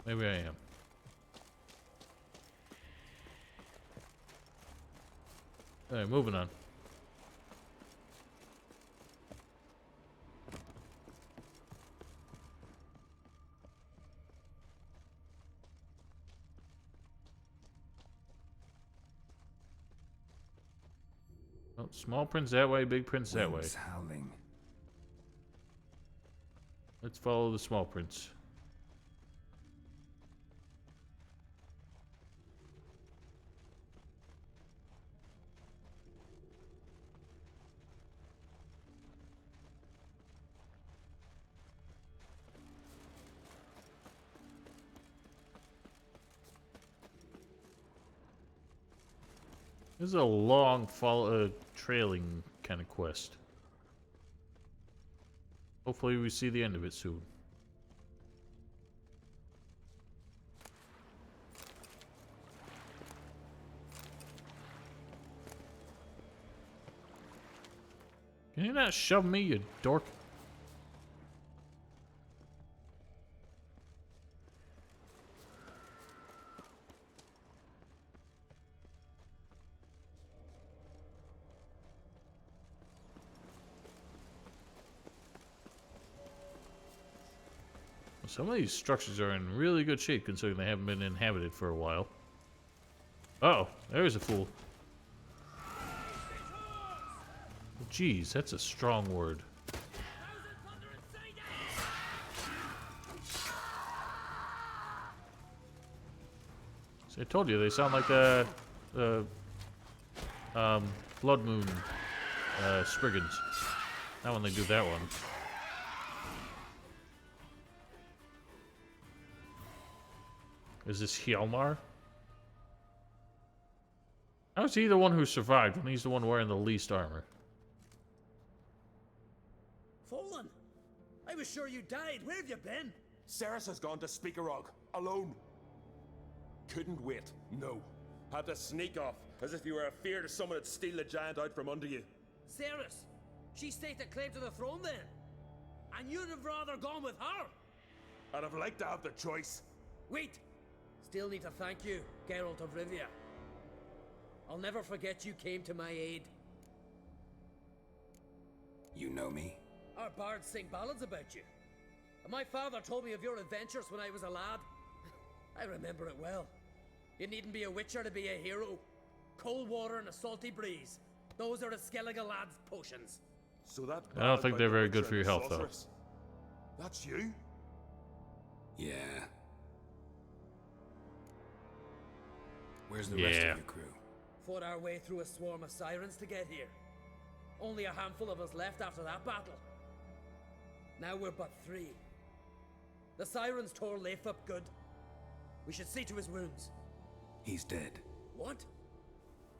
Maybe I am. Alright, moving on. Oh, small prince that way, big prince that way. Howling. Let's follow the small prince. This is a long, trailing kind of quest. Hopefully we see the end of it soon. Can you not shove me, you dork? Some of these structures are in really good shape considering they haven't been inhabited for a while. Uh-oh, there's a fool. Jeez, that's a strong word. See, I told you, they sound like Blood Moon Spriggans. Not when they do that one. Is this Hjalmar? How is he the one who survived when he's the one wearing the least armor? Fallen! I was sure you died. Where have you been? Ceres has gone to Speakerog, alone. Couldn't wait, no. Had to sneak off, as if you were afeard of someone would steal the giant out from under you. Ceres! She staked a claim to the throne then. And you'd have rather gone with her. I'd have liked to have the choice. Wait! Still need to thank you, Geralt of Rivia. I'll never forget you came to my aid. You know me? Our bards sing ballads about you. And my father told me of your adventures when I was a lad. I remember it well. You needn't be a witcher to be a hero. Cold water and a salty breeze. Those are the Skellige lad's potions. So that I don't think they're very good for your health, though. That's you? Yeah. Where's the rest of your crew? Fought our way through a swarm of sirens to get here. Only a handful of us left after that battle. Now we're but 3. The sirens tore Leif up good. We should see to his wounds. He's dead. What?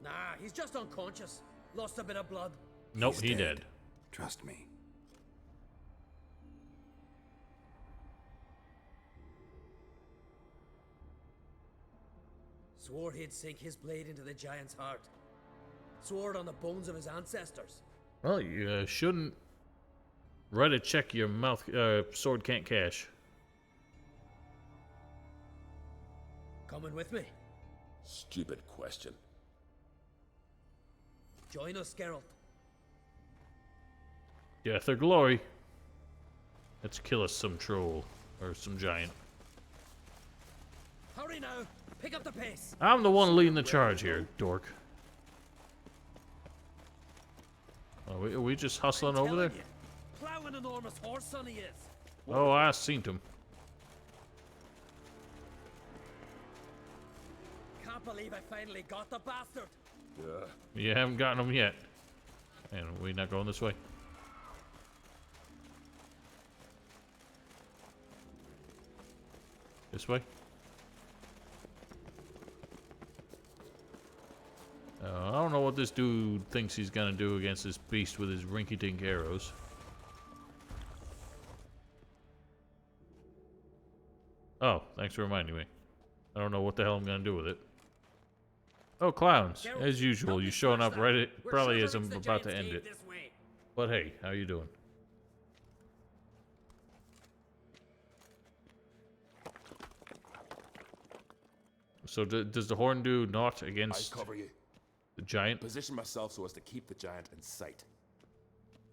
Nah, he's just unconscious. Lost a bit of blood. Nope, He's he dead. dead. Trust me. Swore he'd sink his blade into the giant's heart. Swore it on the bones of his ancestors. Well, you shouldn't write a check your mouth sword can't cash. Coming with me? Stupid question. Join us, Geralt. Death or glory. Let's kill us some troll or some giant. Hurry now! Pick up the pace! I'm the one leading the charge here, dork. Are we just hustling over there? Plow an enormous horse, son, he is. Oh, I seen him. Can't believe I finally got the bastard. You haven't gotten him yet. And we're not going this way. This way? I don't know what this dude thinks he's gonna do against this beast with his rinky-dink arrows. Oh, thanks for reminding me. I don't know what the hell I'm gonna do with it. Oh, clowns. As usual, you showing up right probably as I'm about to end it. But hey, how you doing? So does the horn do naught against I cover you. the giant? Position myself so as to keep the giant in sight.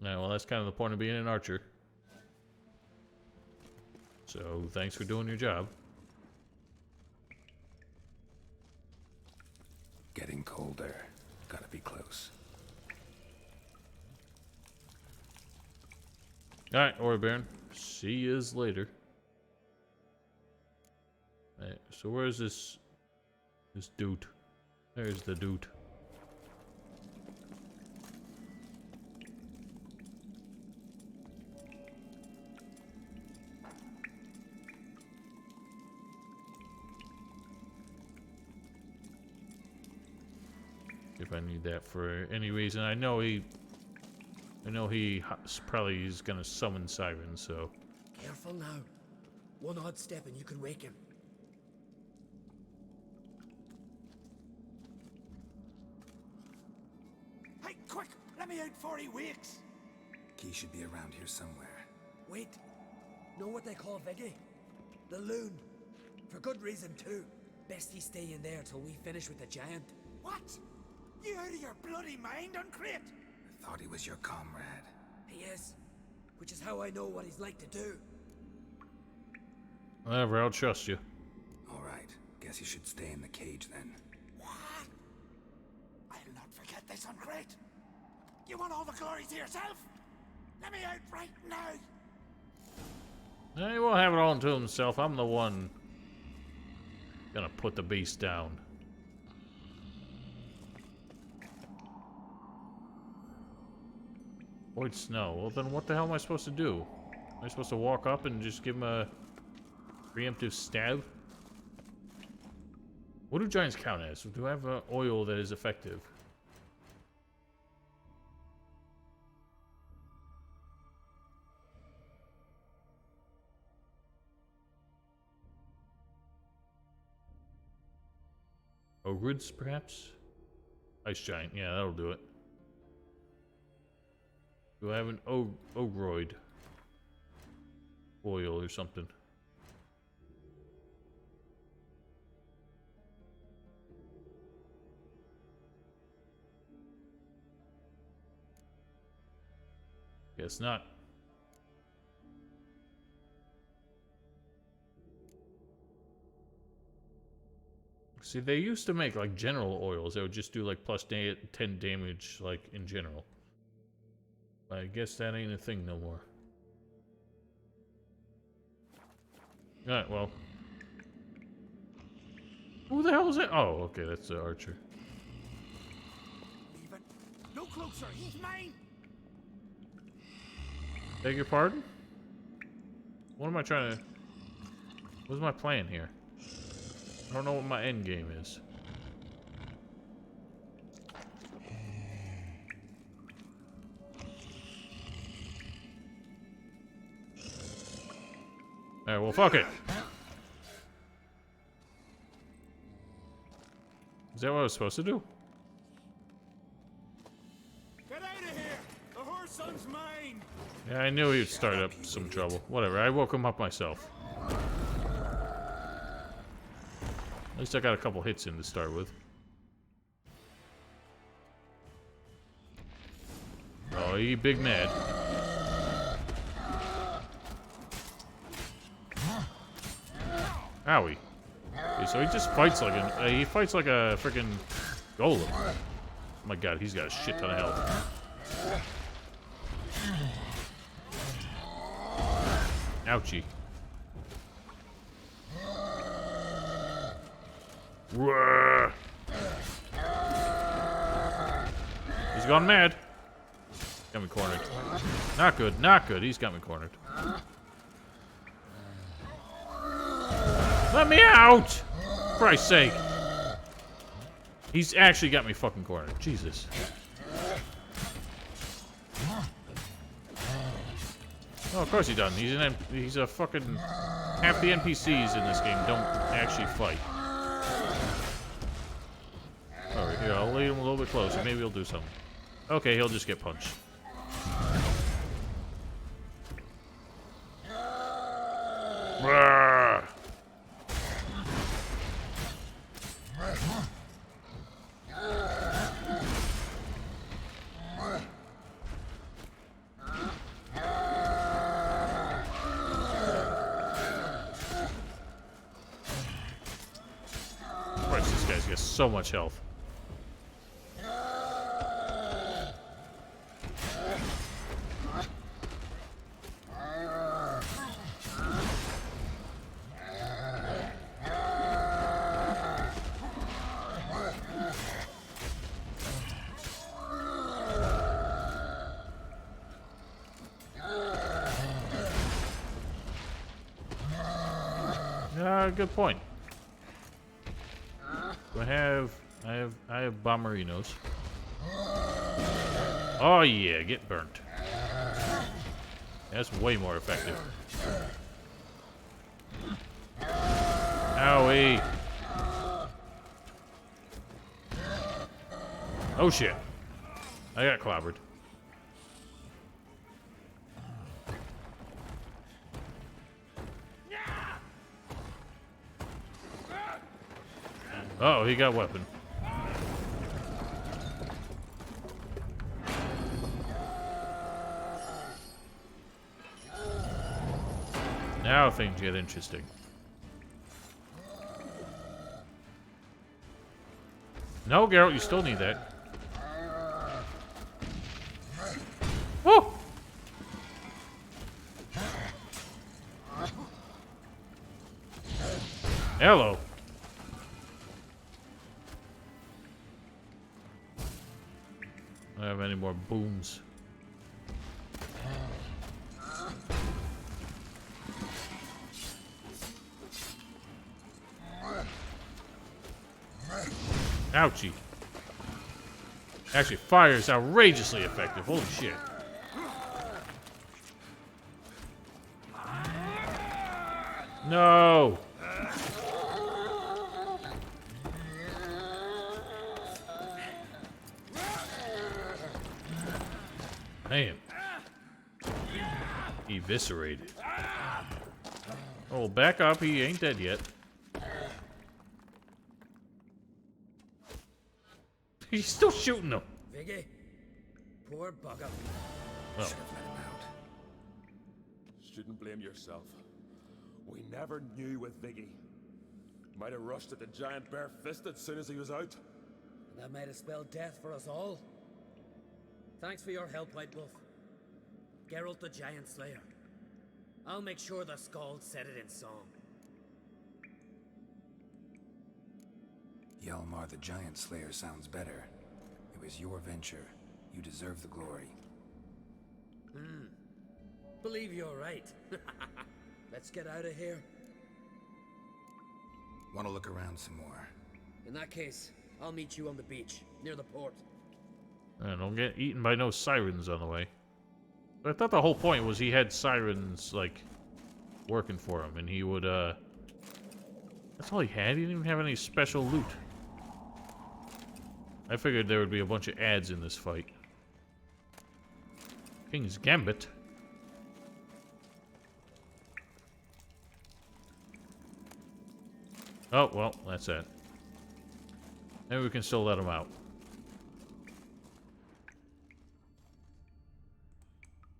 Yeah, well, that's kind of the point of being an archer. So, thanks for doing your job. Getting colder. Gotta be close. Alright, Ori Baron. See yous later. Alright, so where's this dude? There's the dude. If I need that for any reason, I know he probably is gonna summon sirens, so. Careful now. One odd step and you can wake him. Hey, quick! Let me out before he wakes! Key should be around here somewhere. Wait. Know what they call Viggy? The loon. For good reason, too. Best he stay in there till we finish with the giant. What? You out of your bloody mind, Uncrate? I thought he was your comrade. He is. Which is how I know what he's like to do. Whatever, I'll trust you. Alright, guess you should stay in the cage then. What? I'll not forget this, Uncrate. You want all the glory to yourself? Let me out right now! He won't have it all to himself. I'm the one gonna put the beast down. Void snow. Well, then what the hell am I supposed to do? Am I supposed to walk up and just give him a preemptive stab? What do giants count as? Do I have an oil that is effective? Ogrids, perhaps? Ice giant. Yeah, that'll do it. Do I have an Ogroid oil or something? Guess not. See, they used to make like general oils that would just do like plus 10 damage like in general. I guess that ain't a thing no more. Alright, well. Who the hell is that? Oh, okay, that's the archer. Leave it. No closer, he's mine! Beg your pardon? What am I trying to... What's my plan here? I don't know what my end game is. Alright, well, fuck it. Is that what I was supposed to do? Get out of here! The whoreson's mine! Yeah, I knew he would start up some trouble. Whatever, I woke him up myself. At least I got a couple hits in to start with. Oh, he big mad. Owie. Okay, so he just fights like he fights like a freaking golem. Oh my god, he's got a shit ton of health. Ouchie. Roar. He's gone mad. Got me cornered. Not good, not good. He's got me cornered. Let me out! For Christ's sake. He's actually got me fucking cornered. Jesus. Oh, of course he doesn't. He's a fucking... Half the NPCs in this game don't actually fight. Alright, here, I'll lead him a little bit closer. Maybe he'll do something. Okay, he'll just get punched. Brrr. Christ, this guy's got so much health. Good point. I have bomberinos. Oh yeah, get burnt. That's way more effective. Owie. Oh shit. I got clobbered. Uh-oh, he got a weapon. Now things get interesting. No, Geralt, you still need that. Woo! Hello. I don't have any more booms. Ouchie. Actually, fire is outrageously effective. Holy shit. No. Man. Eviscerated. Oh, back up. He ain't dead yet. He's still shooting them. Viggy, poor bugger. Oh. Should have let him out. Shouldn't blame yourself. We never knew with Viggy. Might have rushed at the giant bare-fisted as soon as he was out. That might have spelled death for us all. Thanks for your help, White Wolf. Geralt the Giant Slayer. I'll make sure the Skald said it in song. Hjalmar the Giant Slayer sounds better. It was your venture. You deserve the glory. Believe you're right. Let's get out of here. Want to look around some more? In that case, I'll meet you on the beach, near the port. And don't get eaten by no sirens on the way. But I thought the whole point was he had sirens, like, working for him, and he would, that's all he had? He didn't even have any special loot. I figured there would be a bunch of ads in this fight. King's Gambit. Oh, well, that's it. Maybe we can still let him out.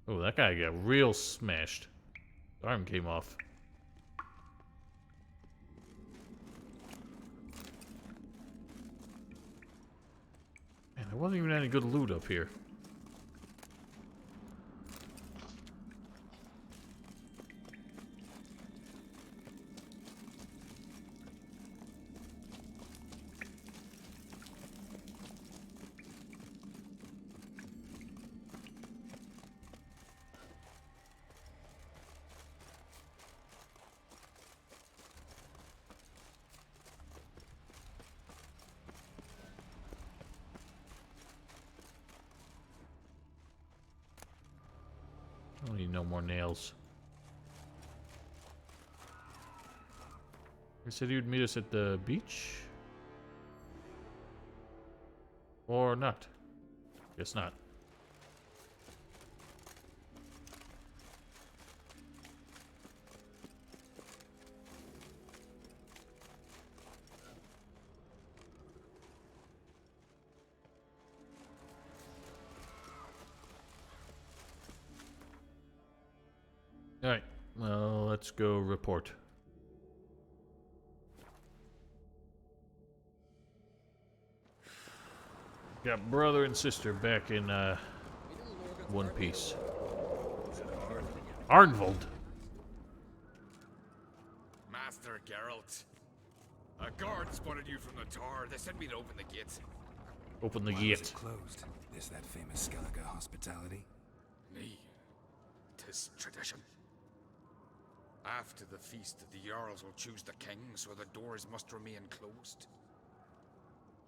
Oh, that guy got real smashed. His arm came off. Man, there wasn't even any good loot up here. I don't need no more nails. He said he would meet us at the beach? Or not? Guess not. Alright, well, let's go report. Got brother and sister back in, one piece. Arnvold. Master Geralt. A guard spotted you from the tower. They said we'd open the gate. Open the Why gate. was it closed? Is that famous Skellige hospitality? Me. 'Tis tradition. After the feast, the Jarls will choose the king, so the doors must remain closed.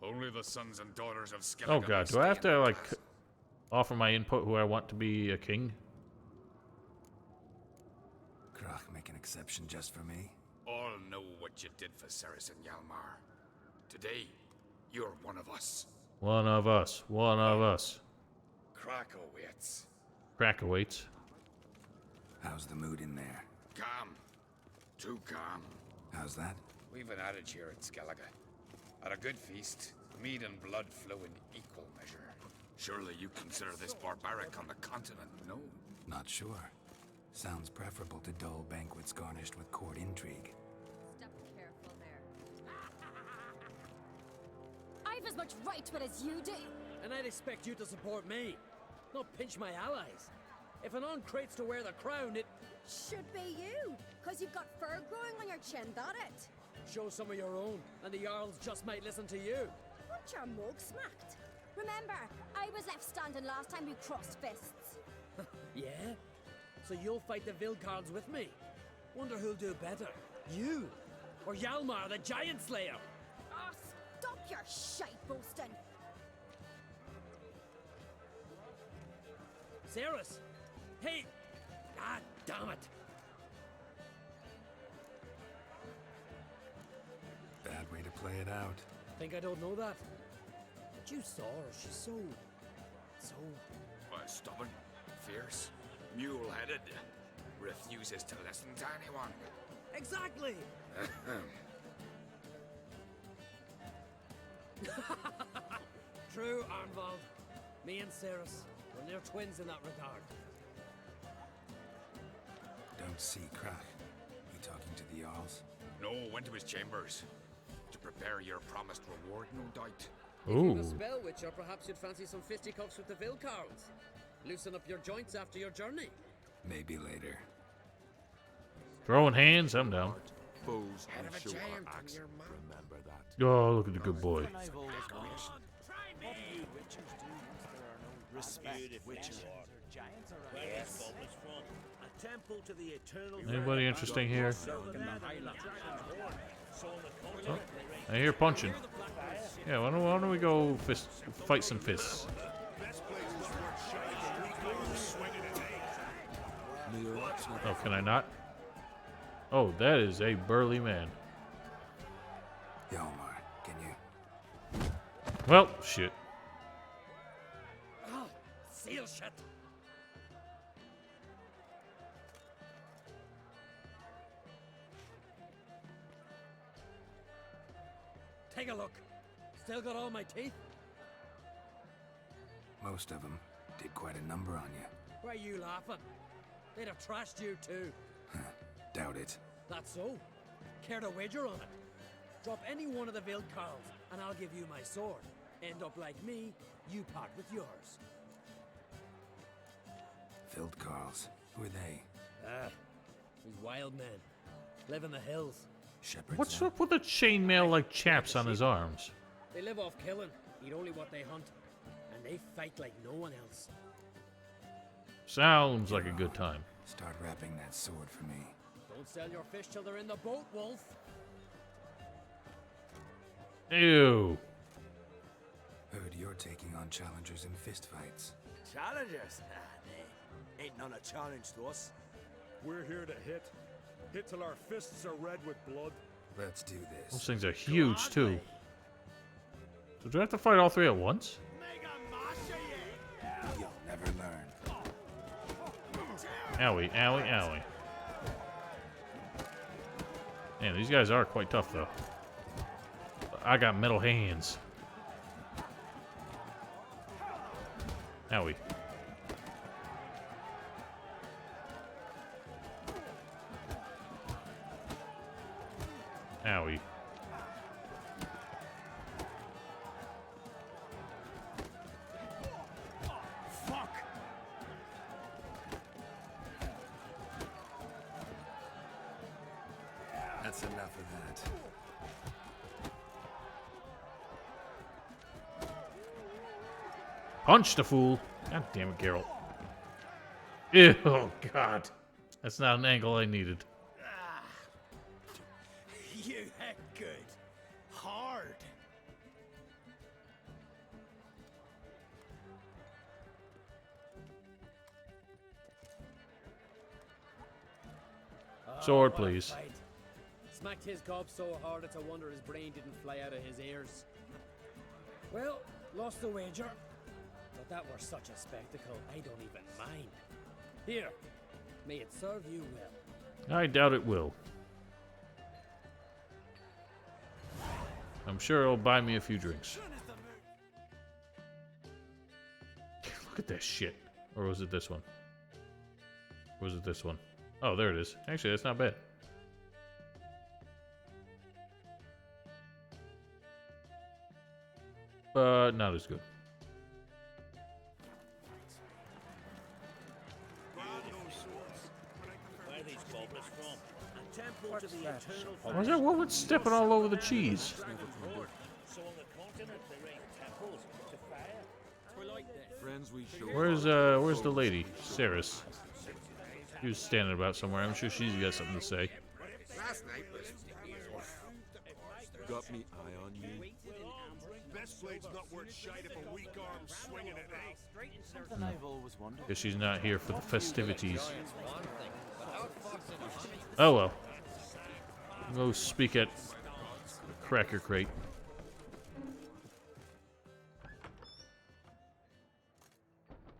Only the sons and daughters of Skellige. Oh god, do I have to, like, offer my input who I want to be a king? Krach make an exception just for me? All know what you did for Ceres and Hjalmar. Today, you're one of us. One of us. One of us. Krakow waits. Crack awaits. How's the mood in there? Calm. Too calm. How's that? We've an adage here at Skellige. At a good feast, mead and blood flow in equal measure. Surely you consider this barbaric on the continent, no? Not sure. Sounds preferable to dull banquets garnished with court intrigue. Step careful there. I've as much right to it as you do. And I'd expect you to support me, not pinch my allies. If an on-crate's to wear the crown, it should be you, because you've got fur growing on your chin, that it? Show some of your own, and the Jarls just might listen to you. Want your mug smacked? Remember, I was left standing last time we crossed fists. Yeah? So you'll fight the Vilcards with me? Wonder who'll do better, you or Hjalmar the Giant Slayer? Oh, stop your shite boasting. Ceres! Hey! Ah, damn it! Bad way to play it out. Think I don't know that? But you saw her, she's so... Stubborn, fierce, mule-headed. Refuses to listen to anyone. Exactly! True, Arnvold. Me and Ceres, we're near twins in that regard. Don't see Krach. You talking to the Jarls? No, went to his chambers. To prepare your promised reward, no doubt. If you've a spell witch, or perhaps you'd fancy some fisticuffs with the Vilcards. Loosen up your joints after your journey. Maybe later. Throwing hands, I'm down. Foes Head and of a show giant our in axe. your mouth. Remember that. Oh, look at the good boy. A temple to the eternal. Anybody interesting here? I hear punching. Yeah, why don't we go fight some fists? Oh, can I not? Oh, that is a burly man. Hjalmar, can you? Well, shit. Oh, seal shut. Take a look. Still got all my teeth? Most of them did quite a number on you. Why are you laughing? They'd have trashed you too. Doubt it. That's so. Care to wager on it? Drop any one of the Veiled Carls, and I'll give you my sword. End up like me, you part with yours. Filled Carls. Who are they? These wild men. Live in the hills. Shepherds. What's up with the chainmail like chaps on his arms? They live off killing, eat only what they hunt, and they fight like no one else. Sounds like a good time. Start wrapping that sword for me. Don't sell your fish till they're in the boat, Wolf. Ew. Heard you're taking on challengers in fistfights. Challengers? Nah, ain't none a challenge to us. We're here to hit. Hit till our fists are red with blood. Let's do this. Those things are huge too. So do I have to fight all three at once? You'll never learn. Owie, owie, owie. Man, these guys are quite tough though. I got metal hands. Owie. Owie. Fuck! That's enough of that. Punch the fool. God damn it, Geralt. Ew, oh god. That's not an angle I needed. You hit good. Hard. Sword, please. Fight. Smacked his gob so hard it's a wonder his brain didn't fly out of his ears. Well, lost the wager. But that were such a spectacle, I don't even mind. Here, may it serve you well. I doubt it will. I'm sure it'll buy me a few drinks. Look at that shit. Or was it this one? Or was it this one? Oh, there it is. Actually, that's not bad. But not as good. Where are these goblets from? A temple to the eternal. Why is that woman stepping all over the cheese? So on the continent there ain't temples to fire. We're like that. Friends we show. Where's the lady? Saris. She was standing about somewhere. I'm sure she's got something to say. Last night was Got me eye on you. Best blade's not worth shite if a weak arm swinging it, eh? Something I've always wondered. Guess she's not here for the festivities. Oh well. Go speak at Cracker Crate.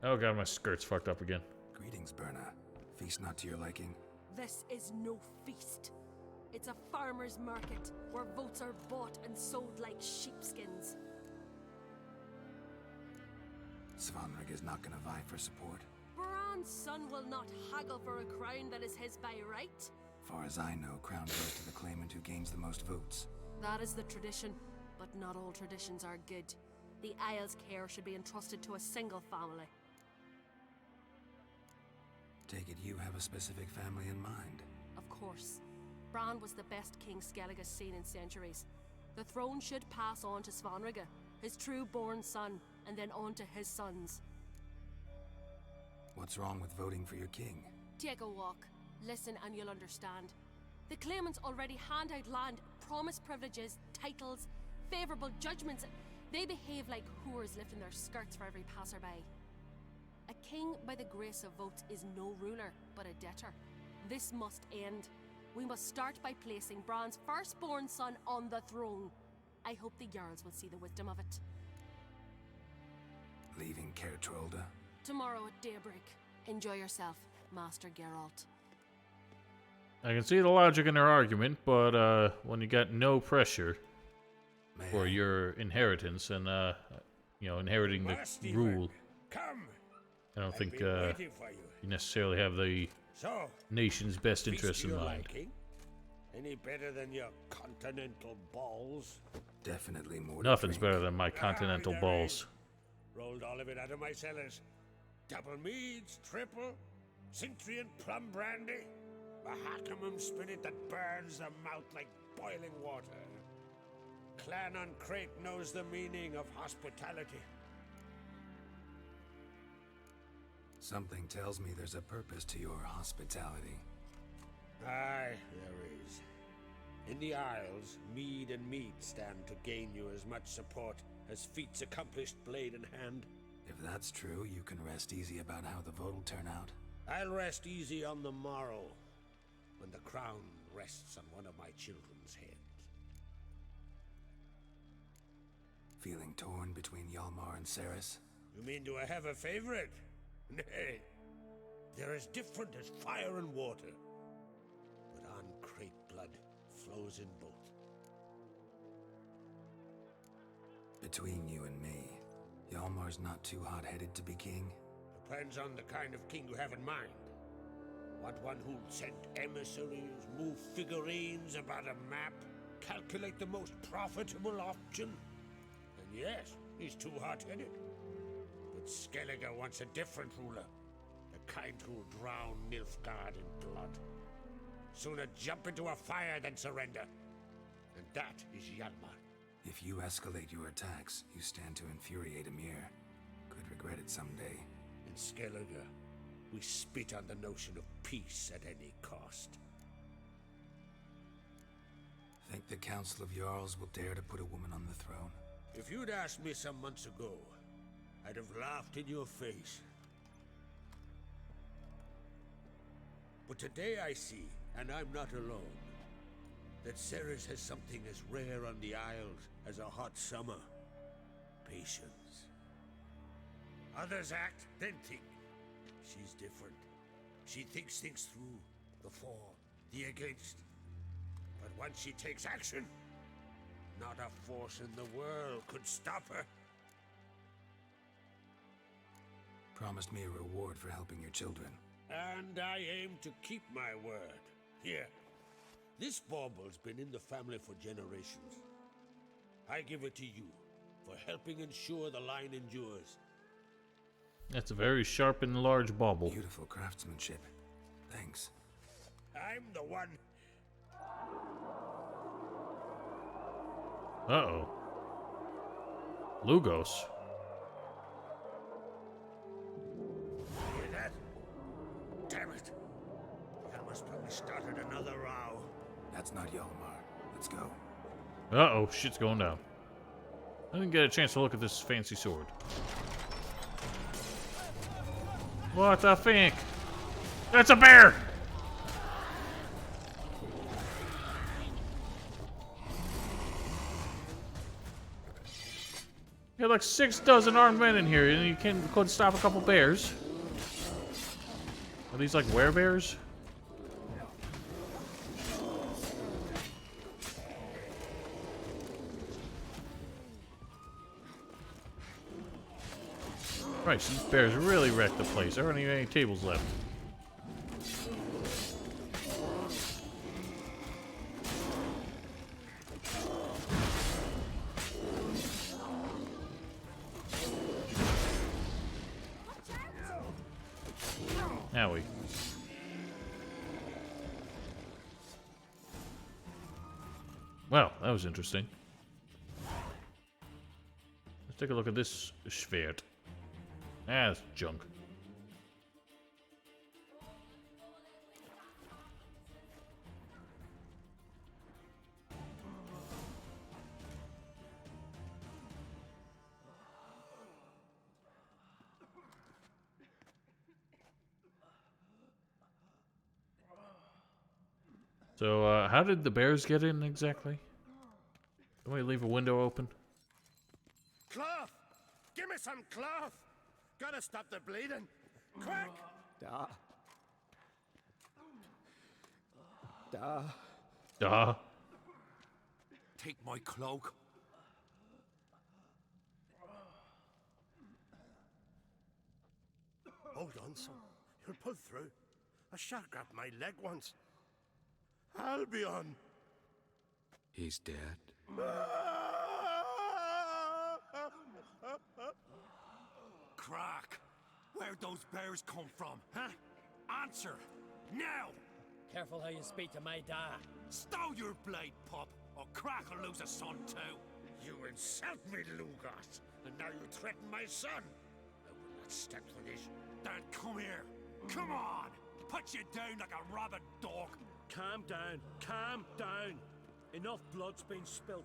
Oh god, my skirt's fucked up again. Greetings, Berna. Feast not to your liking? This is no feast. It's a farmer's market where votes are bought and sold like sheepskins. Svanrig is not gonna vie for support. Bran's son will not haggle for a crown that is his by right. Far as I know, crown goes to the claimant who gains the most votes. That is the tradition, but not all traditions are good. The Isle's care should be entrusted to a single family. Take it you have a specific family in mind. Of course. Bran was the best king Skellige's seen in centuries. The throne should pass on to Svanrige, his true-born son, and then on to his sons. What's wrong with voting for your king? Take a walk. Listen and you'll understand. The claimants already hand out land, promise privileges, titles, favourable judgments. They behave like whores lifting their skirts for every passerby. A king by the grace of votes is no ruler, but a debtor. This must end. We must start by placing Bran's firstborn son on the throne. I hope the Jarls will see the wisdom of it. Leaving Caer Trolda? Tomorrow at daybreak. Enjoy yourself, Master Geralt. I can see the logic in their argument, but when you got no pressure for your inheritance and inheriting the rule, I don't think you necessarily have the nation's best interests in mind. Any better than your continental balls? Definitely more. Nothing's better than my continental balls. Rolled all of it out of my cellars. Double meads, triple, Cintrian plum brandy, a Hackamum spirit that burns the mouth like boiling water. Clan on Crate knows the meaning of hospitality. Something tells me there's a purpose to your hospitality. Aye, there is. In the Isles, mead and meat stand to gain you as much support as feats accomplished blade in hand. If that's true, you can rest easy about how the vote'll turn out. I'll rest easy on the morrow, when the crown rests on one of my children's heads. Feeling torn between Hjalmar and Cerys? You mean do I have a favorite? Nay. They're as different as fire and water. But on Crate blood flows in both. Between you and me, Hjalmar's not too hot-headed to be king? Depends on the kind of king you have in mind. Want one who'll send emissaries, move figurines about a map, calculate the most profitable option? And yes, he's too hot-headed. But Skellige wants a different ruler. The kind who'll drown Nilfgaard in blood. Sooner jump into a fire than surrender. And that is Hjalmar. If you escalate your attacks, you stand to infuriate Emhyr. Could regret it someday. In Skellige, we spit on the notion of peace at any cost. Think the Council of Jarls will dare to put a woman on the throne? If you'd asked me some months ago, I'd have laughed in your face. But today I see, and I'm not alone, that Cerys has something as rare on the Isles as a hot summer. Patience. Others act, then think. She's different. She thinks things through. The for, the against. But once she takes action, not a force in the world could stop her. Promised me a reward for helping your children. And I aim to keep my word. Here. This bauble's been in the family for generations. I give it to you for helping ensure the line endures. That's a very sharp and large bauble. Beautiful craftsmanship. Thanks. I'm the one. Uh-oh. Lugos. Hear that? Damn it. Hjalmar's probably started another row. That's not Hjalmar. Let's go. Uh-oh, shit's going down. I didn't get a chance to look at this fancy sword. What the fink? That's a bear! You had like 6 dozen armed men in here, and you couldn't stop a couple bears. Are these like werebears? Right, these bears really wrecked the place. There aren't even any tables left. Howie. Well, that was interesting. Let's take a look at this Schwert. Ah, that's junk. So, how did the bears get in exactly? Can we leave a window open? Cloth! Give me some cloth! Gotta stop the bleeding! Quick! Da. Da. Duh. Take my cloak. Hold on, son. You'll pull through. A shark grabbed my leg once. Albion! He's dead. Crack! Where'd those bears come from, huh? Answer! Now! Careful how you speak to my dad. Stow your blade, pup, or Crack will lose a son too. You insult me, Lugas, and now you threaten my son. I will not stand for this. Then come here. Come on! Put you down like a rabid dog. Calm down. Calm down. Enough blood's been spilt.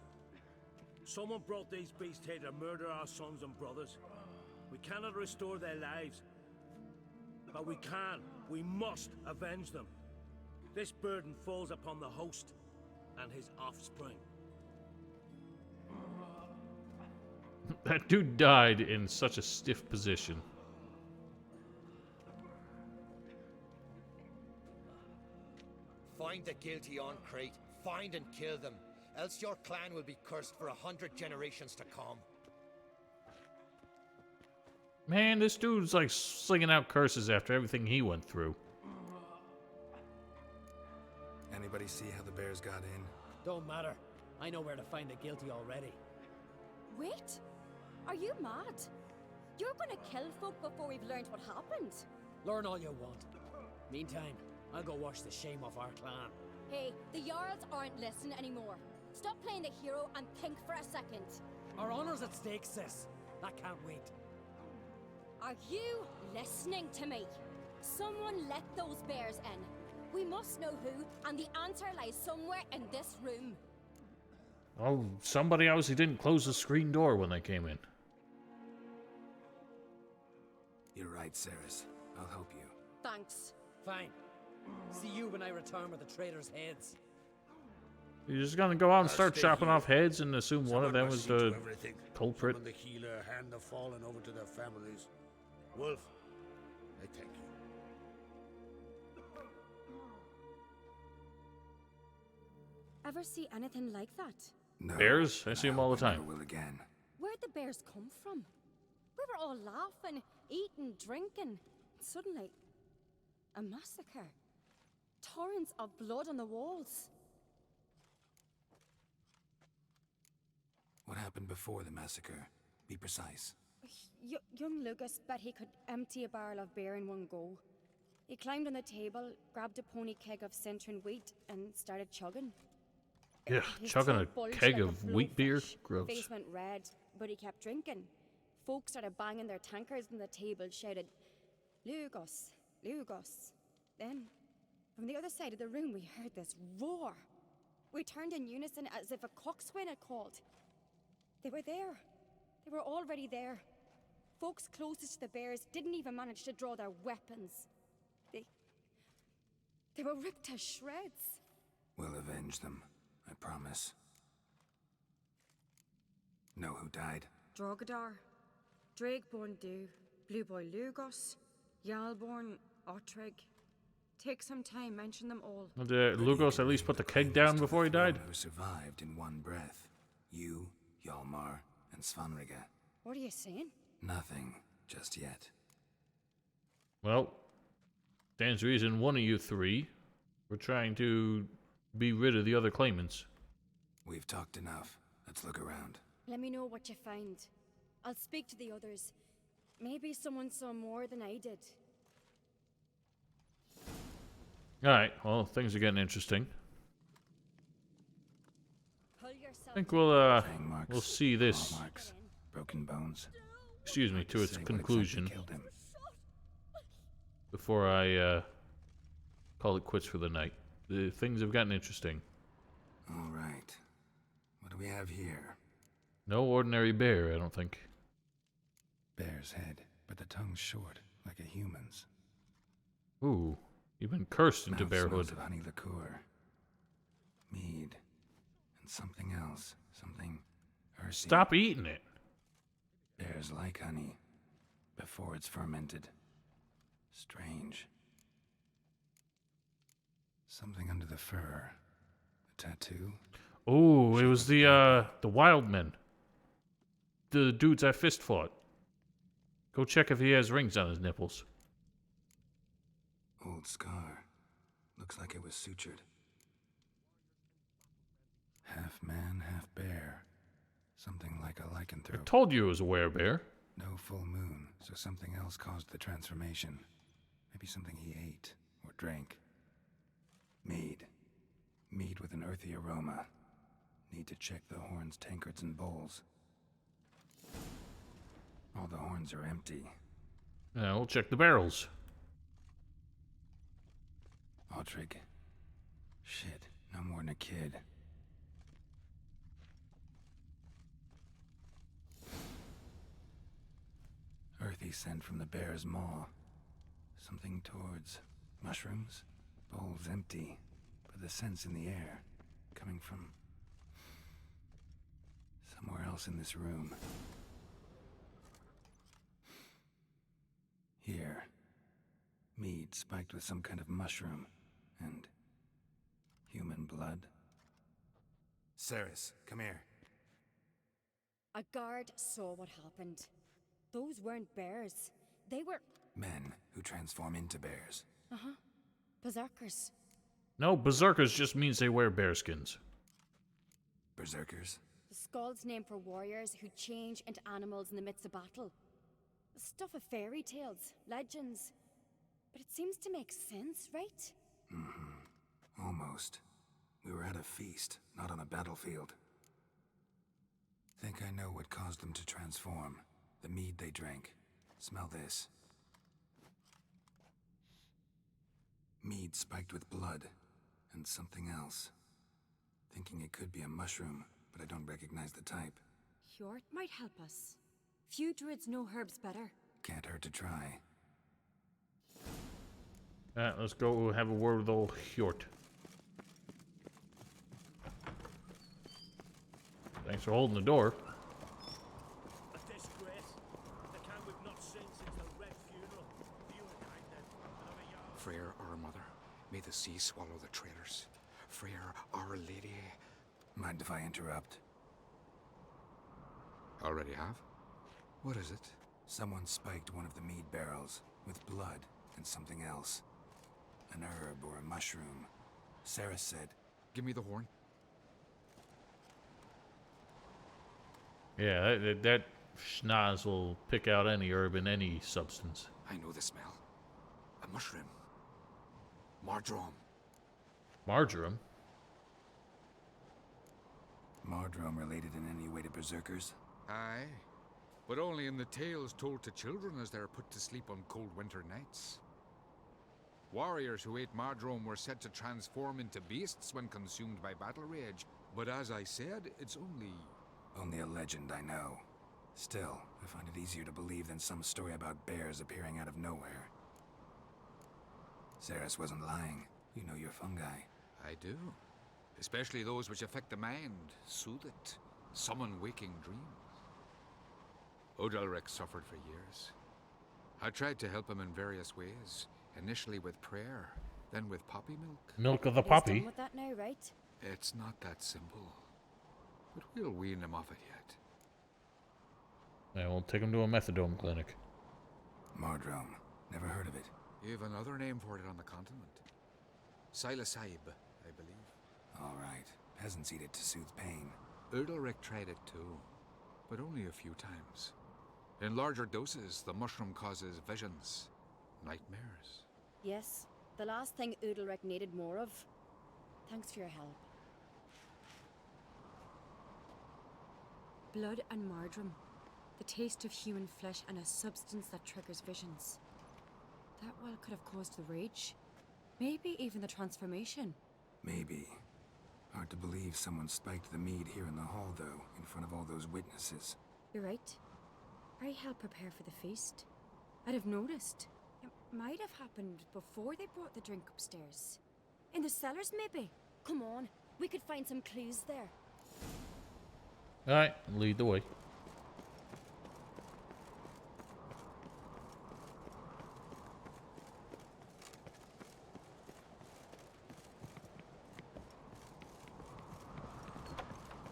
Someone brought these beasts here to murder our sons and brothers. We cannot restore their lives. But we can. We must avenge them. This burden falls upon the host and his offspring. That dude died in such a stiff position. Find the guilty on Crete. Find and kill them. Else your clan will be cursed for 100 generations to come. Man, this dude's like slinging out curses after everything he went through. Anybody see how the bears got in? Don't matter. I know where to find the guilty already. Wait! Are you mad? You're gonna kill folk before we've learned what happened. Learn all you want. Meantime, I'll go wash the shame off our clan. Hey, the Jarls aren't listening anymore. Stop playing the hero and think for a second. Our honor's at stake, sis. That can't wait. Are you listening to me? Someone let those bears in. We must know who, and the answer lies somewhere in this room. Oh, somebody obviously didn't close the screen door when they came in. You're right, Ceres. I'll help you. Thanks. Fine. See you when I return with the traitors' heads. You're just gonna go out and start chopping off heads and assume one of them was the culprit? Summon the healer, hand the fallen over to their families. Wolf, I thank you. Ever see anything like that? No, Bears? I see them all the never time. will again. Where'd the bears come from? We were all laughing, eating, drinking. Suddenly, a massacre. Torrents of blood on the walls. What happened before the massacre? Be precise. Young Lucas bet he could empty a barrel of beer in one go. He climbed on the table, grabbed a pony keg of Cintron wheat, and started chugging. Yeah, His chugging throat a bulged keg like of wheat beer? blowfish. Gross. Face went red, but he kept drinking. Folks started banging their tankards on the table, shouted, "Lugos, Lugos." Then, from the other side of the room, we heard this roar. We turned in unison as if a coxswain had called. They were there. They were already there. Folks closest to the bears didn't even manage to draw their weapons. They were ripped to shreds. We'll avenge them, I promise. Know who died? Drogadar, Drakeborn Du, Blue Boy Lugos, Yalborn, Ottrig. Take some time, mention them all. Did Lugos at least put the keg down before he died? Who survived in one breath? You, Hjalmar, and Svanrige. What are you saying? Nothing, just yet. Well, stands to reason one of you three were trying to be rid of the other claimants. We've talked enough. Let's look around. Let me know what you find. I'll speak to the others. Maybe someone saw more than I did. Alright, well, things are getting interesting. Pull yourself I think we'll see this, Claw marks, broken bones. excuse me, to its Say what conclusion exactly killed him. before I call it quits for the night. The things have gotten interesting. All right. What do we have here? No ordinary bear, I don't think. Bear's head, but the tongue's short, like a human's. Ooh, you've been cursed into Mouth smells bearhood. of honey liqueur. Mead. And something else. Something earthy. Stop eating it. Bears like honey. Before it's fermented. Strange. Something under the fur. A tattoo? Oh, it was the wild men. The dudes I fist fought. Go check if he has rings on his nipples. Old scar. Looks like it was sutured. Half man, half bear. Something like a I lycanthrope. told you it was a werebear. No full moon, so something else caused the transformation. Maybe something he ate or drank. Mead. Mead with an earthy aroma. Need to check the horns, tankards, and bowls. All the horns are empty. Yeah, we'll check the barrels. Autrig. Shit, no more than a kid. Earthy scent from the bear's maw. Something towards mushrooms. Bowls empty, but the scent's in the air. Coming from somewhere else in this room. Here. Mead spiked with some kind of mushroom. And human blood. Ceres, come here. A guard saw what happened. Those weren't bears. They were... Men who transform into bears. Uh-huh. Berserkers. No, berserkers just means they wear bearskins. Berserkers? The Skald's name for warriors who change into animals in the midst of battle. The stuff of fairy tales, legends. But it seems to make sense, right? Mm-hmm. Almost. We were at a feast, not on a battlefield. Think I know what caused them to transform. The mead they drank. Smell this. Mead spiked with blood. And something else. Thinking it could be a mushroom, but I don't recognize the type. Hjort might help us. Few druids know herbs better. Can't hurt to try. Let's go have a word with old Hjort. Thanks for holding the door. A disgrace. The kind we've not seen since the Red Funeral. You and I, then. Another yard. Freyr, our mother, may the sea swallow the traitors. Freyr, our lady. Mind if I interrupt? Already have? What is it? Someone spiked one of the mead barrels with blood and something else. An herb or a mushroom. Sarah said... Give me the horn. Yeah, that schnoz will pick out any herb in any substance. I know the smell. A mushroom. Mardrome. Marjoram? Mardrome related in any way to berserkers? Aye, but only in the tales told to children as they're put to sleep on cold winter nights. Warriors who ate Mardrome were said to transform into beasts when consumed by battle rage, but as I said, it's only... Only a legend, I know. Still, I find it easier to believe than some story about bears appearing out of nowhere. Ceres wasn't lying. You know your fungi. I do. Especially those which affect the mind, soothe it, summon waking dreams. Odalric suffered for years. I tried to help him in various ways, initially with prayer, then with poppy milk. Milk of the He's poppy? done with that now, right? It's not that simple, but we'll wean him off it yet. Yeah, we'll take him to a methadone clinic. Mardrome. Never heard of it. You've another name for it on the continent. Psilocybe, I believe. All right. Peasants eat it to soothe pain. Udalric tried it too, but only a few times. In larger doses, the mushroom causes visions, nightmares. Yes, the last thing Udalric needed more of. Thanks for your help. Blood and Mardrome. The taste of human flesh and a substance that triggers visions. That well could have caused the rage. Maybe even the transformation. Maybe. Hard to believe someone spiked the mead here in the hall, though, in front of all those witnesses. You're right. I helped prepare for the feast. I'd have noticed. It might have happened before they brought the drink upstairs. In the cellars, maybe. Come on, We could find some clues there. Alright, lead the way.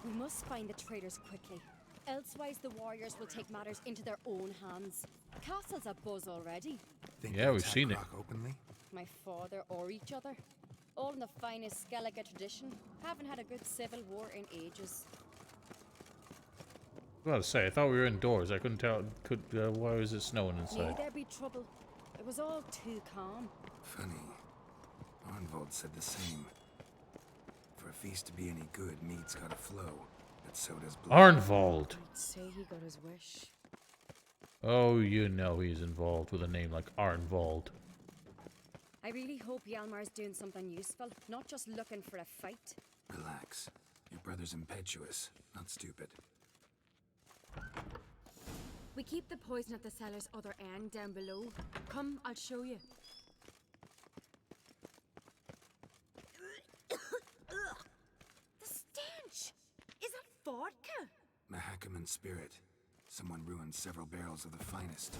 We must find the traitors quickly. Elsewise, the warriors will take matters into their own hands. Castle's a buzz already. Yeah, we've seen it. Openly? My father or each other. All in the finest Skellige tradition. Haven't had a good civil war in ages. I was about to say, I thought we were indoors. I couldn't tell. Why was it snowing May inside? there be trouble. It was all too calm. Funny. Arnvold said the same. For a feast to be any good, mead's gotta flow. But so does blood. Arnvold! I'd say he got his wish. Oh, you know he's involved with a name like Arnvold. I really hope Hjalmar's doing something useful, not just looking for a fight. Relax. Your brother's impetuous, not stupid. We keep the poison at the cellar's other end down below. Come, I'll show you. The stench! Is that vodka? Mahakaman spirit. Someone ruined several barrels of the finest.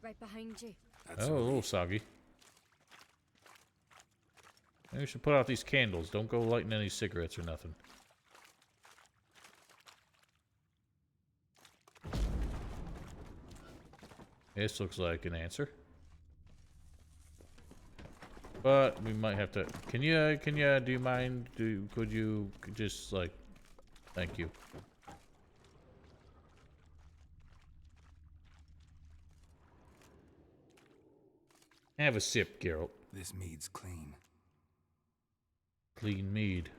Right behind you. That's Oh, a little soggy. Maybe we should put out these candles. Don't go lighting any cigarettes or nothing. This looks like an answer. But we might have to... Can you, do you mind, could you just, like... Thank you. Have a sip, Geralt. This mead's clean. Clean mead.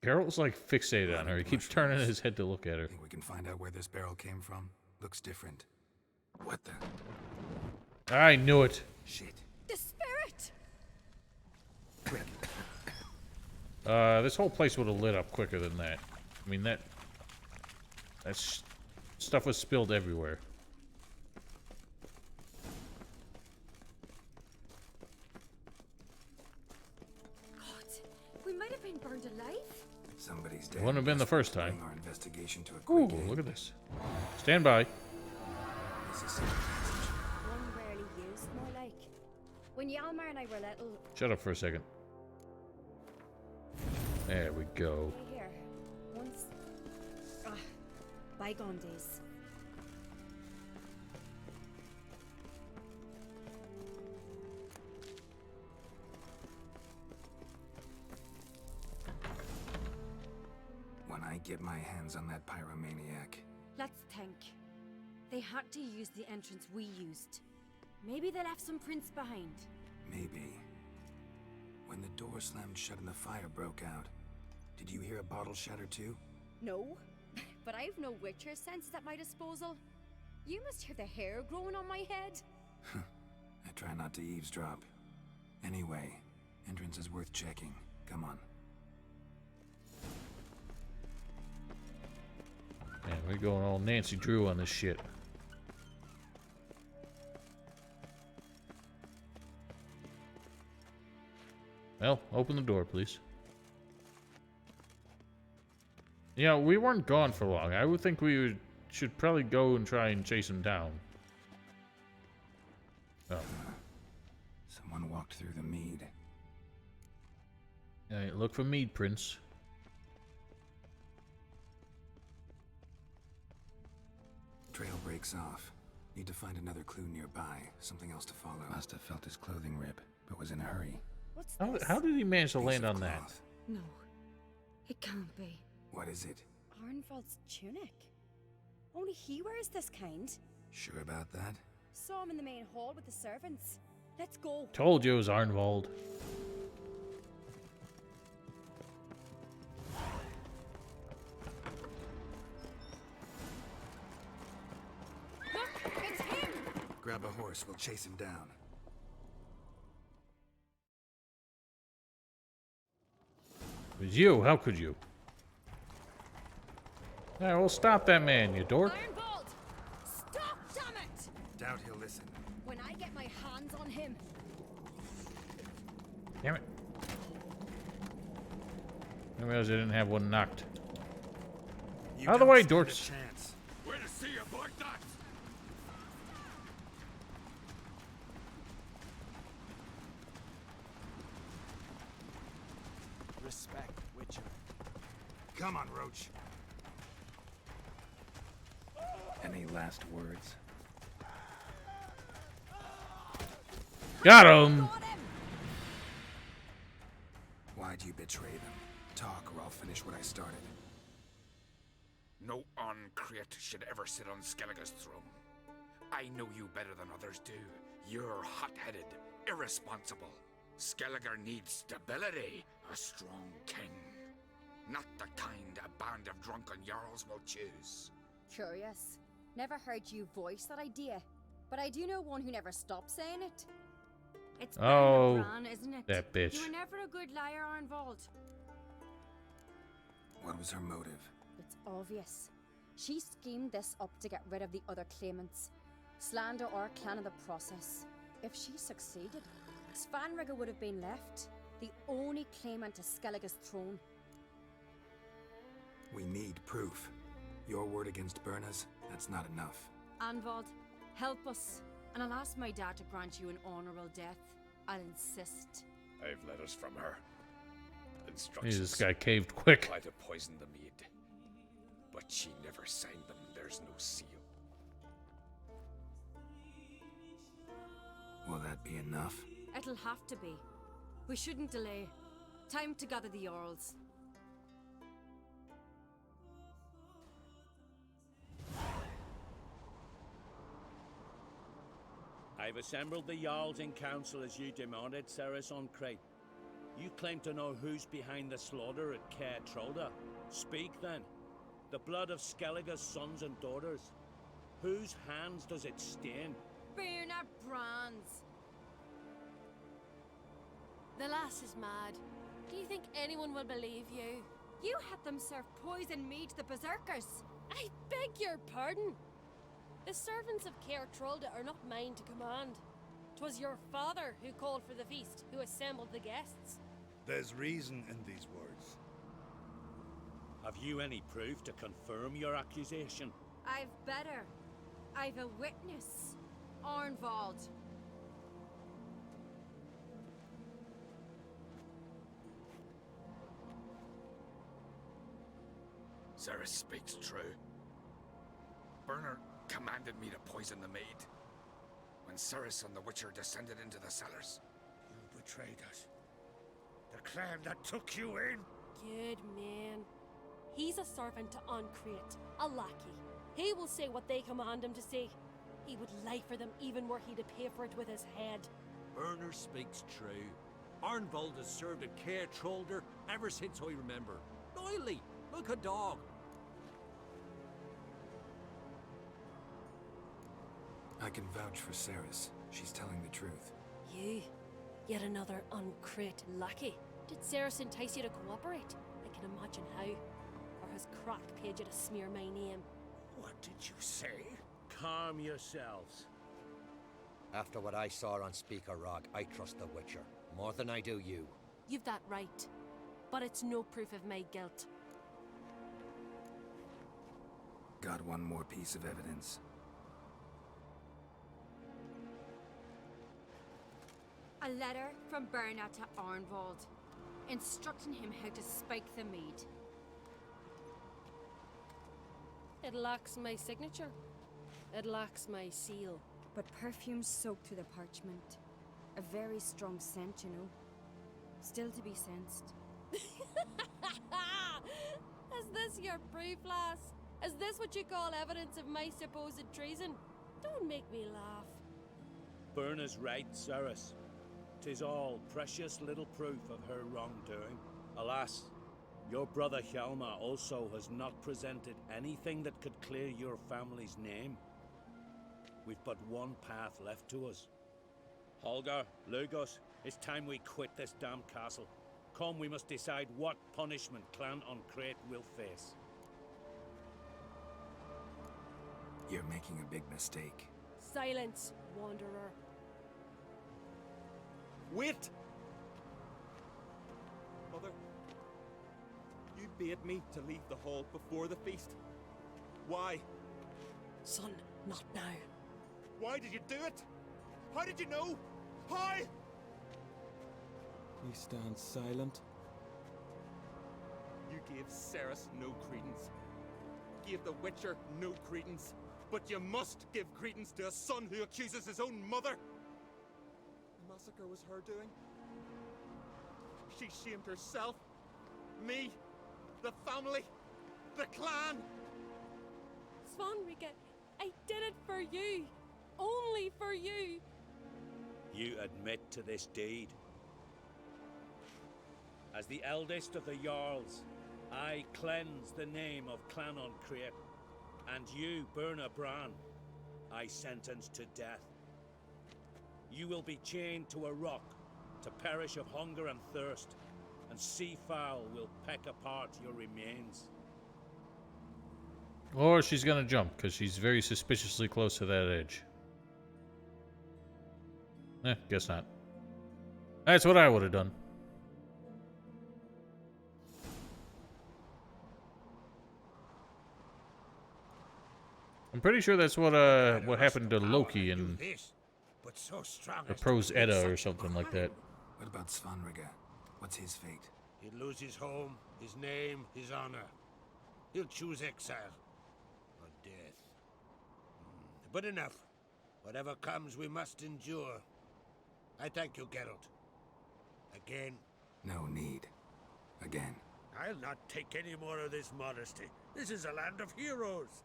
Geralt's like fixated on her. He keeps turning his head to look at her. Think we can find out where this barrel came from? Looks different. What the? I knew it. Shit. The spirit! Quick. This whole place would have lit up quicker than that. I mean, that stuff was spilled everywhere. God, we might have been burned alive. Somebody's dead. Wouldn't have been the first time. Our investigation to a Ooh, quick end. look at this. Stand by. This is secret passage. One rarely used, more like. When Hjalmar and I were little... Shut up for a second. There we go. Here, once... bygone days. When I get my hands on that pyromaniac. Let's think. They had to use the entrance we used. Maybe they left some prints behind. Maybe. When the door slammed shut and the fire broke out, did you hear a bottle shatter too? No, but I've no Witcher senses at my disposal. You must hear the hair growing on my head. I try not to eavesdrop. Anyway, entrance is worth checking. Come on. Man, we're going all Nancy Drew on this shit. Well, open the door, please. Yeah, we weren't gone for long. I would think we should probably go and try and chase him down. Oh. Someone walked through the mead. Alright, look for mead prints. Trail breaks off. Need to find another clue nearby. Something else to follow. Must have felt his clothing rip, but was in a hurry. What's How did he manage to land on that? No, it can't be. What is it? Arnvold's tunic. Only he wears this kind. Sure about that? Saw him in the main hall with the servants. Let's go. Told you it was Arnvold. Look, it's him! Grab a horse, we'll chase him down. It was you. How could you? Alright, well, stop that man, you dork. Arnvold! Stop listen. When I get my hands on him. Damn it. I realized I didn't have one knocked. Out of the way, dorks. Where to see your boy that? Respect, Witcher. Come on, Roach. Any last words? Got him! Why'd you betray them? Talk, or I'll finish what I started. No Uncreate should ever sit on Skellige's throne. I know you better than others do. You're hot-headed, irresponsible. Skellige needs stability, a strong king. Not the kind a band of drunken jarls will choose. Curious. Never heard you voice that idea. But I do know one who never stops saying it. It's Oh, Bran, isn't it? that bitch. You were never a good liar, Arnvald. What was her motive? It's obvious. She schemed this up to get rid of the other claimants. Slander our clan in the process. If she succeeded, Svanrige would have been left, the only claimant to Skellige's throne. We need proof. Your word against Birna's, that's not enough. Arnvald, help us, and I'll ask my dad to grant you an honorable death. I'll insist. I've letters from her. Instructions. Jesus, this guy caved quick. Try to poison the mead. But she never signed them. There's no seal. Will that be enough? It'll have to be. We shouldn't delay. Time to gather the Jarls. I've assembled the Jarls in council as you demanded, Cerys Uncreate. You claim to know who's behind the slaughter at Caer Trolda. Speak then. The blood of Skellige's sons and daughters. Whose hands does it stain? Birna Brand's. The lass is mad. Do you think anyone will believe you? You had them serve poison mead to the berserkers. I beg your pardon. The servants of Caer Trolda are not mine to command. 'Twas your father who called for the feast, who assembled the guests. There's reason in these words. Have you any proof to confirm your accusation? I've better. I've a witness. Arnvald. Cerys speaks true. Birna commanded me to poison the maid. When Cerys and the Witcher descended into the cellars. You betrayed us. The clan that took you in. Good man. He's a servant to Uncreate, a lackey. He will say what they command him to say. He would lie for them even were he to pay for it with his head. Birna speaks true. Arnvald has served at Caer Trolder ever since I remember. Loyally, like a dog. I can vouch for Cerys. She's telling the truth. You? Yet another Uncreate lackey? Did Cerys entice you to cooperate? I can imagine how. Or has Crack paid you to smear my name? What did you say? Calm yourselves. After what I saw on Speaker Rock, I trust the Witcher. More than I do you. You've that right. But it's no proof of my guilt. Got one more piece of evidence. A letter from Birna to Arnvald, instructing him how to spike the mead. It lacks my signature. It lacks my seal. But perfume soaked through the parchment. A very strong scent, you know. Still to be sensed. Is this your proof, lass? Is this what you call evidence of my supposed treason? Don't make me laugh. Birna's right, Cerys. 'Tis all precious little proof of her wrongdoing. Alas, your brother Hjalmar also has not presented anything that could clear your family's name. We've but one path left to us. Holger, Lugos, it's time we quit this damned castle. Come, we must decide what punishment Clan Uncreate will face. You're making a big mistake. Silence. wanderer. Wait! Mother, you bade me to leave the hall before the feast. Why? Son, not now. Why did you do it? How did you know? How? He stands silent. You gave Cerys no credence. Gave the Witcher no credence. But you must give credence to a son who accuses his own mother. The massacre was her doing. She shamed herself, me, the family, the clan. Svanrika, I did it for you. Only for you. You admit to this deed. As the eldest of the Jarls, I cleanse the name of Clan on Create, and you, Berna Bran, I sentence to death. You will be chained to a rock to perish of hunger and thirst, and sea fowl will peck apart your remains. Or she's gonna jump, because she's very suspiciously close to that edge. Guess not. That's what I would have done. I'm pretty sure that's what happened to Loki in the Prose Edda or something like that. What about Svanrika? What's his fate? He'll lose his home, his name, his honor. He'll choose exile or death. But enough. Whatever comes, we must endure. I thank you, Geralt. Again. No need. Again. I'll not take any more of this modesty. This is a land of heroes.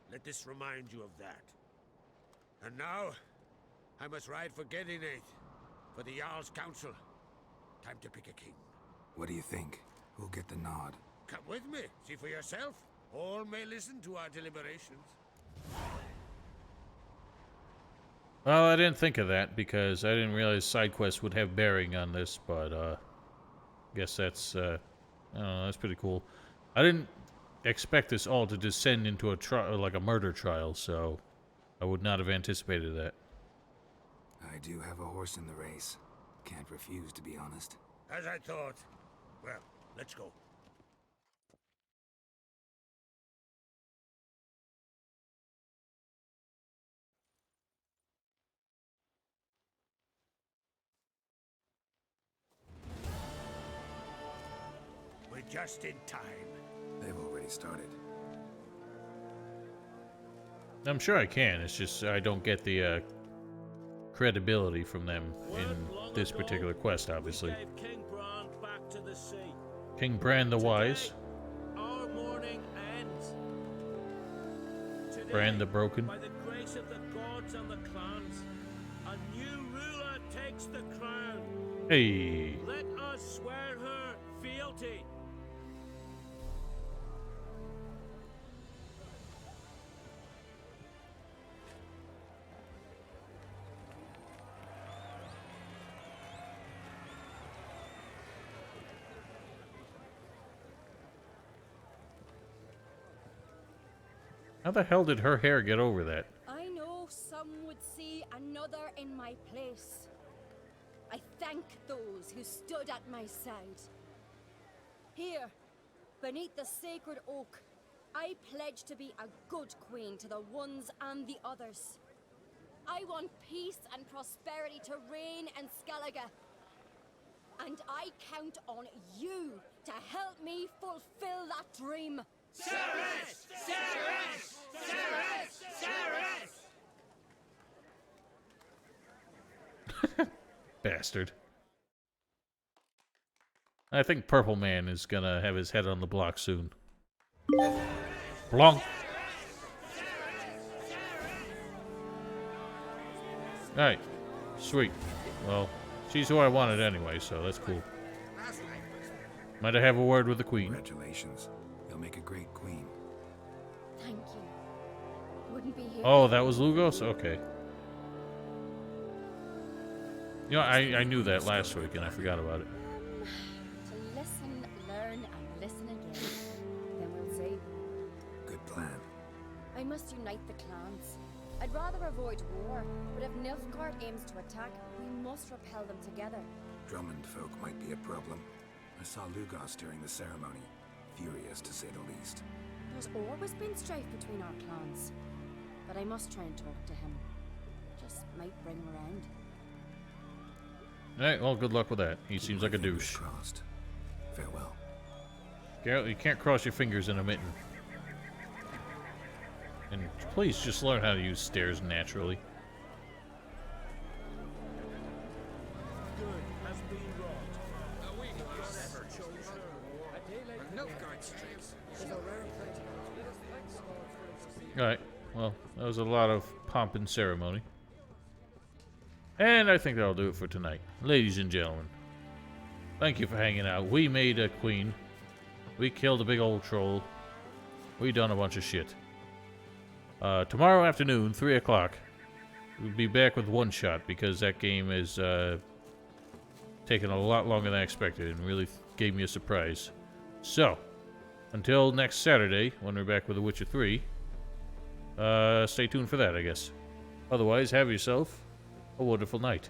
Let this remind you of that. And now, I must ride for Gedinath, for the Jarl's Council. Time to pick a king. What do you think? Who'll get the nod? Come with me, see for yourself. All may listen to our deliberations. Well, I didn't think of that because I didn't realize side quests would have bearing on this, but guess that's I don't know, that's pretty cool. I didn't expect this all to descend into a trial, like a murder trial, so I would not have anticipated that. I do have a horse in the race. Can't refuse, to be honest. As I thought. Well, let's go. We're just in time. They've already started. I'm sure I can, it's just I don't get the credibility from them in this particular quest, obviously. King Bran back to the sea. King Bran the Wise. Our mourning ends. Today, Bran the Broken. By the grace of the gods and the clans, a new ruler takes the crown. Hey. Let us swear her fealty. How the hell did her hair get over that? I know some would see another in my place. I thank those who stood at my side. Here, beneath the sacred oak, I pledge to be a good queen to the ones and the others. I want peace and prosperity to reign in Skellige. And I count on you to help me fulfill that dream. Cerys! Cerys! Cerys! Cerys! Bastard. I think Purple Man is gonna have his head on the block soon. Blonk. Alright. Sweet. Well, she's who I wanted anyway, so that's cool. Might I have a word with the queen? Congratulations. You'll make a great queen. Thank you. Wouldn't be here. Oh, that was Lugos? Okay. You know, I knew that last week and I forgot about it. To listen, learn, and listen again. Then we'll see. Good plan. I must unite the clans. I'd rather avoid war, but if Nilfgaard aims to attack, we must repel them together. Drummond folk might be a problem. I saw Lugos during the ceremony. Furious, to say the least. There's always been strife between our clans. But I must try and talk to him. Just might bring him around. Alright, well, good luck with that. He seems like a douche. Crossed. Farewell. Geralt, you can't cross your fingers in a mitten. And please just learn how to use stairs naturally. Good has been wrought. Alright, well, that was a lot of pomp and ceremony. And I think that'll do it for tonight. Ladies and gentlemen, thank you for hanging out. We made a queen. We killed a big old troll. We done a bunch of shit. Tomorrow afternoon, 3 o'clock, we'll be back with One Shot because that game is taking a lot longer than I expected and really gave me a surprise. So, until next Saturday, when we're back with The Witcher 3, stay tuned for that, I guess. Otherwise, have yourself a wonderful night.